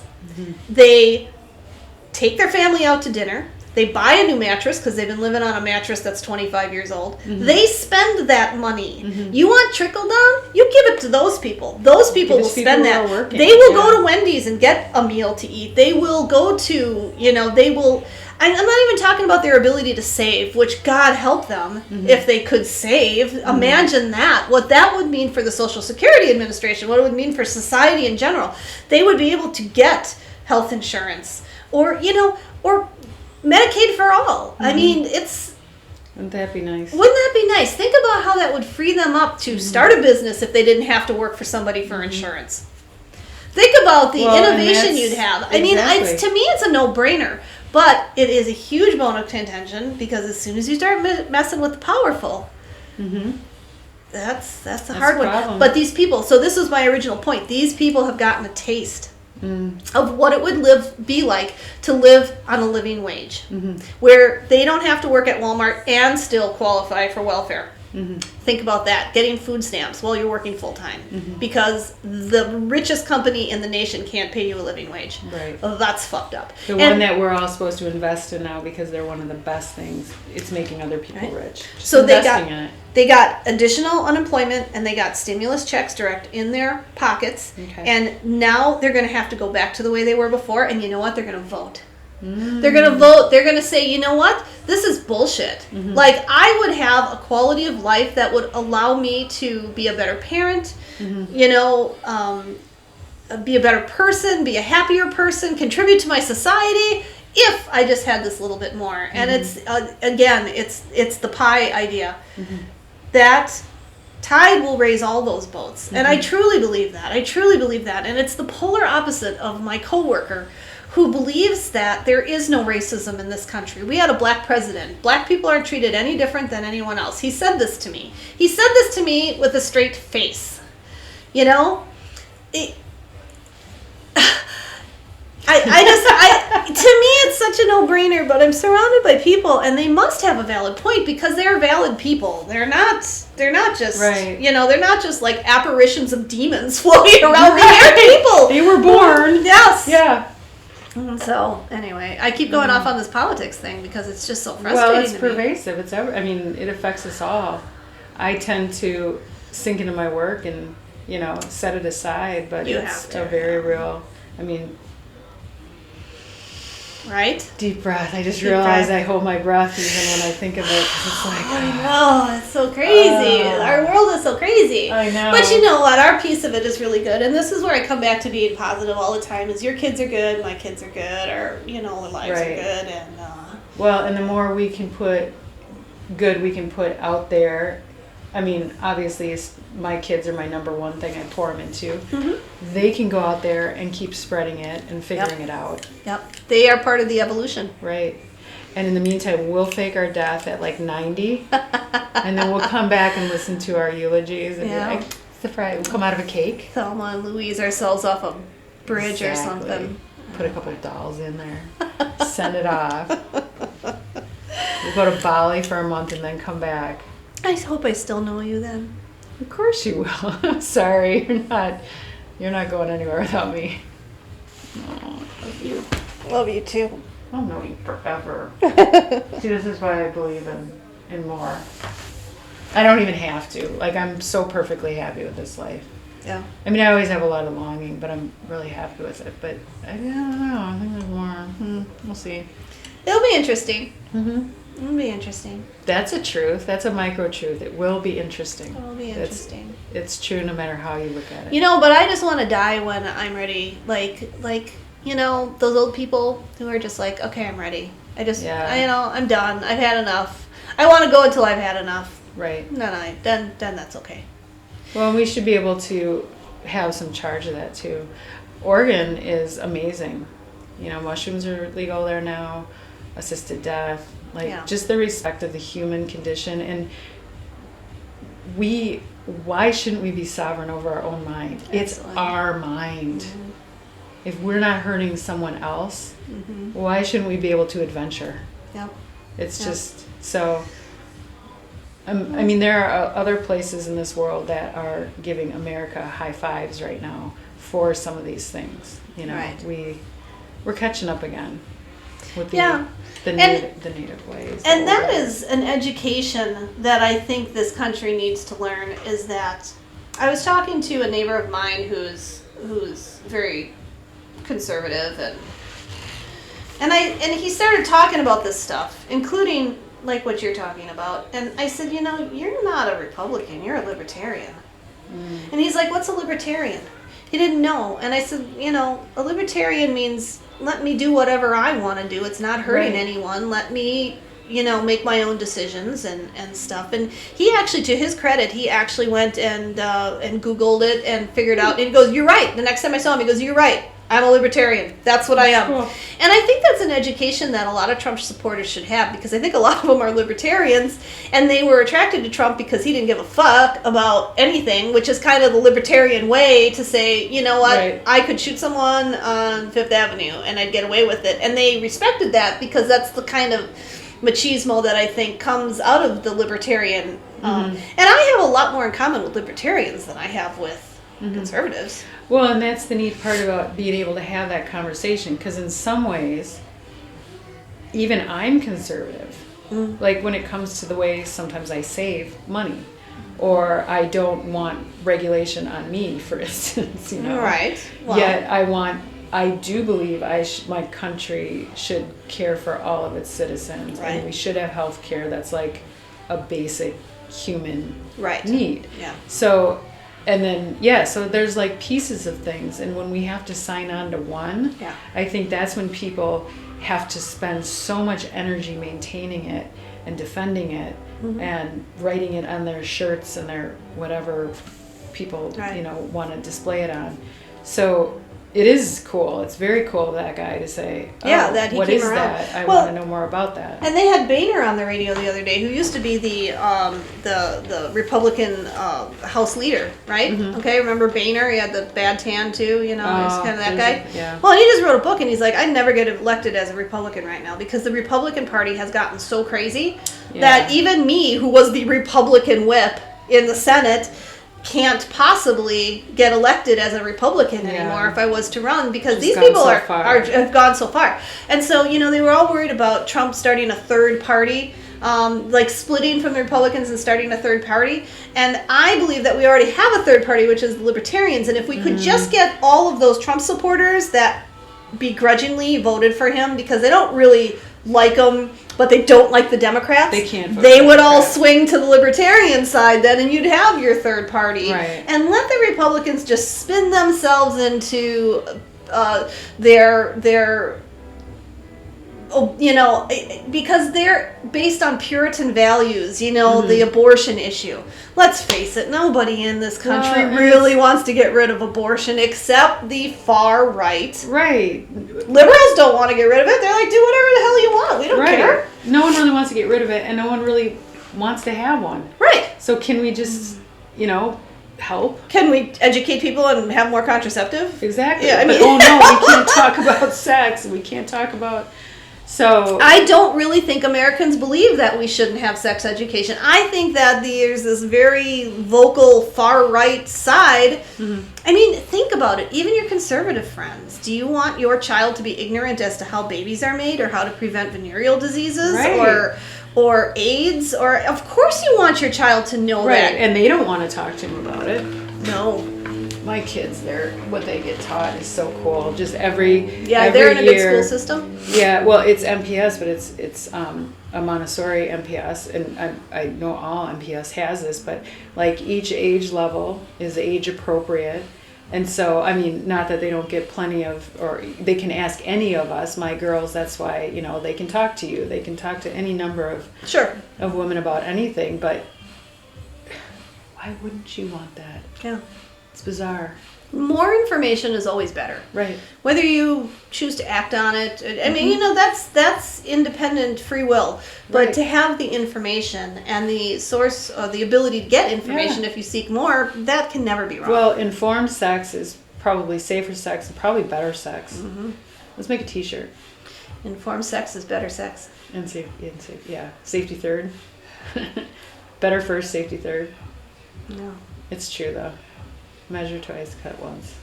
They take their family out to dinner. They buy a new mattress because they've been living on a mattress that's 25 years old. They spend that money. You want trickle down? You give it to those people. Those people will spend that. They will go to Wendy's and get a meal to eat. They will go to, they will... I'm not even talking about their ability to save, which God help them if they could save. Imagine that. What that would mean for the Social Security Administration, what it would mean for society in general. They would be able to get health insurance or Medicaid for all. I mean, Wouldn't that be nice? Wouldn't that be nice? Think about how that would free them up to start a business if they didn't have to work for somebody for insurance. Think about the innovation you'd have. I mean, to me, it's a no-brainer. But it is a huge bone of contention because as soon as you start messing with the powerful, that's a hard one. But these people, so this was my original point, these people have gotten a taste of what it would be like to live on a living wage, where they don't have to work at Walmart and still qualify for welfare. Think about that, getting food stamps while you're working full-time because the richest company in the nation can't pay you a living wage. Right. Oh, that's fucked up. One that we're all supposed to invest in now because they're one of the best things. It's making other people rich. Just so they got additional unemployment and they got stimulus checks direct in their pockets. And now they're going to have to go back to the way they were before. And you know what? They're going to vote. They're going to vote. They're going to say, you know what? This is bullshit. Like, I would have a quality of life that would allow me to be a better parent, be a better person, be a happier person, contribute to my society if I just had this little bit more. And it's, again, it's the pie idea. That tide will raise all those boats. And I truly believe that. And it's the polar opposite of my coworker who believes that there is no racism in this country. We had a black president. Black people aren't treated any different than anyone else. He said this to me. He said this to me with a straight face. To me, it's such a no-brainer, but I'm surrounded by people, and they must have a valid point because they're valid people. They're not just, they're not just like apparitions of demons floating around the air people. They were born. Yes. Yeah. So anyway, I keep going off on this politics thing because it's just so frustrating. Well, it's to pervasive. It affects us all. I tend to sink into my work and, set it aside, but it's a very real, right? Deep breath. I just realized I hold my breath even when I think of it. 'Cause it's like, I know, it's so crazy. Our world is so crazy. I know. But you know what? Our piece of it is really good. And this is where I come back to being positive all the time is your kids are good, my kids are good, or, our lives are good. And well, and the more we can put out there, obviously my kids are my number one thing I pour them into. They can go out there and keep spreading it and figuring it out. Yep. They are part of the evolution. Right. And in the meantime, we'll fake our death at like 90, and then we'll come back and listen to our eulogies and be like, surprise, we'll come out of a cake. Thelma and Louise ourselves off a bridge or something. Put a couple of dolls in there. Send it off. We'll go to Bali for a month and then come back. I hope I still know you then. Of course you will. I'm sorry, you're not going anywhere without me. Oh, I love you. Love you too. I'll know you forever. See, this is why I believe in more. I don't even have to. Like, I'm so perfectly happy with this life. Yeah. I always have a lot of longing, but I'm really happy with it. But I don't know. I think there's more. We'll see. It'll be interesting. Mm-hmm. It'll be interesting. That's a truth. That's a micro truth. It will be interesting. It will be interesting. It's true no matter how you look at it. But I just want to die when I'm ready. Like those old people who are just like, okay, I'm ready. I'm done. I've had enough. I want to go until I've had enough. Right. Then that's okay. Well, we should be able to have some charge of that too. Oregon is amazing. Mushrooms are legal there now. Assisted death. Just the respect of the human condition. And why shouldn't we be sovereign over our own mind? Absolutely. It's our mind. Mm-hmm. If we're not hurting someone else, why shouldn't we be able to adventure? Yep. It's just so... there are other places in this world that are giving America high fives right now for some of these things. Right. We're catching up again with the native ways. And that is an education that I think this country needs to learn. Is that I was talking to a neighbor of mine who's very conservative and he started talking about this stuff, including like what you're talking about. And I said, you're not a Republican, you're a libertarian. And he's like, what's a libertarian? He didn't know. And I said, a libertarian means let me do whatever I want to do. It's not hurting anyone. Let me, make my own decisions and stuff. And he actually, to his credit, he actually went and Googled it and figured out. And he goes, you're right. The next time I saw him, he goes, you're right. I'm a libertarian. That's what I am. Cool. And I think that's an education that a lot of Trump supporters should have, because I think a lot of them are libertarians, and they were attracted to Trump because he didn't give a fuck about anything, which is kind of the libertarian way to say, you know what, I could shoot someone on Fifth Avenue and I'd get away with it. And they respected that because that's the kind of machismo that I think comes out of the libertarian. And I have a lot more in common with libertarians than I have with conservatives. Well, and that's the neat part about being able to have that conversation, because in some ways, even I'm conservative. Like when it comes to the way sometimes I save money, or I don't want regulation on me, for instance. Right. Well, yet I do believe my country should care for all of its citizens, and we should have health care that's like a basic human need. Yeah. So. And then, so there's like pieces of things. And when we have to sign on to one, I think that's when people have to spend so much energy maintaining it and defending it and writing it on their shirts and their whatever people, want to display it on. So it is cool. It's very cool of that guy to say, that he what came is around. that? I want to know more about that. And they had Boehner on the radio the other day, who used to be the Republican House leader, right? Okay, remember Boehner? He had the bad tan too, he's kind of that guy. Well, and he just wrote a book, and he's like, I'd never get elected as a Republican right now, because the Republican Party has gotten so crazy that even me, who was the Republican whip in the Senate, can't possibly get elected as a Republican anymore if I was to run, because these people have gone so far. And so, they were all worried about Trump starting a third party, like splitting from the Republicans and starting a third party. And I believe that we already have a third party, which is the Libertarians. And if we could just get all of those Trump supporters that begrudgingly voted for him because they don't really like him, but they don't like the Democrats, they would all swing to the Libertarian side then, and you'd have your third party. Right. And let the Republicans just spin themselves into their because they're based on Puritan values, the abortion issue. Let's face it, nobody in this country really wants to get rid of abortion except the far right. Right. Liberals don't want to get rid of it. They're like, do whatever the hell you want. We don't care. No one really wants to get rid of it, and no one really wants to have one. Right. So can we just, help? Can we educate people and have more contraceptive? Exactly. Yeah, but we can't talk about sex. We can't talk about... So I don't really think Americans believe that we shouldn't have sex education. I think that there's this very vocal far-right side. I mean, think about it. Even your conservative friends. Do you want your child to be ignorant as to how babies are made or how to prevent venereal diseases or AIDS? Or of course you want your child to know that. And they don't want to talk to him about it. No. My kids, what they get taught is so cool. Just every they're in a good school system. Yeah, well, it's MPS, but it's a Montessori MPS, and I know all MPS has this, but like each age level is age appropriate, and so I mean, not that they don't get plenty of, or they can ask any of us, my girls. That's why they can talk to you. They can talk to any number of women about anything. But why wouldn't you want that? Yeah. It's bizarre. More information is always better. Right. Whether you choose to act on it, I mean, that's independent free will. But to have the information and the source, the ability to get information if you seek more, that can never be wrong. Well, informed sex is probably safer sex and probably better sex. Let's make a T-shirt. Informed sex is better sex. And safety third. Better first, safety third. No. It's true though. Measure twice, cut once.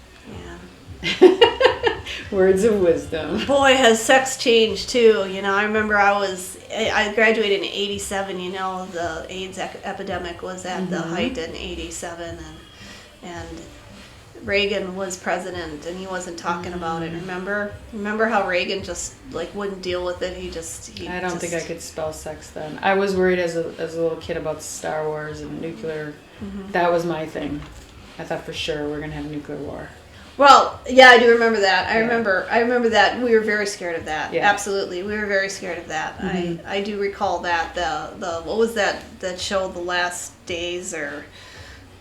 Yeah. Words of wisdom. Boy, has sex changed too. I remember I graduated in 87, the AIDS epidemic was at the height in 87, and Reagan was president and he wasn't talking about it. Remember how Reagan just wouldn't deal with it. I don't think I could spell sex then. I was worried as a little kid about Star Wars and nuclear. That was my thing. I thought for sure we're going to have nuclear war. Well, yeah, I do remember that. I remember that. We were very scared of that. Yeah. Absolutely. We were very scared of that. I do recall that. The what was that show, The Last Days, or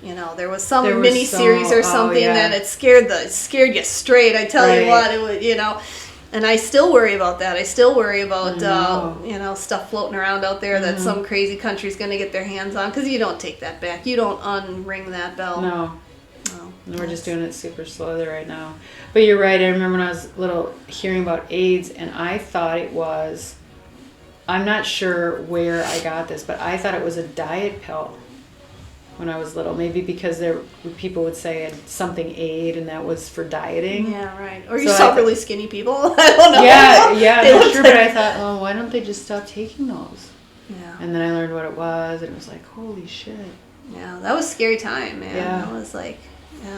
there was some mini series or something that it scared you straight. I tell you what, it would, and I still worry about that. I still worry about stuff floating around out there that some crazy country's going to get their hands on, because you don't take that back. You don't unring that bell. No. And we're just doing it super slowly right now. But you're right. I remember when I was little hearing about AIDS, and I thought it was, I'm not sure where I got this, but I thought it was a diet pill when I was little. Maybe because people would say something aid, and that was for dieting. Yeah, right. Or you saw really skinny people. I don't know. Yeah, not sure. But I thought, why don't they just stop taking those? Yeah. And then I learned what it was, and it was like, holy shit. Yeah, that was a scary time, man. Yeah. That was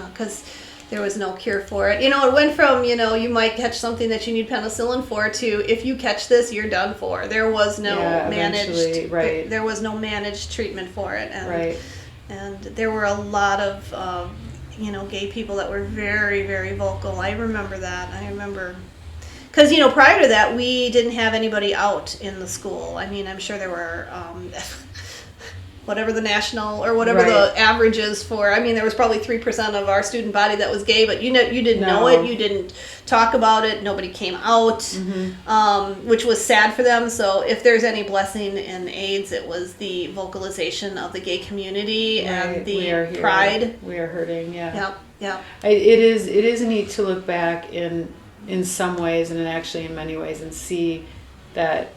because there was no cure for it. It went from, you might catch something that you need penicillin for, to if you catch this, you're done for. There was no managed, there was no managed treatment for it. And, and there were a lot of, gay people that were very, very vocal. I remember that. Because, prior to that, we didn't have anybody out in the school. I mean, I'm sure there were... whatever the national or whatever the average is for. I mean, there was probably 3% of our student body that was gay, but you didn't know it. You didn't talk about it. Nobody came out, which was sad for them. So if there's any blessing in AIDS, it was the vocalization of the gay community and the pride. We are hurting, Yeah. It is neat to look back in some ways, and actually in many ways, and see that,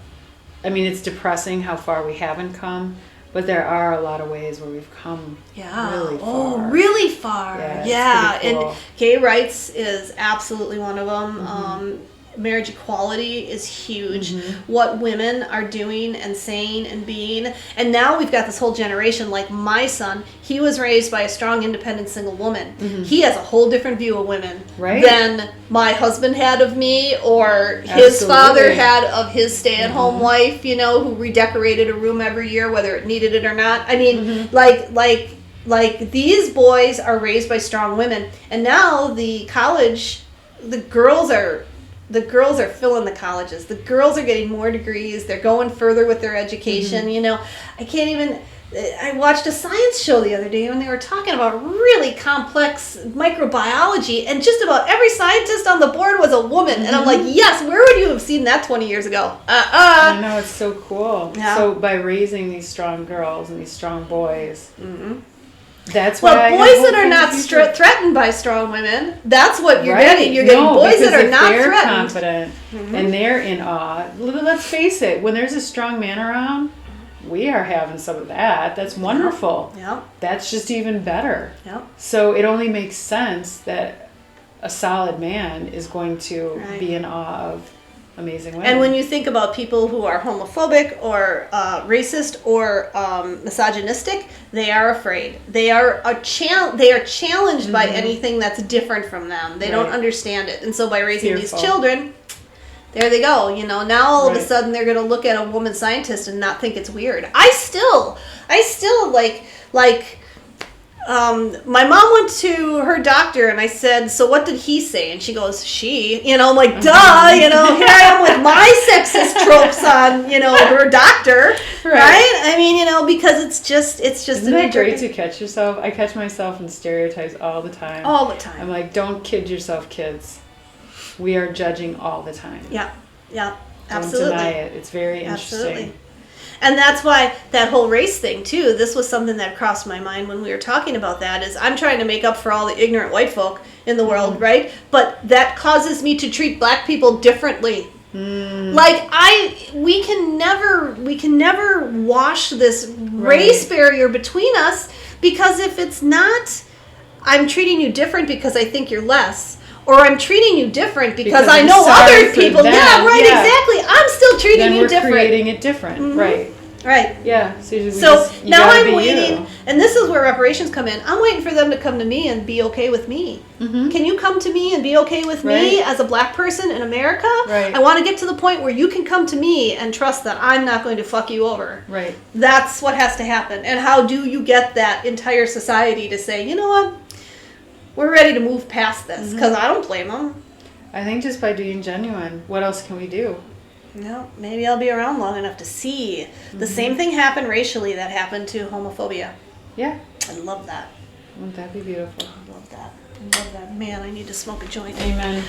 I mean, it's depressing how far we haven't come. But there are a lot of ways where we've come really far. Oh, really far. Yeah. It's pretty cool. And gay rights is absolutely one of them. Marriage equality is huge. What women are doing and saying and being. And now we've got this whole generation, like my son, he was raised by a strong, independent, single woman. He has a whole different view of women than my husband had of me, or his father had of his stay-at-home wife, you know, who redecorated a room every year, whether it needed it or not. I mean, like these boys are raised by strong women. And now the girls are filling the colleges. The girls are getting more degrees. They're going further with their education. You know, I watched a science show the other day when they were talking about really complex microbiology, and just about every scientist on the board was a woman. And I'm like, yes, where would you have seen that 20 years ago? I know, it's so cool. Yeah. So by raising these strong girls and these strong boys, that's why boys that are not threatened by strong women, that's what you're getting. You're getting boys that are not they're threatened. Confident and they're in awe. Let's face it, when there's a strong man around, we are having some of that. That's wonderful. Yeah. That's just even better. Yeah. So it only makes sense that a solid man is going to be in awe of amazing women. And when you think about people who are homophobic or racist or misogynistic, they are afraid. They are challenged by anything that's different from them. They don't understand it. And so by raising these children, there they go. You know, now all of a sudden they're going to look at a woman scientist and not think it's weird. I still my mom went to her doctor and I said, so what did he say? And she goes, she, you know, I'm like, duh, you know, here I am with my sexist tropes on, you know, her doctor, right? I mean, you know, because it's just Isn't that great to catch yourself? I catch myself in stereotypes all the time. All the time. I'm like, don't kid yourself, kids. We are judging all the time. Yeah, absolutely. Don't deny it. It's very interesting. Absolutely. And that's why that whole race thing, too, this was something that crossed my mind when we were talking about that, is I'm trying to make up for all the ignorant white folk in the world, right? But that causes me to treat black people differently. Like, we can never wash this race barrier between us, because if it's not, I'm treating you different because I think you're less, or I'm treating you different because I know other people. Exactly. I'm still treating you different. Then we're creating it different, right? Yeah. So now I'm waiting, and this is where reparations come in. I'm waiting for them to come to me and be okay with me. Can you come to me and be okay with me as a black person in America? I want to get to the point where you can come to me and trust that I'm not going to fuck you over. That's what has to happen. And how do you get that entire society to say, you know what? We're ready to move past this, because I don't blame them. I think just by being genuine, what else can we do? No, maybe I'll be around long enough to see the same thing happen racially that happened to homophobia. Yeah. I love that. Wouldn't that be beautiful? I love that. Man, I need to smoke a joint. Amen.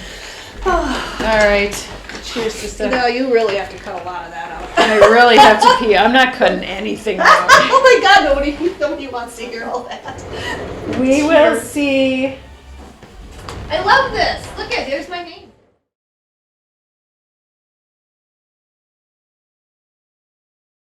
All right. Cheers, sister. No, you really have to cut a lot of that out. I really have to pee. I'm not cutting anything out. Oh my God, nobody wants to hear all that. We will see. I love this. Look at, there's my name.